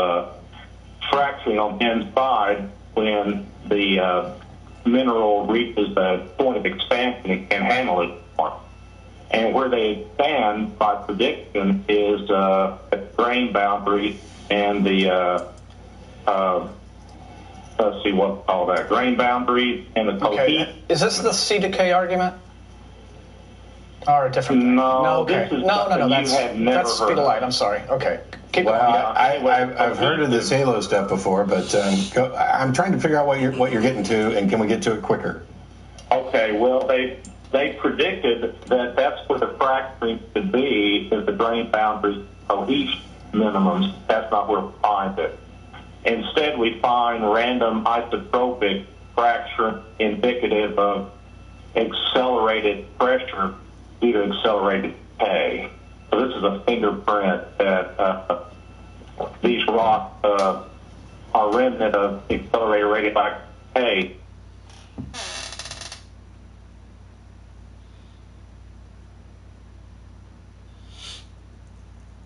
fracturing on the inside. When the mineral reaches the point of expansion, it can handle it more. And where they expand, by prediction, is at grain boundaries and the let's see what all that grain boundaries and the cohesion. Okay. Is this the C decay argument? Or a different thing? No, okay. this is No, that's that's speed of light. I'm sorry. Okay. Keep Well, going. I've heard of this halo stuff before, but I'm trying to figure out what you're getting to, and can we get to it quicker? Okay, well, they predicted that that's where the fracturing should be, is the grain boundary cohesion minimums. That's not where we find it. Instead, we find random isotropic fracture indicative of accelerated pressure due to accelerated decay. So this is a fingerprint that these rocks are remnant of accelerated radioactive decay.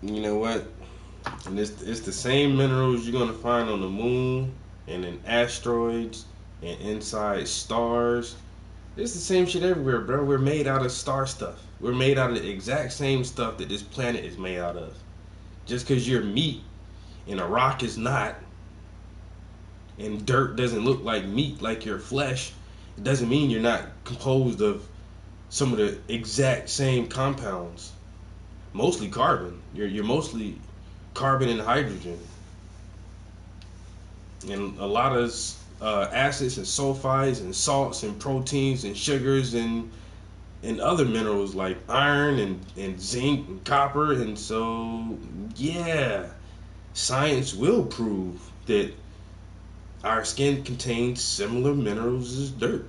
You know what? And it's the same minerals you're gonna find on the moon and in asteroids and inside stars. It's the same shit everywhere, bro. We're made out of star stuff. We're made out of the exact same stuff that this planet is made out of. Just because you're meat and a rock is not, and dirt doesn't look like meat, like your flesh, it doesn't mean you're not composed of some of the exact same compounds. Mostly carbon. You're mostly carbon and hydrogen. And a lot of acids and sulfides and salts and proteins and sugars and other minerals like iron and zinc and copper. And so, yeah, science will prove that our skin contains similar minerals as dirt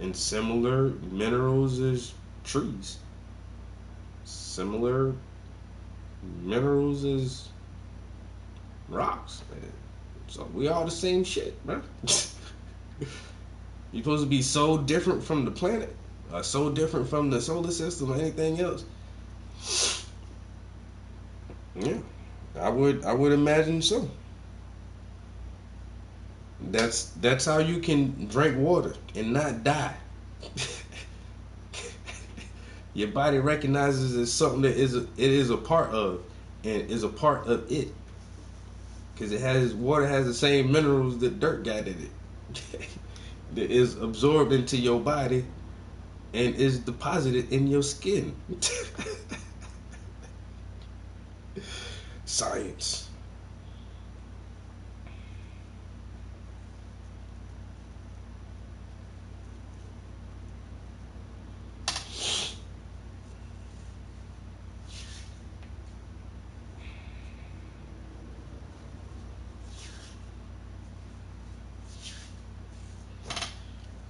and similar minerals as trees, similar minerals as rocks. So we all the same shit, man. You're supposed to be so different from the planet, so different from the solar system or anything else. Yeah, I would imagine so. That's how you can drink water and not die. Your body recognizes it's something that it is a part of, and is a part of it. Because water has the same minerals that dirt got in it. That is absorbed into your body and is deposited in your skin. Science.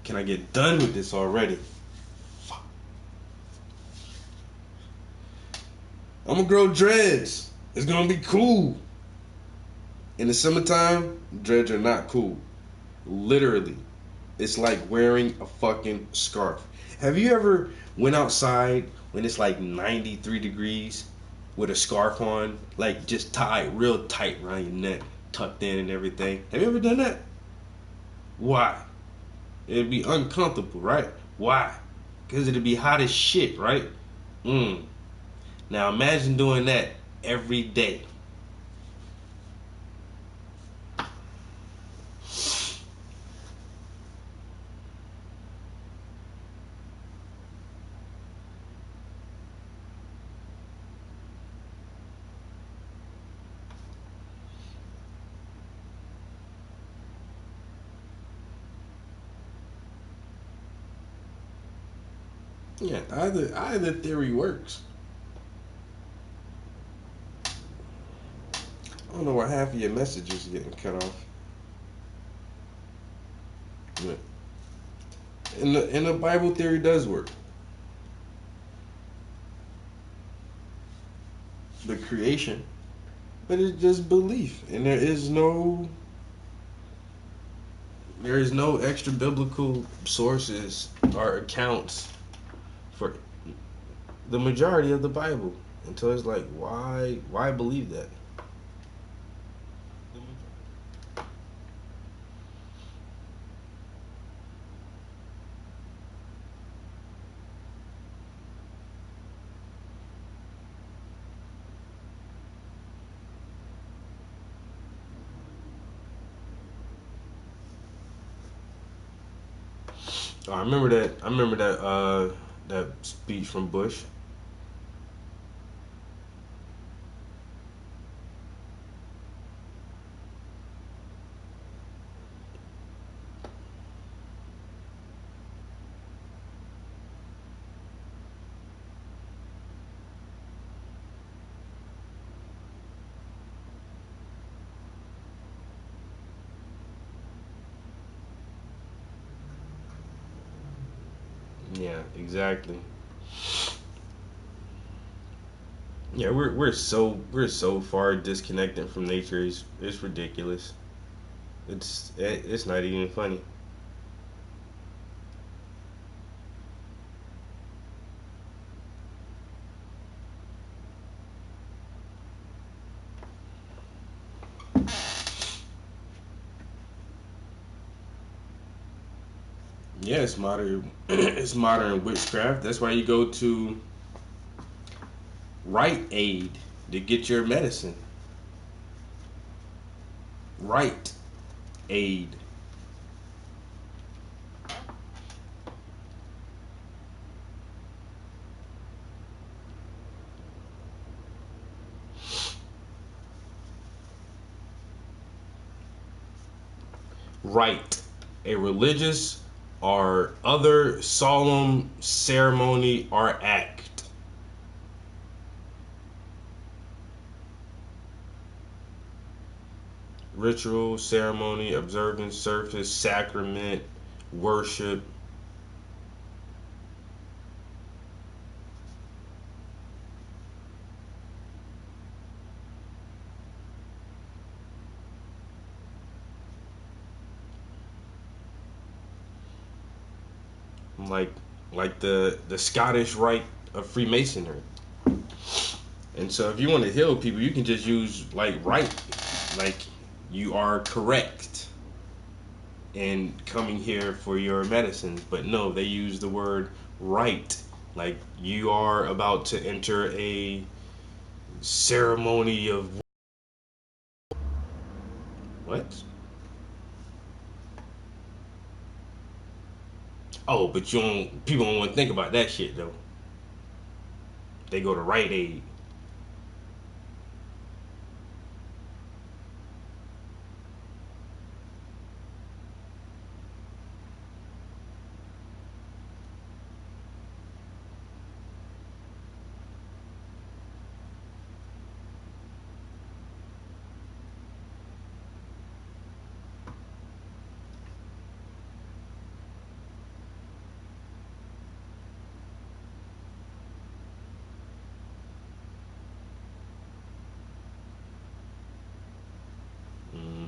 Can I get done with this already? Fuck. I'm gonna grow dreads. It's gonna be cool. In the summertime, dreads are not cool. Literally. It's like wearing a fucking scarf. Have you ever went outside when it's like 93 degrees with a scarf on, like just tied real tight around your neck, tucked in and everything? Have you ever done that? Why? It'd be uncomfortable, right? Why? Because it'd be hot as shit, right? Now imagine doing that every day. Yeah, either theory works. I don't know why half of your messages are getting cut off. Yeah. And the Bible theory does work. The creation, but it's just belief, and there is no extra biblical sources or accounts for the majority of the Bible. Until it's like, why believe that? Oh, I remember that speech from Bush. Yeah, exactly. Yeah, we're so far disconnected from nature. It's ridiculous. It's not even funny. Yeah, it's modern. It's modern witchcraft. That's why you go to Rite Aid to get your medicine. Rite Aid. Rite, a religious or other solemn ceremony or act. Ritual, ceremony, observance, service, sacrament, worship. Like the Scottish rite of Freemasonry. And so if you want to heal people, you can just use like right, like you are correct in coming here for your medicines. But no, they use the word right, like you are about to enter a ceremony of what? Oh, but people don't want to think about that shit though. They go to Rite Aid.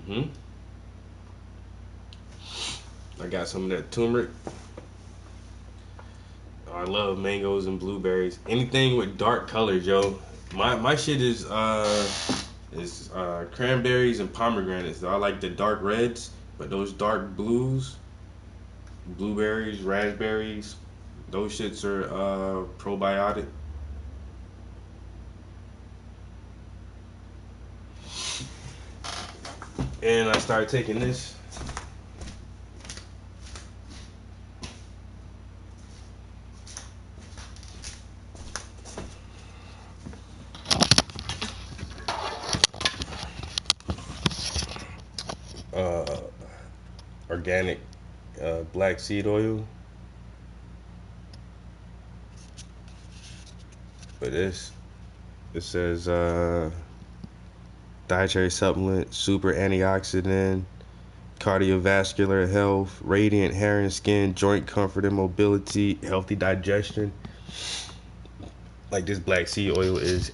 I got some of that turmeric. Oh, I love mangoes and blueberries. Anything with dark colors, yo. My shit is cranberries and pomegranates. I like the dark reds, but those dark blues, blueberries, raspberries, those shits are probiotic. And I started taking this. Organic black seed oil. But this, it says dietary supplement, super antioxidant, cardiovascular health, radiant hair and skin, joint comfort and mobility, healthy digestion. Like this black seed oil is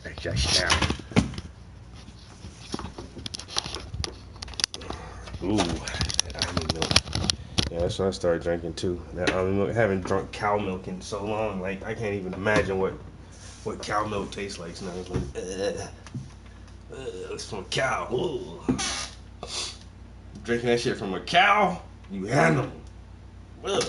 ooh, almond milk. Yeah, that's what I started drinking too. That almond milk. I haven't drunk cow milk in so long. Like I can't even imagine what cow milk tastes like. So now it's like, it's from a cow. Ooh. Drinking that shit from a cow, you animal. Ugh.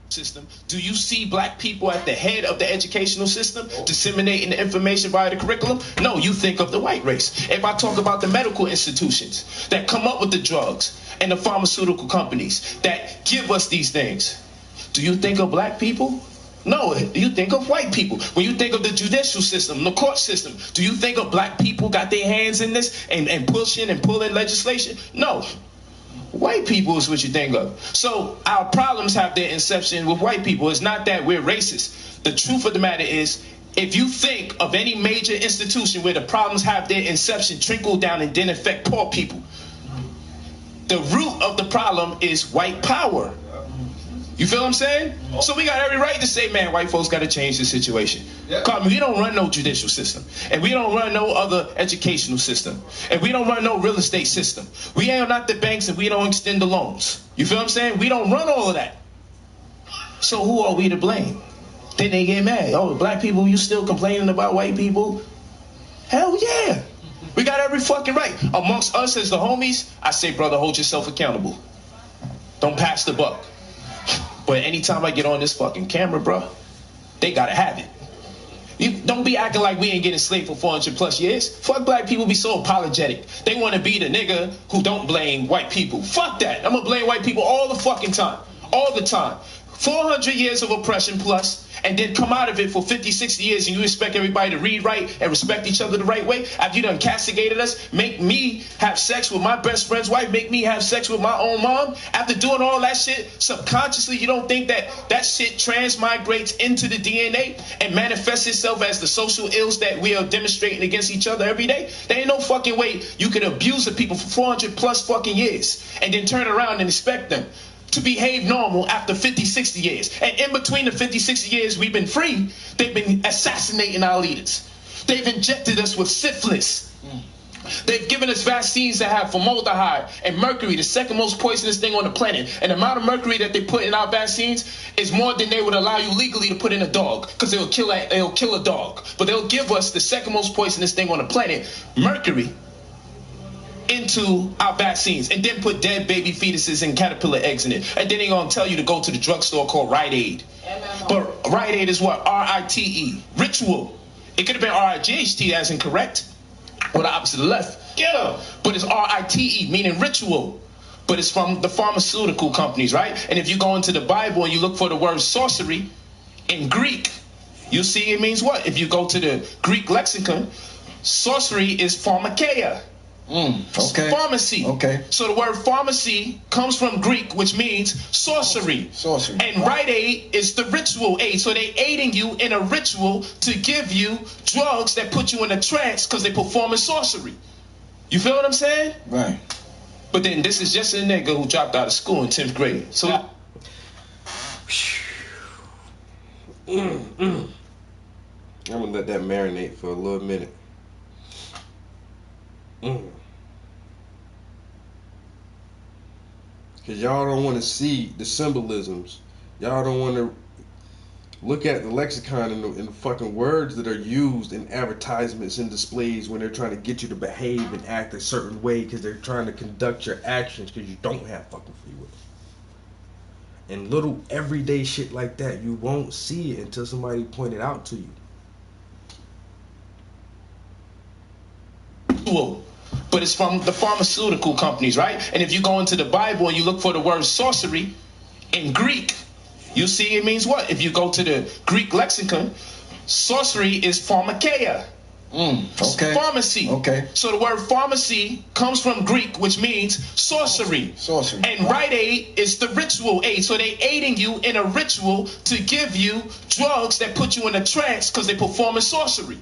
System. Do you see black people at the head of the educational system disseminating the information via the curriculum? No, you think of the white race. If I talk about the medical institutions that come up with the drugs and the pharmaceutical companies that give us these things, do you think of black people? No, you think of white people. When you think of the judicial system, the court system, do you think of black people got their hands in this and pushing and pulling legislation? No. White people is what you think of. So our problems have their inception with white people. It's not that we're racist. The truth of the matter is, if you think of any major institution where the problems have their inception, trickle down and then affect poor people, the root of the problem is white power. You feel what I'm saying? So we got every right to say, man, white folks got to change the situation. Because we don't run no judicial system. And we don't run no other educational system. And we don't run no real estate system. We ain't not the banks and we don't extend the loans. You feel what I'm saying? We don't run all of that. So who are we to blame? Then they get mad. Oh, black people, you still complaining about white people? Hell yeah. We got every fucking right. Amongst us as the homies, I say, brother, hold yourself accountable. Don't pass the buck. But anytime I get on this fucking camera, bro, they gotta have it. You don't be acting like we ain't getting enslaved for 400 plus years. Fuck black people be so apologetic. They want to be the nigga who don't blame white people. Fuck that. I'm gonna blame white people all the fucking time. All the time. 400 years of oppression plus, and then come out of it for 50, 60 years, and you expect everybody to read right and respect each other the right way? After you done castigated us, make me have sex with my best friend's wife, make me have sex with my own mom? After doing all that shit, subconsciously, you don't think that that shit transmigrates into the DNA and manifests itself as the social ills that we are demonstrating against each other every day? There ain't no fucking way you could abuse the people for 400 plus fucking years and then turn around and expect them to behave normal after 50, 60 years. And in between the 50, 60 years we've been free, they've been assassinating our leaders. They've injected us with syphilis. They've given us vaccines that have formaldehyde and mercury, the second most poisonous thing on the planet. And the amount of mercury that they put in our vaccines is more than they would allow you legally to put in a dog, because they'll kill a dog. But they'll give us the second most poisonous thing on the planet, mercury, into our vaccines, and then put dead baby fetuses and caterpillar eggs in it. And then they're going to tell you to go to the drugstore called Rite Aid. But Rite Aid is what? R-I-T-E. Ritual. It could have been R-I-G-H-T as in correct, or the opposite of left. Get up. But it's R-I-T-E, meaning ritual. But it's from the pharmaceutical companies, right? And if you go into the Bible and you look for the word sorcery in Greek, you see it means what? If you go to the Greek lexicon, sorcery is pharmakeia. Okay. Pharmacy. Okay. So the word pharmacy comes from Greek, which means sorcery. Sorcery. And Rite Aid is the ritual aid. So they aiding you in a ritual to give you drugs that put you in a trance because they perform in sorcery. You feel what I'm saying? Right. But then this is just a nigga who dropped out of school in 10th grade. So I'm gonna let that marinate for a little minute. Because y'all don't want to see the symbolisms. Y'all don't want to look at the lexicon and the fucking words that are used in advertisements and displays when they're trying to get you to behave and act a certain way because they're trying to conduct your actions because you don't have fucking free will. And little everyday shit like that, you won't see it until somebody point it out to you. But it's from the pharmaceutical companies, right? And if you go into the Bible and you look for the word sorcery in Greek, you see it means what? If you go to the Greek lexicon, sorcery is pharmakeia. Okay. Pharmacy. Okay. So the word pharmacy comes from Greek, which means sorcery. Sorcery. And rite aid is the ritual aid. So they aiding you in a ritual to give you drugs that put you in a trance because they performing sorcery.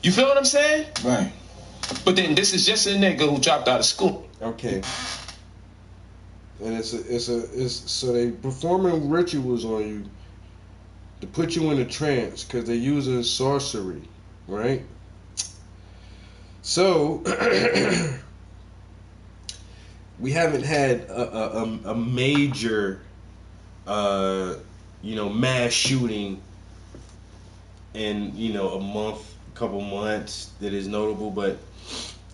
You feel what I'm saying? Right. But then this is just a nigga who dropped out of school. Okay. And so they performing rituals on you to put you in a trance because they're using sorcery, right? So we haven't had a major, mass shooting in a month, couple months that is notable, but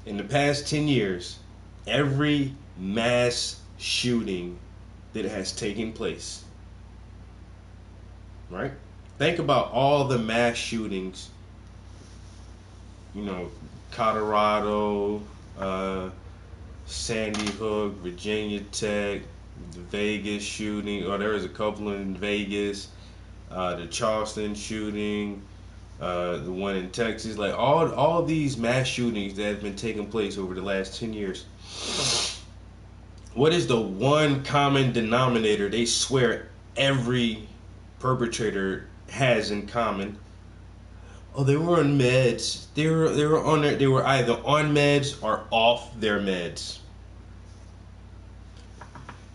in the past 10 years, every mass shooting that has taken place, right? Think about all the mass shootings, Colorado, Sandy Hook, Virginia Tech, the Vegas shooting, or there was a couple in Vegas, the Charleston shooting, the one in Texas, like all these mass shootings that have been taking place over the last 10 years. What is the one common denominator they swear every perpetrator has in common? Oh, they were on meds. They were either on meds or off their meds.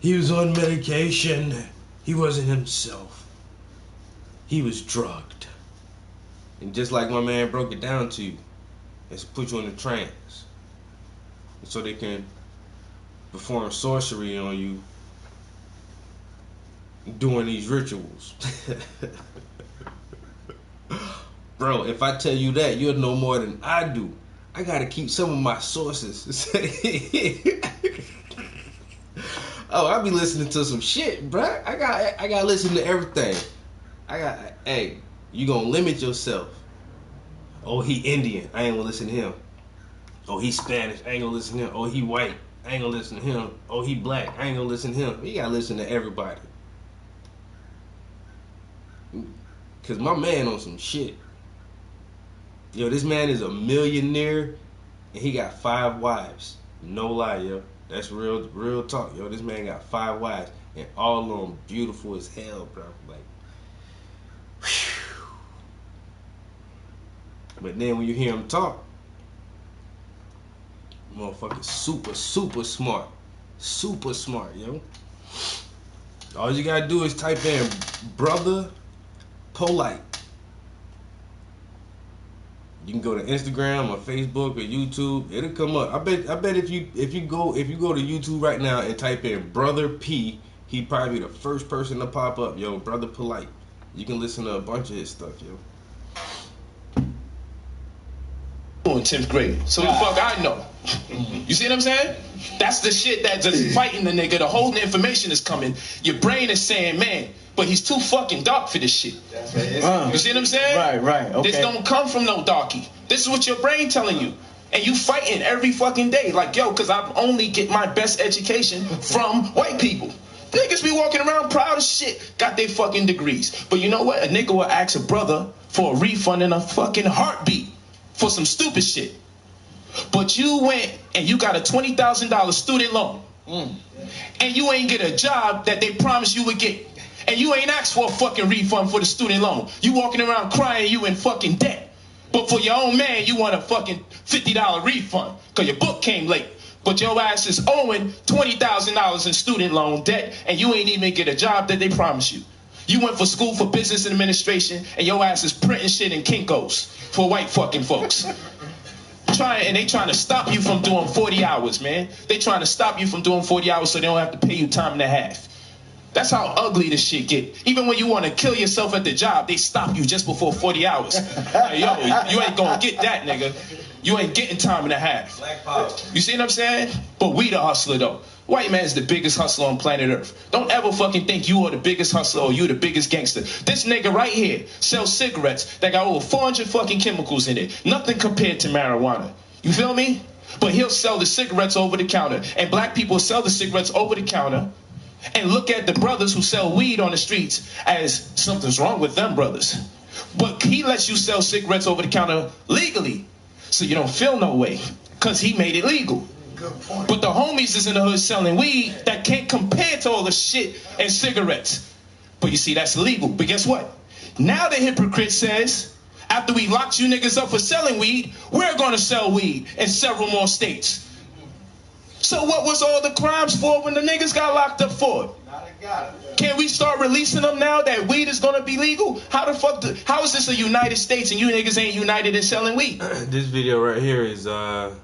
He was on medication. He wasn't himself. He was drugged. And just like my man broke it down to you, it's put you in a trance. So they can perform sorcery on you doing these rituals. Bro, if I tell you that, you'll know more than I do. I gotta keep some of my sources. Oh, I be listening to some shit, bro. I gotta listen to everything. Hey, you gonna limit yourself. Oh, he Indian, I ain't gonna listen to him. Oh, he Spanish, I ain't gonna listen to him. Oh, he white, I ain't gonna listen to him. Oh, he black, I ain't gonna listen to him. You gotta listen to everybody. Cause my man on some shit. Yo, this man is a millionaire and he got 5 wives. No lie, yo. That's real talk, yo. This man got 5 wives and all of them beautiful as hell, bro. Like, whew. But then when you hear him talk, motherfucker super smart. Super smart, yo. All you gotta do is type in Brother Polite. You can go to Instagram or Facebook or YouTube. It'll come up. I bet if you go to YouTube right now and type in Brother P, he'd probably be the first person to pop up. Yo, Brother Polite. You can listen to a bunch of his stuff, yo. In 10th grade. So the fuck I know. You see what I'm saying? That's the shit that just fighting the nigga. The whole information is coming. Your brain is saying, man, but he's too fucking dark for this shit. You see what I'm saying? Right. Okay. This don't come from no darky. This is what your brain telling you. And you fighting every fucking day. Like, yo, because I only get my best education from white people. Niggas be walking around proud as shit, got their fucking degrees. But you know what? A nigga will ask a brother for a refund in a fucking heartbeat for some stupid shit. But you went and you got a $20,000 student loan. And you ain't get a job that they promised you would get. And you ain't asked for a fucking refund for the student loan. You walking around crying you in fucking debt. But for your own man, you want a fucking $50 refund because your book came late. But your ass is owing $20,000 in student loan debt and you ain't even get a job that they promised you. You went for school for business administration and your ass is printing shit in Kinko's for white fucking folks. They trying to stop you from doing 40 hours, man. They trying to stop you from doing 40 hours so they don't have to pay you time and a half. That's how ugly this shit get. Even when you want to kill yourself at the job, they stop you just before 40 hours. Like, yo, you ain't gonna get that, nigga. You ain't getting time and a half. You see what I'm saying? But we the hustler, though. White man's the biggest hustler on planet Earth. Don't ever fucking think you are the biggest hustler or you the biggest gangster. This nigga right here sells cigarettes that got over 400 fucking chemicals in it. Nothing compared to marijuana. You feel me? But he'll sell the cigarettes over the counter. And black people sell the cigarettes over the counter. And look at the brothers who sell weed on the streets as something's wrong with them brothers. But he lets you sell cigarettes over the counter legally. So you don't feel no way. Because he made it legal. Good point. But the homies is in the hood selling weed that can't compare to all the shit and cigarettes. But you see, that's illegal. But guess what? Now the hypocrite says, after we locked you niggas up for selling weed, we're going to sell weed in several more states. So what was all the crimes for when the niggas got locked up for? Can we start releasing them now that weed is gonna be legal? How is this a United States and you niggas ain't united in selling weed? This video right here is well,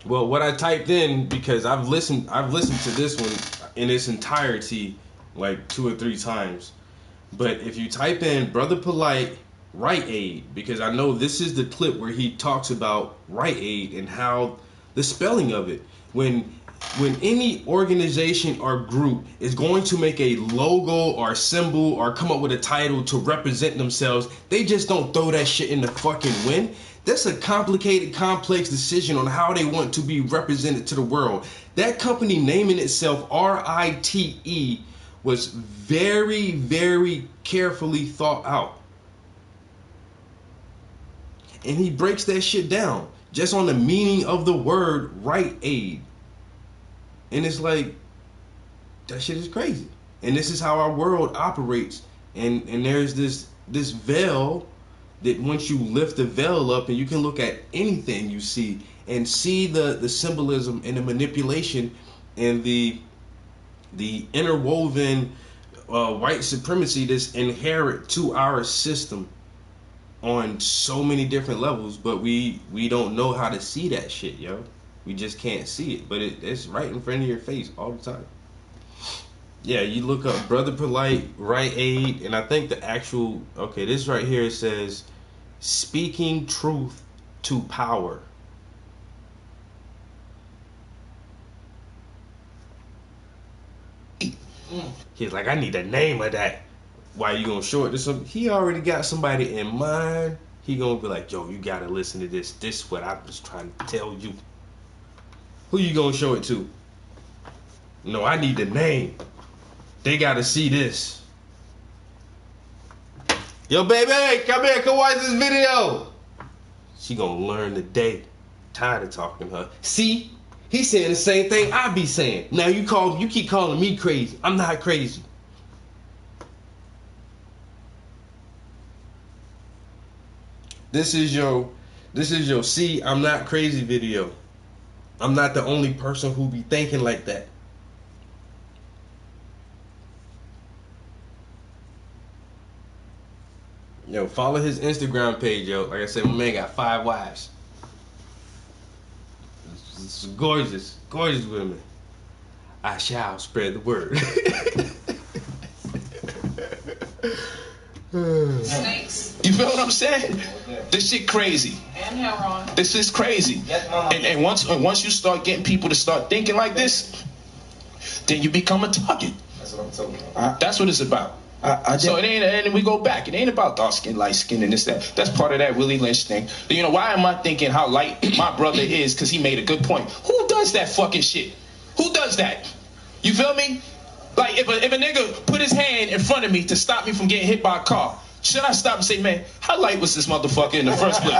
what I typed in, because I've listened to this one in its entirety like 2 or 3 times. But if you type in Brother Polite Rite Aid, because I know this is the clip where he talks about Rite Aid and how the spelling of it. When any organization or group is going to make a logo or symbol or come up with a title to represent themselves, they just don't throw that shit in the fucking wind. That's a complicated, complex decision on how they want to be represented to the world. That company naming itself RITE was very, very carefully thought out. And he breaks that shit down just on the meaning of the word Rite Aid. And it's like, that shit is crazy. And this is how our world operates. And there's this veil that once you lift the veil up and you can look at anything you see and see the symbolism and the manipulation and the interwoven white supremacy that's inherent to our system on so many different levels, but we don't know how to see that shit, yo. We just can't see it, but it's right in front of your face all the time. Yeah, you look up Brother Polite Rite Aid, and I think the actual, okay, this right here says speaking truth to power. He's like, I need the name of that. Why you gonna show it to some? He already got somebody in mind. He gonna be like, yo, you gotta listen to this. This is what I was trying to tell you. Who you gonna show it to? No, I need the name. They gotta see this. Yo, baby, come here, come watch this video. She gonna learn today. Tired of talking to her. See, he's saying the same thing I be saying. Now you keep calling me crazy. I'm not crazy. This is your see, I'm not crazy video. I'm not the only person who be thinking like that. Yo, follow his Instagram page, yo. Like I said, my man got 5 wives. It's gorgeous, gorgeous women. I shall spread the word. Snakes. You feel what I'm saying? This shit crazy. And Heron. This is crazy. And once you start getting people to start thinking like this, then you become a target. That's what I'm talking about. That's what it's about. So it ain't, and we go back. It ain't about dark skin, light skin, and this, that. That's part of that Willie Lynch thing. But you know, why am I thinking how light my brother is? Because he made a good point. Who does that fucking shit? Who does that? You feel me? Like, if a nigga put his hand in front of me to stop me from getting hit by a car, should I stop and say, man, how light was this motherfucker in the first place?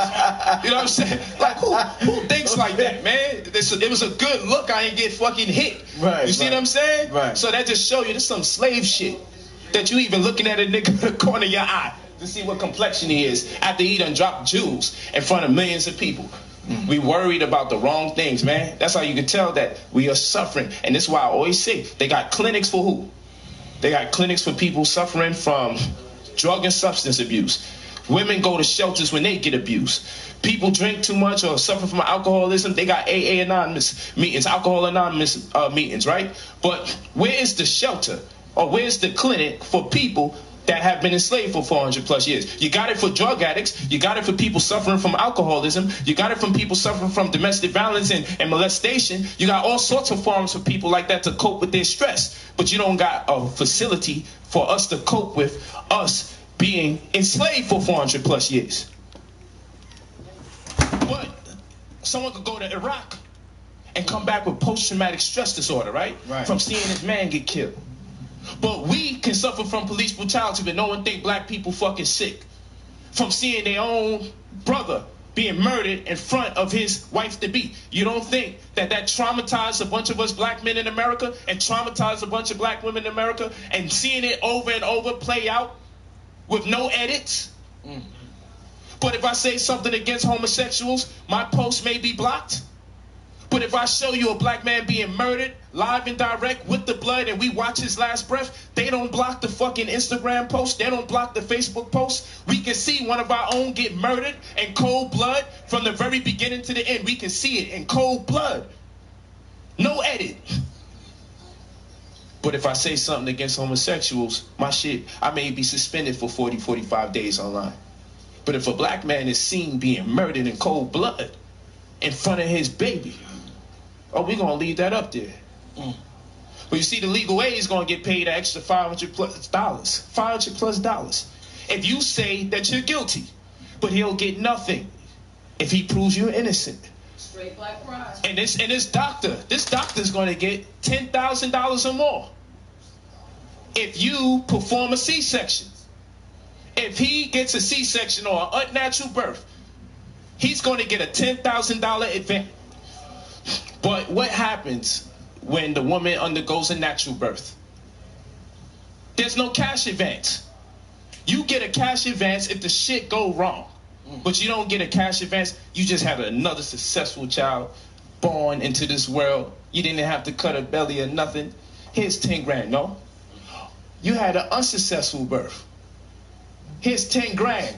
You know what I'm saying? Like, who thinks like that, man? It was a good look. I ain't get fucking hit. Right. You see what I'm saying? Right. So that just show you this some slave shit. That you even looking at a nigga in the corner of your eye to see what complexion he is after he done dropped jewels in front of millions of people. We worried about the wrong things, man. That's how you can tell that we are suffering. And this is why I always say, they got clinics for who? They got clinics for people suffering from drug and substance abuse. Women go to shelters when they get abused. People drink too much or suffer from alcoholism. They got AA Anonymous meetings, Alcohol Anonymous meetings, right? But where is the shelter or where's the clinic for people that have been enslaved for 400 plus years? You got it for drug addicts. You got it for people suffering from alcoholism. You got it from people suffering from domestic violence and molestation. You got all sorts of forms for people like that to cope with their stress. But you don't got a facility for us to cope with us being enslaved for 400 plus years. But someone could go to Iraq and come back with post-traumatic stress disorder, right? From seeing his man get killed. But we can suffer from police brutality, but no one think black people fucking sick. From seeing their own brother being murdered in front of his wife-to-be. You don't think that traumatized a bunch of us black men in America and traumatized a bunch of black women in America, and seeing it over and over play out with no edits? But if I say something against homosexuals, my post may be blocked. But if I show you a black man being murdered, live and direct with the blood, and we watch his last breath, they don't block the fucking Instagram post. They don't block the Facebook post. We can see one of our own get murdered in cold blood from the very beginning to the end. We can see it in cold blood. No edit. But if I say something against homosexuals, my shit, I may be suspended for 40, 45 days online. But if a black man is seen being murdered in cold blood in front of his baby, oh, we're going to leave that up there. But you see, the legal aid is going to get paid an extra $500 plus dollars. $500 plus dollars. If you say that you're guilty, but he'll get nothing if he proves you're innocent. Straight black pride. And this doctor's going to get $10,000 or more if you perform a C-section. If he gets a C-section or an unnatural birth, he's going to get a $10,000 advance. But what happens when the woman undergoes a natural birth? There's no cash advance. You get a cash advance if the shit go wrong. But you don't get a cash advance. You just had another successful child born into this world. You didn't have to cut a belly or nothing. Here's 10 grand. No. You had an unsuccessful birth. Here's 10 grand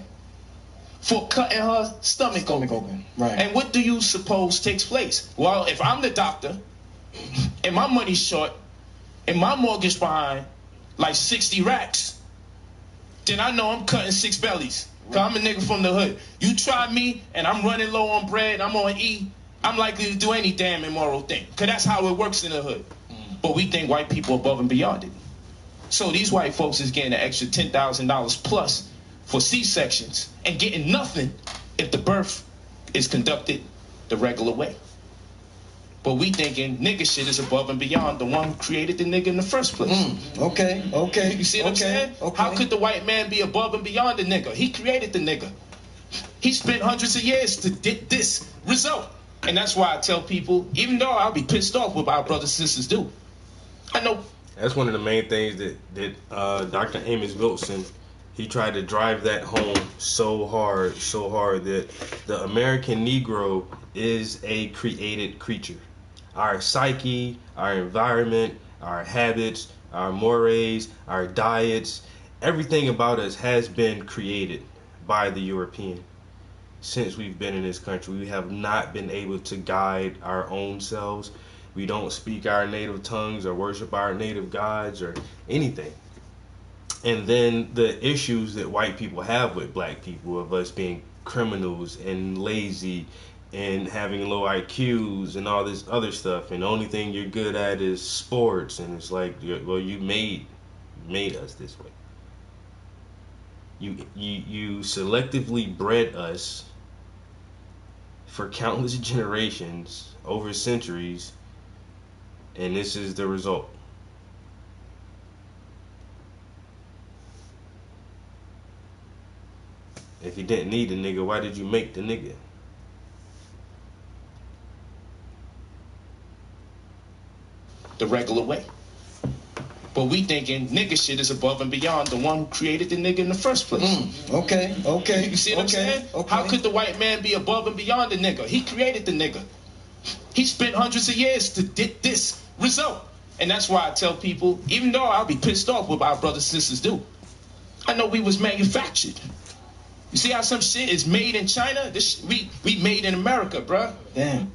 for cutting her stomach open. Right. And what do you suppose takes place? Well, if I'm the doctor and my money's short and my mortgage behind like 60 racks, then I know I'm cutting 6 bellies. Cause I'm a nigga from the hood. You try me and I'm running low on bread, I'm on E, I'm likely to do any damn immoral thing. Cause that's how it works in the hood. But we think white people are above and beyond it. So these white folks is getting an extra $10,000 plus for C-sections and getting nothing if the birth is conducted the regular way. But we thinking nigga shit is above and beyond the one who created the nigga in the first place. Okay. You see what I'm saying? How could the white man be above and beyond the nigga? He created the nigga. He spent hundreds of years to get this result. And that's why I tell people, even though I'll be pissed off what our brothers and sisters do, I know. That's one of the main things that Dr. Amos Wilson, he tried to drive that home so hard that the American Negro is a created creature. Our psyche, our environment, our habits, our mores, our diets, everything about us has been created by the European. Since we've been in this country, we have not been able to guide our own selves. We don't speak our native tongues or worship our native gods or anything. And then the issues that white people have with black people, of us being criminals and lazy and having low IQs and all this other stuff, and the only thing you're good at is sports, and it's like, well, you made us this way. You selectively bred us for countless generations over centuries, and this is the result. If you didn't need the nigga, why did you make the nigga? The regular way. But we thinking nigga shit is above and beyond the one who created the nigga in the first place. Okay. You see what I'm saying? How could the white man be above and beyond the nigga? He created the nigga. He spent hundreds of years to get this result. And that's why I tell people, even though I'll be pissed off what our brothers and sisters do, I know we was manufactured. You see how some shit is made in China? We made in America, bruh. Damn.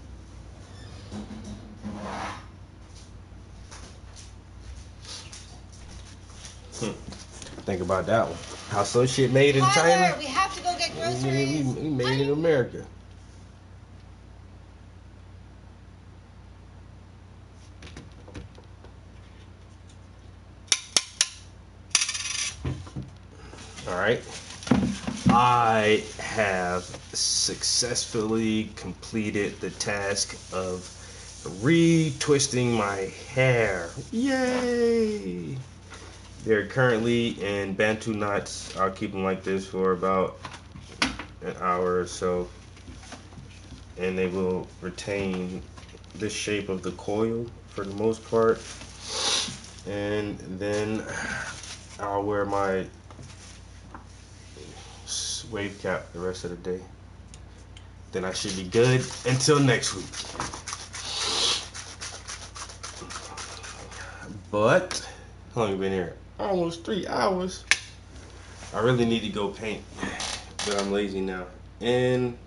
Think about that one. How some shit made in Tyler, China. we have to go get groceries. We made in America. All right. I have successfully completed the task of retwisting my hair. Yay! They're currently in Bantu knots. I'll keep them like this for about an hour or so, and they will retain the shape of the coil for the most part. And then I'll wear my wave cap the rest of the day. Then I should be good until next week. But how long have you been here? Almost 3 hours. I really need to go paint, but I'm lazy now. And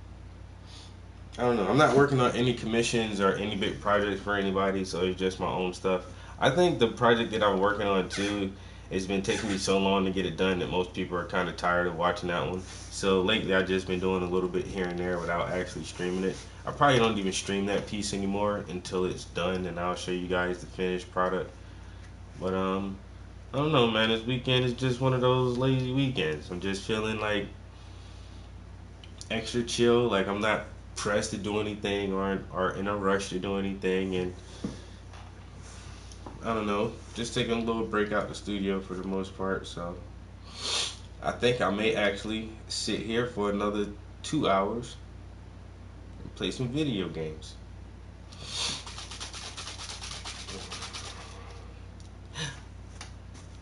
I don't know. I'm not working on any commissions or any big projects for anybody, so it's just my own stuff. I think the project that I'm working on too, it's been taking me so long to get it done that most people are kind of tired of watching that one. So lately I've just been doing a little bit here and there without actually streaming it. I probably don't even stream that piece anymore until it's done, and I'll show you guys the finished product. But I don't know, man. This weekend is just one of those lazy weekends. I'm just feeling like extra chill. Like I'm not pressed to do anything or in a rush to do anything, and I don't know, just taking a little break out the studio for the most part. So I think I may actually sit here for another 2 hours and play some video games.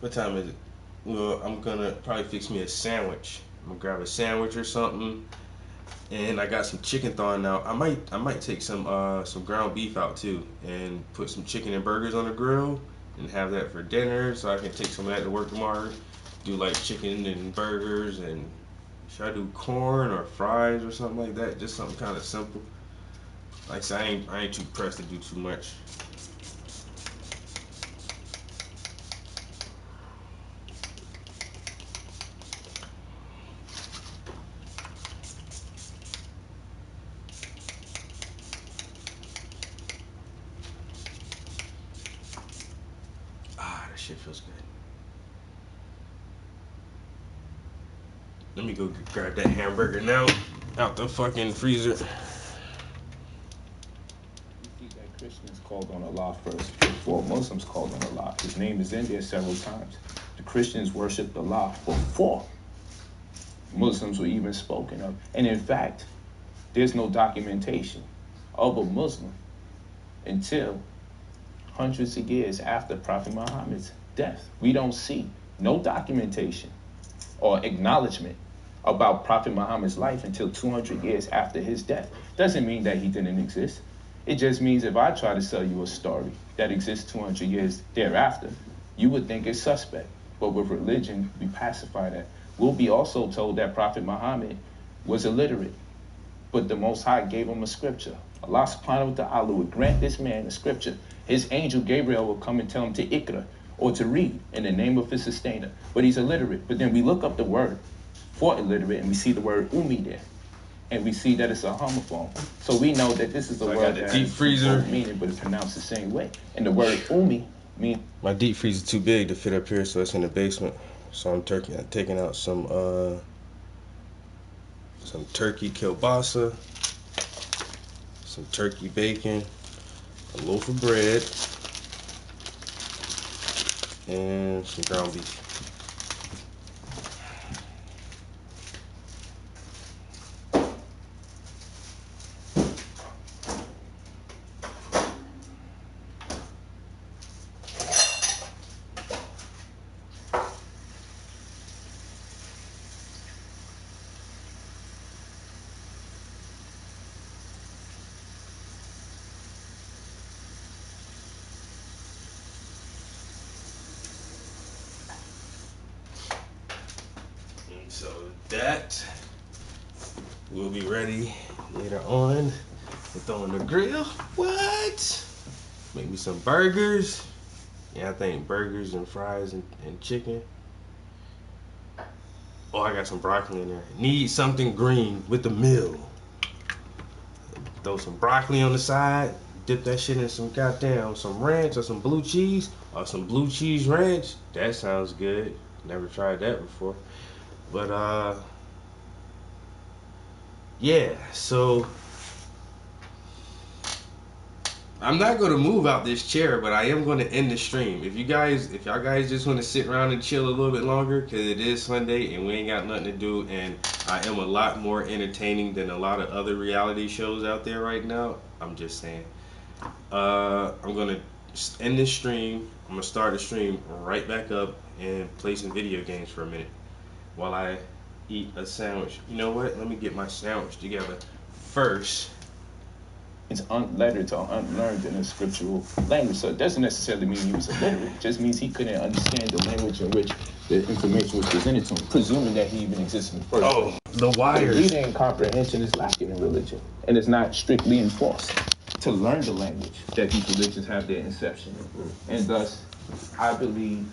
What time is it? Well, I'm gonna probably fix me a sandwich. I'm gonna grab a sandwich or something, and I got some chicken thawing out. I might take some ground beef out too, and put some chicken and burgers on the grill, and have that for dinner, so I can take some of that to work tomorrow. Do like chicken and burgers, and should I do corn or fries or something like that? Just something kind of simple. Like I said, I ain't too pressed to do too much. Shit feels good. Let me go grab that hamburger now out the fucking freezer. You see that Christians called on Allah first before Muslims called on Allah. His name is in there several times. The Christians worshipped Allah before Muslims were even spoken of. And in fact, there's no documentation of a Muslim until hundreds of years after Prophet Muhammad's death. We don't see no documentation or acknowledgement about Prophet Muhammad's life until 200 years after his death. Doesn't mean that he didn't exist. It just means if I try to sell you a story that exists 200 years thereafter, you would think it's suspect. But with religion, we pacify that. We'll be also told that Prophet Muhammad was illiterate, but the Most High gave him a scripture. Allah subhanahu wa ta'ala would grant this man a scripture. His angel Gabriel will come and tell him to ikra, or to read in the name of his sustainer. But he's illiterate. But then we look up the word for illiterate and we see the word ummi there. And we see that it's a homophone. So we know that this is a word that deep freezer meaning, but it's pronounced the same way. And the word ummi means... My deep freezer is too big to fit up here, so it's in the basement. So I'm taking out some turkey kielbasa, some turkey bacon, a loaf of bread, and some ground beef. So that we'll be ready later on. We're throwing the grill. What? Make me some burgers. Yeah, I think burgers and fries and chicken. Oh, I got some broccoli in there. Need something green with the meal. Throw some broccoli on the side. Dip that shit in some ranch or some blue cheese or some blue cheese ranch. That sounds good. Never tried that before. But yeah, so I'm not gonna move out this chair, but I am gonna end the stream. If y'all guys just want to sit around and chill a little bit longer, cause it is Sunday and we ain't got nothing to do, and I am a lot more entertaining than a lot of other reality shows out there right now. I'm just saying. I'm gonna end this stream. I'm gonna start the stream right back up and play some video games for a minute while I eat a sandwich. You know what? Let me get my sandwich together first. It's unlettered or unlearned in a scriptural language. So it doesn't necessarily mean he was illiterate. It just means he couldn't understand the language in which the information was presented to him, presuming that he even exists in the first place. The wires. Reading and comprehension is lacking in religion, and it's not strictly enforced to learn the language that these religions have their inception in. And thus, I believe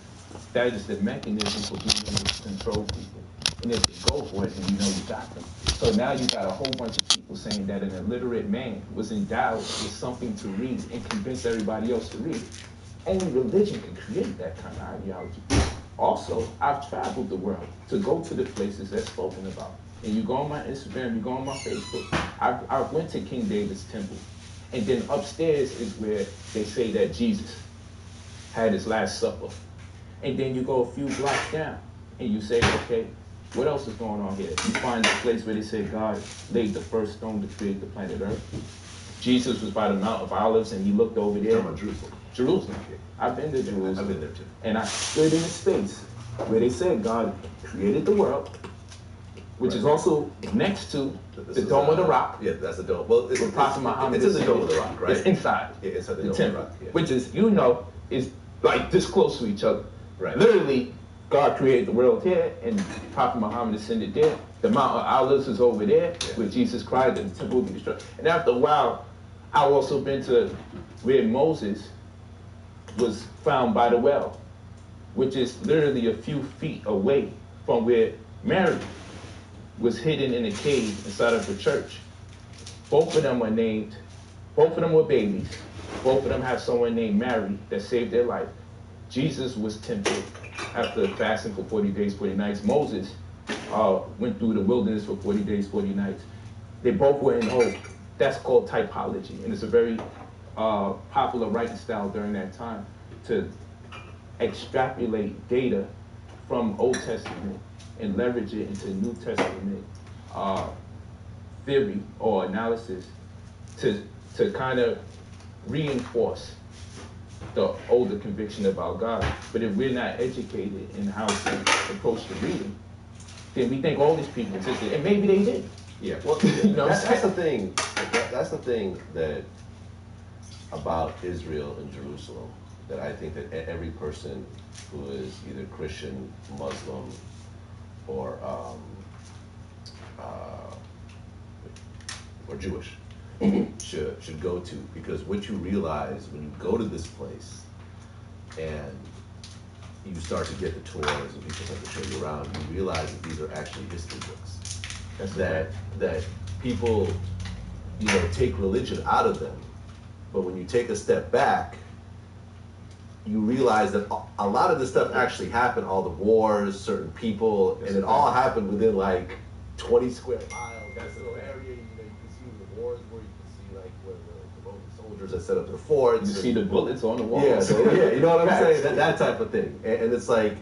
that is the mechanism for being able to control people. And if you go for it, then you know you got them. So now you got a whole bunch of people saying that an illiterate man was endowed with something to read and convince everybody else to read. Only religion can create that kind of ideology. Also, I've traveled the world to go to the places that's spoken about. And you go on my Instagram, you go on my Facebook. I went to King David's temple. And then upstairs is where they say that Jesus had his last supper. And then you go a few blocks down and you say, okay, what else is going on here? You find the place where they say God laid the first stone to create the planet Earth. Jesus was by the Mount of Olives and he looked over there. Jerusalem. Jerusalem. I've been to Jerusalem. I've been there too. And I stood in a space where they said God created the world, which is also next to the Dome of the Rock. Yeah, that's the dome. Well, it's in the Dome of the Rock, right? It's inside. Yeah, inside the the Dome temple, of the Rock. Yeah. which is, is like this close to each other. Right. Literally, God created the world here, and Prophet Muhammad ascended there. The Mount of Olives is over there, where Jesus cried that the temple would be destroyed. And after a while, I've also been to where Moses was found by the well, which is literally a few feet away from where Mary was hidden in a cave inside of the church. Both of them were named, both of them were babies. Both of them have someone named Mary that saved their life. Jesus was tempted after fasting for 40 days, 40 nights. Moses went through the wilderness for 40 days, 40 nights. They both were in hope. That's called typology, and it's a very popular writing style during that time to extrapolate data from Old Testament and leverage it into New Testament theory or analysis to kind of reinforce the older conviction about God. But if we're not educated in how to approach the reading, then we think all these people existed, and maybe they did. Yeah, well, that's the thing. That's the thing that about Israel and Jerusalem, that I think that every person who is either Christian, Muslim, or Jewish should go to, because what you realize when you go to this place and you start to get the tours and people start to show you around, you realize that these are actually history books. That people, take religion out of them, but when you take a step back, you realize that a lot of this stuff actually happened, all the wars, certain people, and it all happened within like 20 square miles. That's a little area. You can see the wars where you can see like where the Roman soldiers that set up their forts. You see the bullets on the walls. Yeah, you know what I'm saying? That type of thing. And it's like,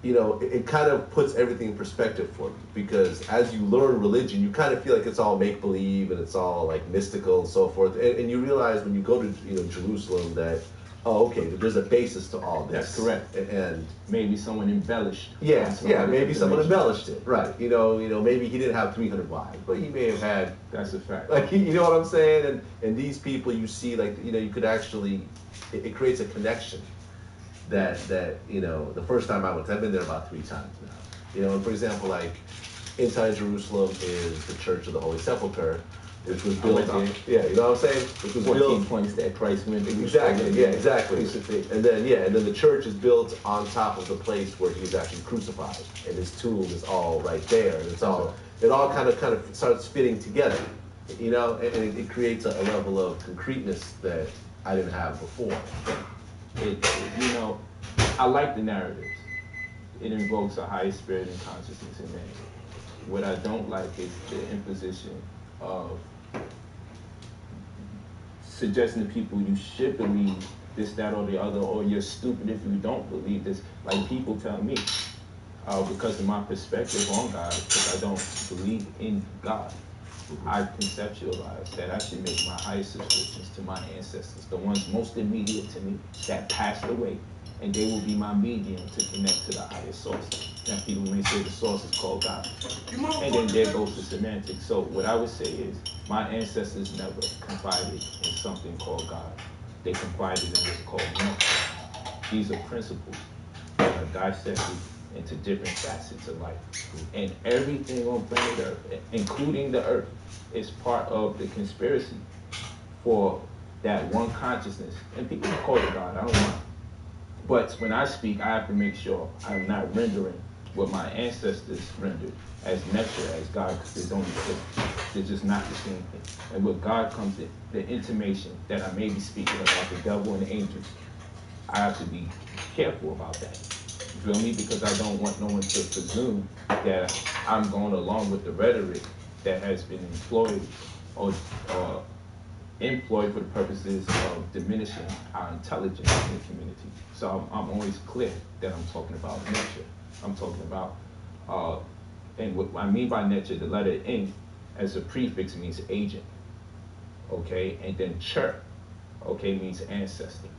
it kind of puts everything in perspective for you, because as you learn religion, you kind of feel like it's all make-believe and it's all like mystical and so forth. And you realize when you go to Jerusalem that, oh, okay, there's a basis to all this. That's correct. And maybe someone embellished. Yeah, maybe someone embellished it. Right. Maybe he didn't have 300 wives, but he may have had. That's a fact. Like, you know what I'm saying? And these people, you see, like, you could actually, it creates a connection that the first time I went, I've been there about 3 times now. And for example, like, inside Jerusalem is the Church of the Holy Sepulchre, which was built on, yeah, you know what I'm saying? Which was 14 built points that Christ went through. exactly, yeah, exactly. And then the church is built on top of the place where he was actually crucified, and his tomb is all right there, and it all kind of starts fitting together, you know, and it creates a level of concreteness that I didn't have before. You know, I like the narratives. It invokes a higher spirit and consciousness in man. What I don't like is the imposition of suggesting to people you should believe this, that, or the other, or you're stupid if you don't believe this. Like people tell me, because of my perspective on God, because I don't believe in God, I conceptualize that I should make my highest subscriptions to my ancestors, the ones most immediate to me, that passed away, and they will be my medium to connect to the highest source. Now people may say the source is called God, and then there goes the semantics. So what I would say is, my ancestors never confided in something called God. They confided in what's called milk. These are principles that are dissected into different facets of life. And everything on planet Earth, including the Earth, is part of the conspiracy for that one consciousness. And people can call it God, I don't mind. But when I speak, I have to make sure I'm not rendering what my ancestors rendered as nature, as God, because they don't exist. They're just not the same thing. And with God comes the intimation that I may be speaking about the devil and the angels. I have to be careful about that. You feel me? Because I don't want no one to presume that I'm going along with the rhetoric that has been employed or employed for the purposes of diminishing our intelligence in the community. So I'm always clear that I'm talking about nature. I'm talking about, and what I mean by nature, the letter N as a prefix means agent, okay? And then Cher, okay, means ancestor.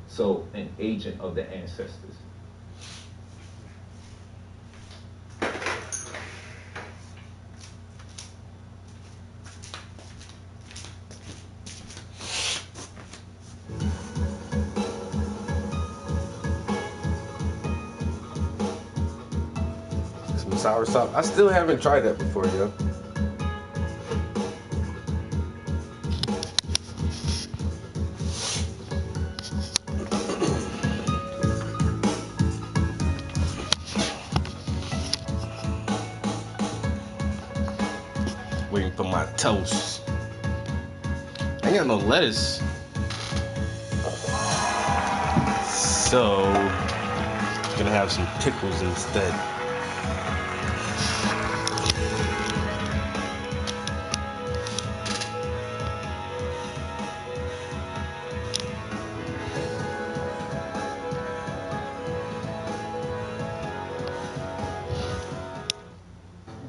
So an agent of the ancestors. Some sour sop. I still haven't tried that before, yo. Waiting for my toast. I ain't got no lettuce. So, gonna have some pickles instead.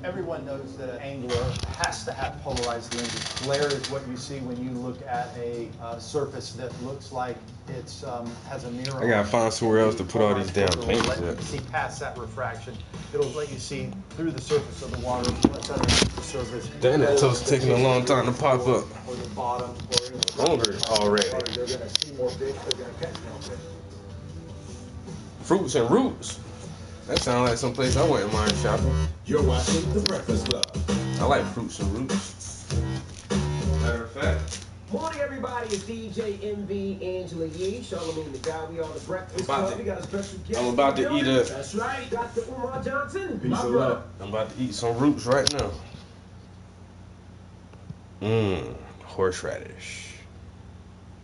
Everyone knows that an angler has to have polarized lenses. Glare is what you see when you look at a surface that looks like it's has a mirror. I gotta find somewhere else to put all these damn It'll paintings let you at. see past that refraction. It'll let you see through the surface of the water, what's underneath the surface. Damn, that toast taking a long time to pop up. Or the bottom, or Hungry already. They're gonna see more fish. They're gonna catch more fish. Fruits and roots. That sounds like some place I wouldn't mind shopping. You're watching The Breakfast Club. I like fruits and roots. Matter of fact. Morning, everybody. It's DJ MV, Angela Yee, Charlamagne the Guy. We on The Breakfast I'm about Club. to- We got a special guest. I'm about to eat a- That's right. Dr. Umar Johnson. Peace my of brother. love. I'm about to eat some roots right now. Horseradish.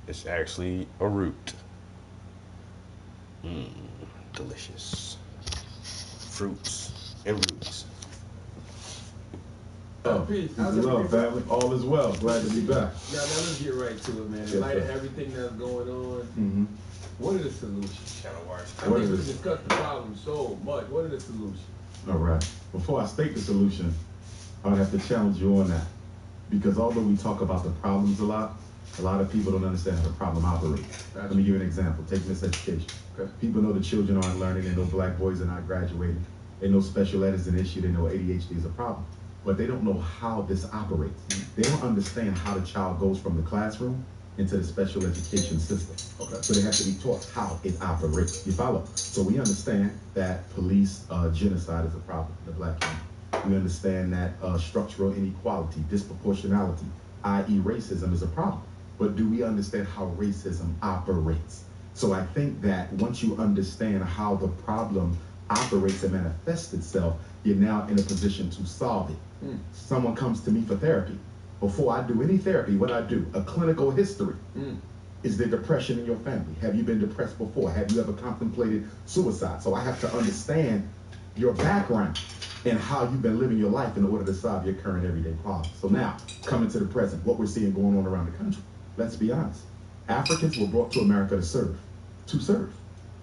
It's actually a root. Delicious. Fruits and roots. Peace and love, family. All is well. Glad to be back. Now let's get right to it, man. Yes, In light of sir. everything that's going on, Mm-hmm. what are the solutions? I What think is we it? discussed the problem so much. What are the solutions? All right. Before I state the solution, I would have to challenge you on that. Because although we talk about the problems a lot of people don't understand how the problem operates. Let me give you an example. Take this education. Okay. People know the children aren't learning. They know black boys are not graduating. They know special ed is an issue. They know ADHD is a problem. But they don't know how this operates. They don't understand how the child goes from the classroom into the special education system. Okay. So they have to be taught how it operates. You follow? So we understand that police genocide is a problem in the black community. We understand that structural inequality, disproportionality, i.e. racism, is a problem. But do we understand how racism operates? So I think that once you understand how the problem operates and manifests itself, you're now in a position to solve it. Someone comes to me for therapy. Before I do any therapy, what I do, a clinical history. Is there depression in your family? Have you been depressed before? Have you ever contemplated suicide? So I have to understand your background and how you've been living your life in order to solve your current everyday problems. So now, coming to the present, what we're seeing going on around the country. Let's be honest. Africans were brought to America to serve. To serve.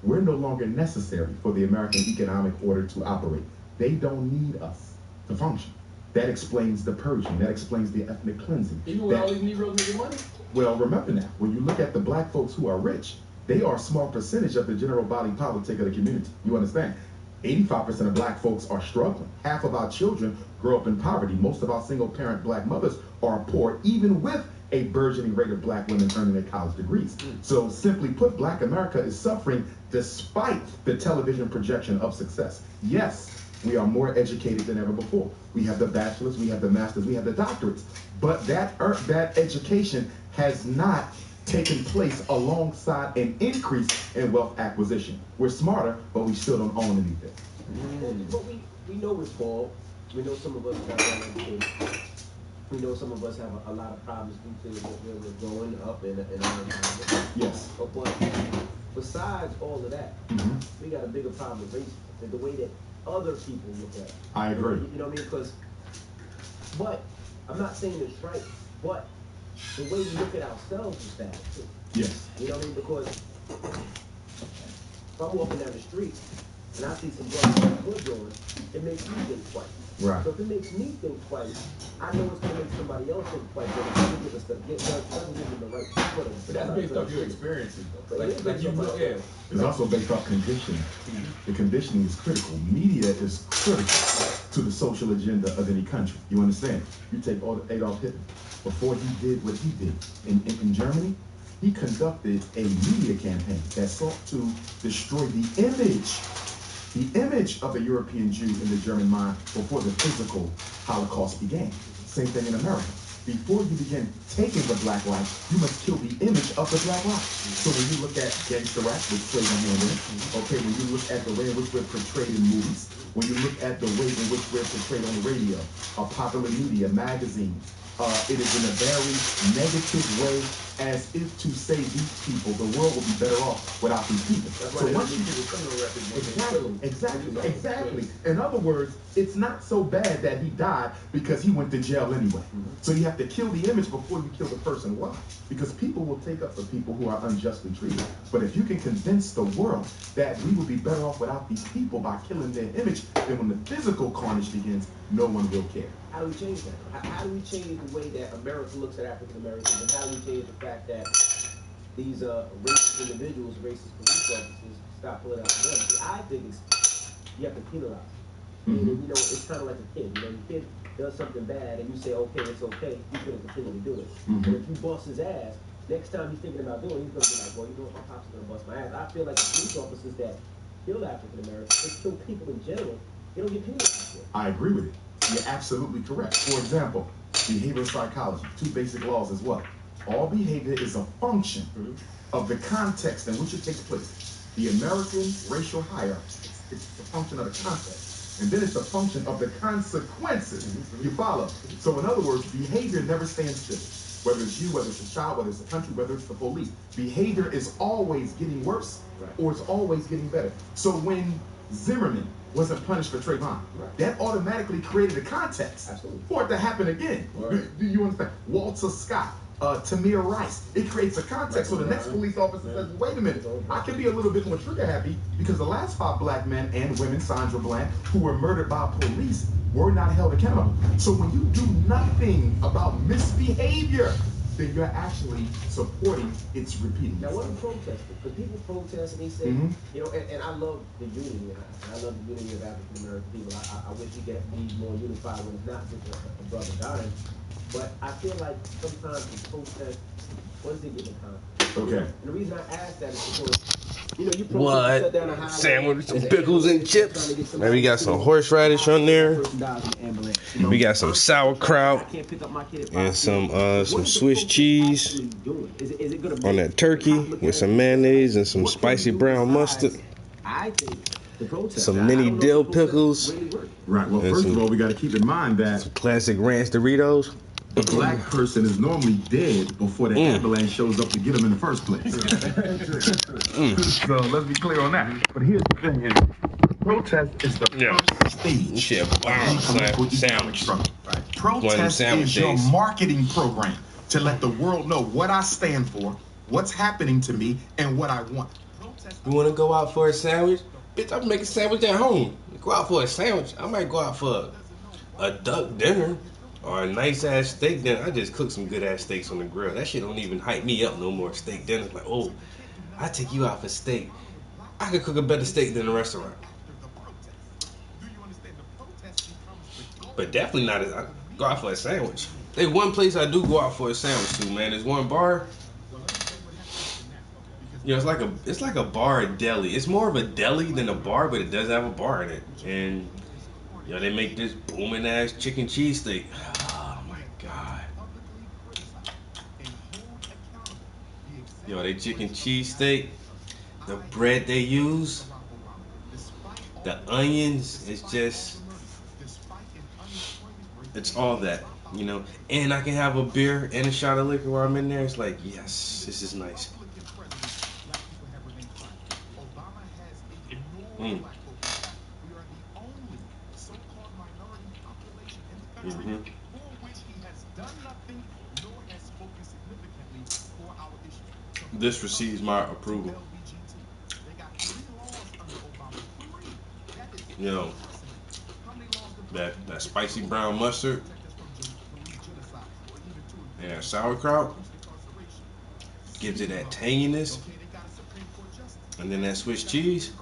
We're no longer necessary for the American economic order to operate. They don't need us to function. That explains the purging. That explains the ethnic cleansing. Even with all these Negroes making money? Well, remember now, when you look at the black folks who are rich, they are a small percentage of the general body politic of the community. You understand? 85% of black folks are struggling. Half of our children grow up in poverty. Most of our single-parent black mothers are poor, even with a burgeoning rate of black women earning their college degrees. So simply put, black America is suffering despite the television projection of success. Yes, we are more educated than ever before. We have the bachelors, we have the masters, we have the doctorates. But that education has not taken place alongside an increase in wealth acquisition. We're smarter, but we still don't own anything. But we know we're poor. We know some of us got educated. We know some of us have a lot of problems due to where we're growing up in our environment. Yes. But besides all of that, we got a bigger problem with racism and the way that other people look at it. I agree. You know what I mean? But I'm not saying it's right, but the way we look at ourselves is bad too. Yes. You know what I mean? Because if I'm walking down the street and I see some brothers with hoods on, it makes me think twice. Right. So if it makes me think twice, I know it's going to make somebody else think twice. But it doesn't give us doesn't give them the right foot. But that's based off your experiences, though. Like you know, yeah. It's also based off conditioning. The conditioning is critical. Media is critical to the social agenda of any country. You understand? You take Adolf Hitler. Before he did what he did in Germany, he conducted a media campaign that sought to destroy the image of the European Jew in the German mind before the physical Holocaust began. Same thing in America. Before you begin taking the black life, you must kill the image of the black life. So when you look at gangster rap with Flavor Flav in it, okay, when you look at the way in which we're portrayed in movies, when you look at the way in which we're portrayed on the radio, popular media, magazines, it is in a very negative way, as if to say these people, the world will be better off without these people. That's So why once you exactly. In other words, it's not so bad that he died because he went to jail anyway. So you have to kill the image before you kill the person. Why? Because people will take up for people who are unjustly treated. But if you can convince the world that we would be better off without these people by killing their image, then when the physical carnage begins, no one will care. How do we change that? How do we change the way that America looks at African Americans, and how do we change the fact that these racist individuals, racist police officers, stop pulling out the guns? I think you have to penalize. You know, it's kind of like a kid. You know, your kid does something bad, and you say, okay, it's okay. He's going to continue to do it. And if you bust his ass, next time he's thinking about doing it, he's going to be like, well, you know what, my pops is going to bust my ass. I feel like the police officers that kill African Americans, they kill people in general, they don't get penalized for it. I agree with it. You're absolutely correct. For example, behavioral psychology, 2 basic laws is what? All behavior is a function of the context in which it takes place. The American racial hierarchy, it's a function of the context. And then it's a function of the consequences. You follow? So in other words, behavior never stands still. Whether it's you, whether it's a child, whether it's the country, whether it's the police. Behavior is always getting worse or it's always getting better. So when Zimmerman wasn't punished for Trayvon, that automatically created a context for it to happen again. Do you understand? Walter Scott, Tamir Rice, it creates a context. So the next police officer says, wait a minute, I can be a little bit more trigger happy because the last 5 black men and women, Sandra Bland, who were murdered by police, were not held accountable. So when you do nothing about misbehavior, then you're actually supporting its repeating. Now, what are protesters? Because people protest and they say, you know, and I love the unity, and I love the unity of African American people. I wish we could be more unified when it's not just a brother dying. But I feel like sometimes the protest, what is it getting accomplished? Okay. And the reason I ask that is because What? Sandwich with some pickles and chips. Man, we got some horseradish on there. We got some sauerkraut and some Swiss cheese on that turkey with some mayonnaise and some spicy brown mustard. Some mini dill pickles. Right. Well, first of all, we got to keep in mind that classic ranch Doritos. The black person is normally dead before the ambulance shows up to get him in the first place. So let's be clear on that. But here's the thing: protest is the first stage of political economic struggle. Protest is your marketing program to let the world know what I stand for, what's happening to me, and what I want. You want to go out for a sandwich? Bitch, I'm making a sandwich at home. Go out for a sandwich. I might go out for a duck dinner or a nice ass steak dinner. I just cook some good ass steaks on the grill. That shit don't even hype me up no more. Steak dinner, like, oh, I take you out for steak. I could cook a better steak than a restaurant. But definitely not. I go out for a sandwich. There's one place I do go out for a sandwich to, man. There's one bar. You know, it's like a bar deli. It's more of a deli than a bar, but it does have a bar in it. And you know, they make this booming ass chicken cheesesteak. Oh my god. Yo, they chicken cheesesteak, the bread they use, the onions, it's all that, you know. And I can have a beer and a shot of liquor while I'm in there. It's like, yes, this is nice. This receives my approval. You know, that spicy brown mustard and that sauerkraut gives it that tanginess, and then that Swiss cheese.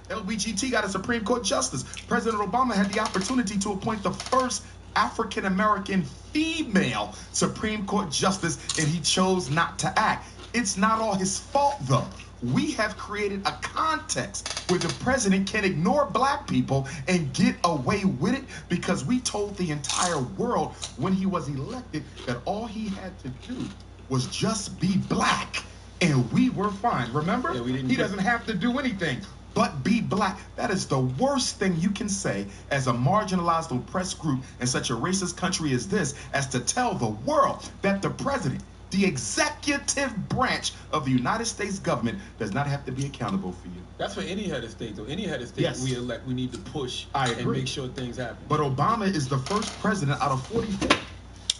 LBGT got a Supreme Court justice. President Obama had the opportunity to appoint the first African American female Supreme Court justice, and he chose not to act. It's not all his fault, though. We have created a context where the president can ignore black people and get away with it because we told the entire world when he was elected that all he had to do was just be black, and we were fine. Remember? Yeah, he doesn't have to do anything but be black. That is the worst thing you can say as a marginalized, oppressed group in such a racist country as this, as to tell the world that the president, the executive branch of the United States government, does not have to be accountable for you. That's for any head of state, though. Any head of state we elect, we need to push and make sure things happen. But Obama is the first president out of 44,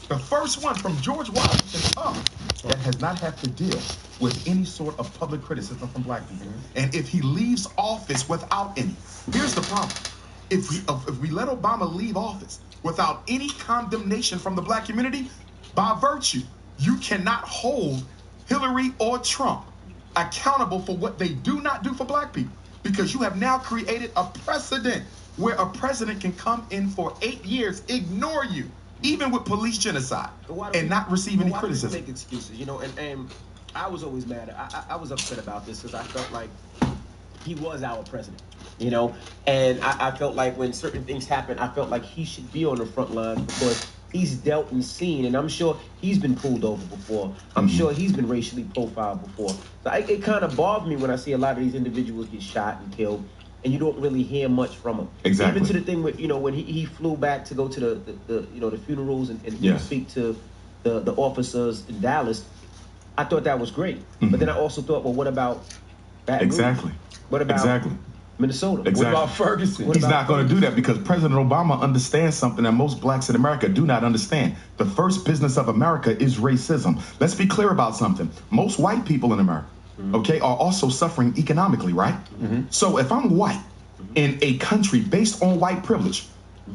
the first one from George Washington up, that has not had to deal with any sort of public criticism from black people. And if he leaves office without any, here's the problem. If we let Obama leave office without any condemnation from the black community, by virtue, you cannot hold Hillary or Trump accountable for what they do not do for black people, because you have now created a precedent where a president can come in for 8 years, ignore you, even with police genocide, and not receive any criticism. Make excuses, you know, and I was always mad. I was upset about this because I felt like he was our president, you know, and I felt like when certain things happen, I felt like he should be on the front line because he's dealt and seen, and I'm sure he's been pulled over before. I'm sure he's been racially profiled before. So it kind of bothers me when I see a lot of these individuals get shot and killed, and you don't really hear much from him. Exactly. Even to the thing with, you know, when he flew back to go to the you know, the funerals and speak to the officers in Dallas, I thought that was great. But then I also thought, well, what about Baton Rouge? Exactly. What about Minnesota? Exactly. What about Ferguson? He's not going to do that because President Obama understands something that most blacks in America do not understand. The first business of America is racism. Let's be clear about something. Most white people in America, okay, are also suffering economically, right? So if I'm white in a country based on white privilege,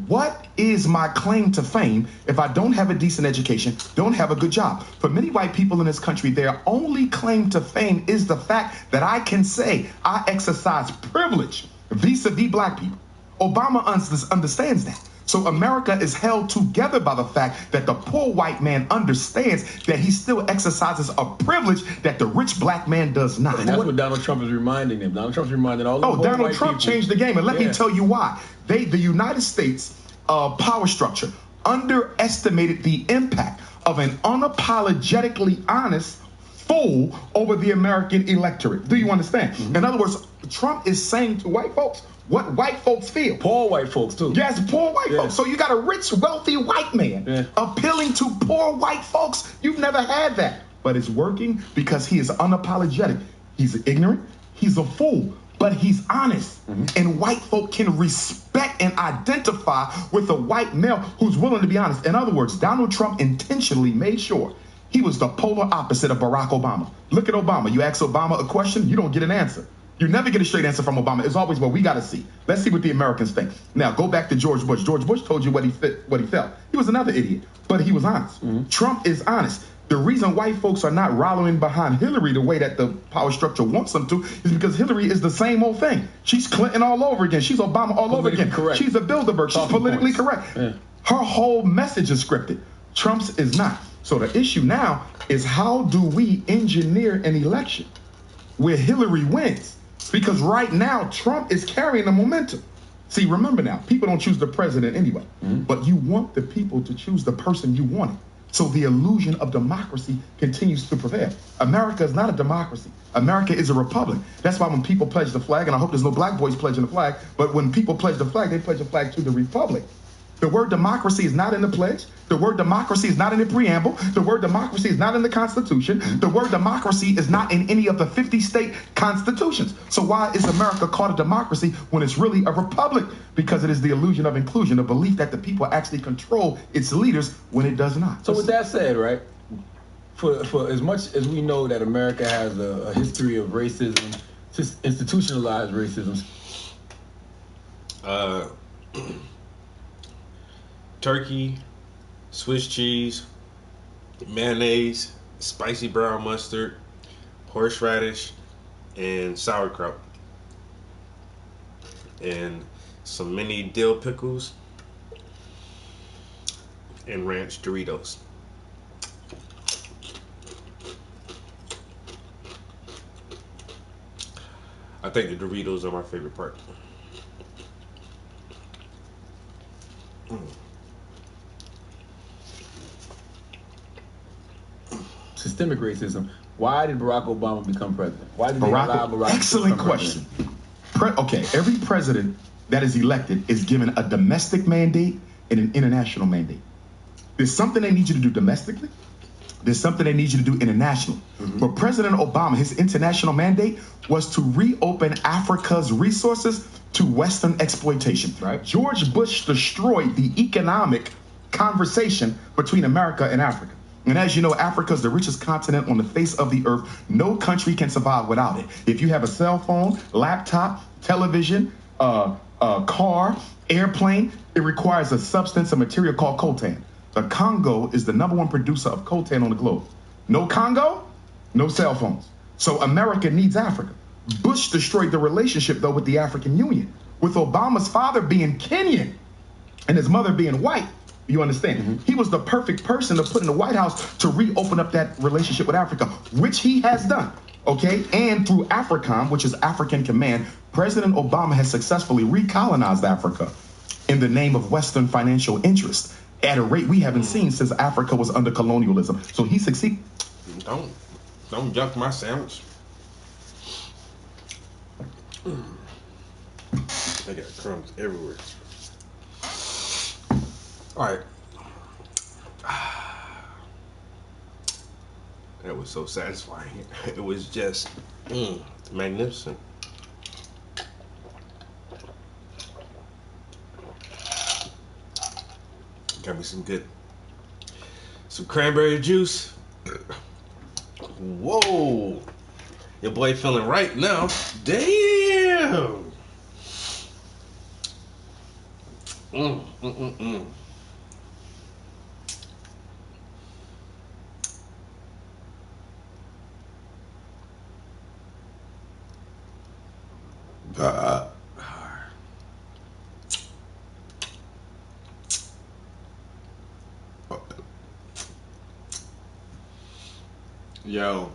what is my claim to fame if I don't have a decent education, don't have a good job? For many white people in this country, their only claim to fame is the fact that I can say I exercise privilege vis-a-vis black people. Obama understands that. So America is held together by the fact that the poor white man understands that he still exercises a privilege that the rich black man does not. And that's what Donald Trump is reminding them. Donald Trump's reminding all the poor Donald white Trump people. changed the game, and let me tell you why. The United States power structure underestimated the impact of an unapologetically honest fool over the American electorate. Do you understand? In other words, Trump is saying to white folks what white folks feel. Poor white folks, too. Yes, poor white folks. So you got a rich, wealthy white man appealing to poor white folks. You've never had that. But it's working because he is unapologetic. He's ignorant. He's a fool. But he's honest. And white folk can respect and identify with a white male who's willing to be honest. In other words, Donald Trump intentionally made sure he was the polar opposite of Barack Obama. Look at Obama. You ask Obama a question, you don't get an answer. You never get a straight answer from Obama. It's always, well, we got to see. Let's see what the Americans think. Now, go back to George Bush. George Bush told you what he felt. He was another idiot, but he was honest. Trump is honest. The reason white folks are not rallying behind Hillary the way that the power structure wants them to is because Hillary is the same old thing. She's Clinton all over again. She's Obama all over again. Correct. She's a Bilderberg. She's politically correct. Her whole message is scripted. Trump's is not. So the issue now is, how do we engineer an election where Hillary wins? Because right now, Trump is carrying the momentum. See, remember now, people don't choose the president anyway, but you want the people to choose the person you wanted. So the illusion of democracy continues to prevail. America is not a democracy. America is a republic. That's why when people pledge the flag, and I hope there's no black boys pledging the flag, but when people pledge the flag, they pledge the flag to the republic. The word democracy is not in the pledge. The word democracy is not in the preamble. The word democracy is not in the Constitution. The word democracy is not in any of the 50 state constitutions. So why is America called a democracy when it's really a republic? Because it is the illusion of inclusion, the belief that the people actually control its leaders when it does not. So with that said, right, for as much as we know that America has a history of racism, just institutionalized racism, turkey, Swiss cheese, mayonnaise, spicy brown mustard, horseradish, and sauerkraut, and some mini dill pickles, and ranch Doritos. I think the Doritos are my favorite part. Systemic racism. Why did Barack Obama become president? Why did they allow Barack Excellent to become question. Okay, every president that is elected is given a domestic mandate and an international mandate. There's something they need you to do domestically. There's something they need you to do internationally. But President Obama, his international mandate was to reopen Africa's resources to Western exploitation. George Bush destroyed the economic conversation between America and Africa. And as you know, Africa is the richest continent on the face of the earth. No country can survive without it. If you have a cell phone, laptop, television, car, airplane, it requires a substance, a material called coltan. The Congo is the #1 producer of coltan on the globe. No Congo, no cell phones. So America needs Africa. Bush destroyed the relationship, though, with the African Union. With Obama's father being Kenyan and his mother being white, you understand? He was the perfect person to put in the White House to reopen up that relationship with Africa, which he has done, okay? And through AFRICOM, which is African Command, President Obama has successfully recolonized Africa in the name of Western financial interest at a rate we haven't seen since Africa was under colonialism. So he succeeded. Don't junk my sandwich. I got crumbs everywhere. All right. That was so satisfying. It was just magnificent. Got me some cranberry juice. Whoa. Your boy feeling right now. Damn. Yo,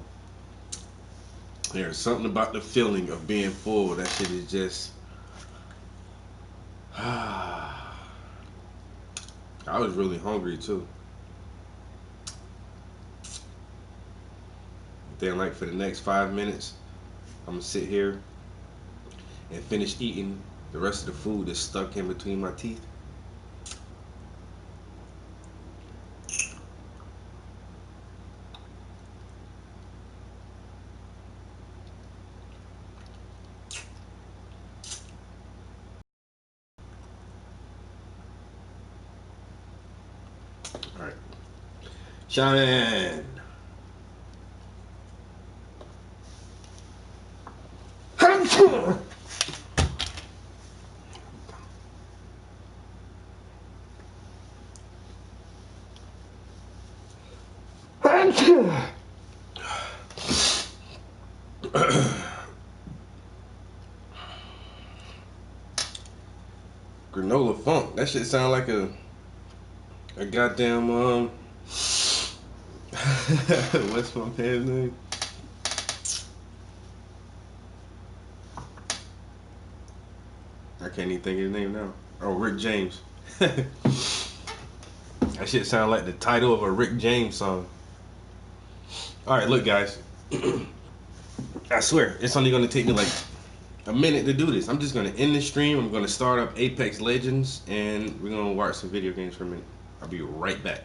there's something about the feeling of being full. That shit is just. I was really hungry too. Then, like, for the next 5 minutes, I'm gonna sit here and finish eating the rest of the food that's stuck in between my teeth. All right, Shaman. Granola funk. That shit sound like a goddamn what's my man's name? I can't even think of his name now. Oh, Rick James. That shit sound like the title of a Rick James song. Alright, look guys. I swear, it's only gonna take me like a minute to do this. I'm just gonna end the stream. I'm gonna start up Apex Legends and we're gonna watch some video games for a minute. I'll be right back.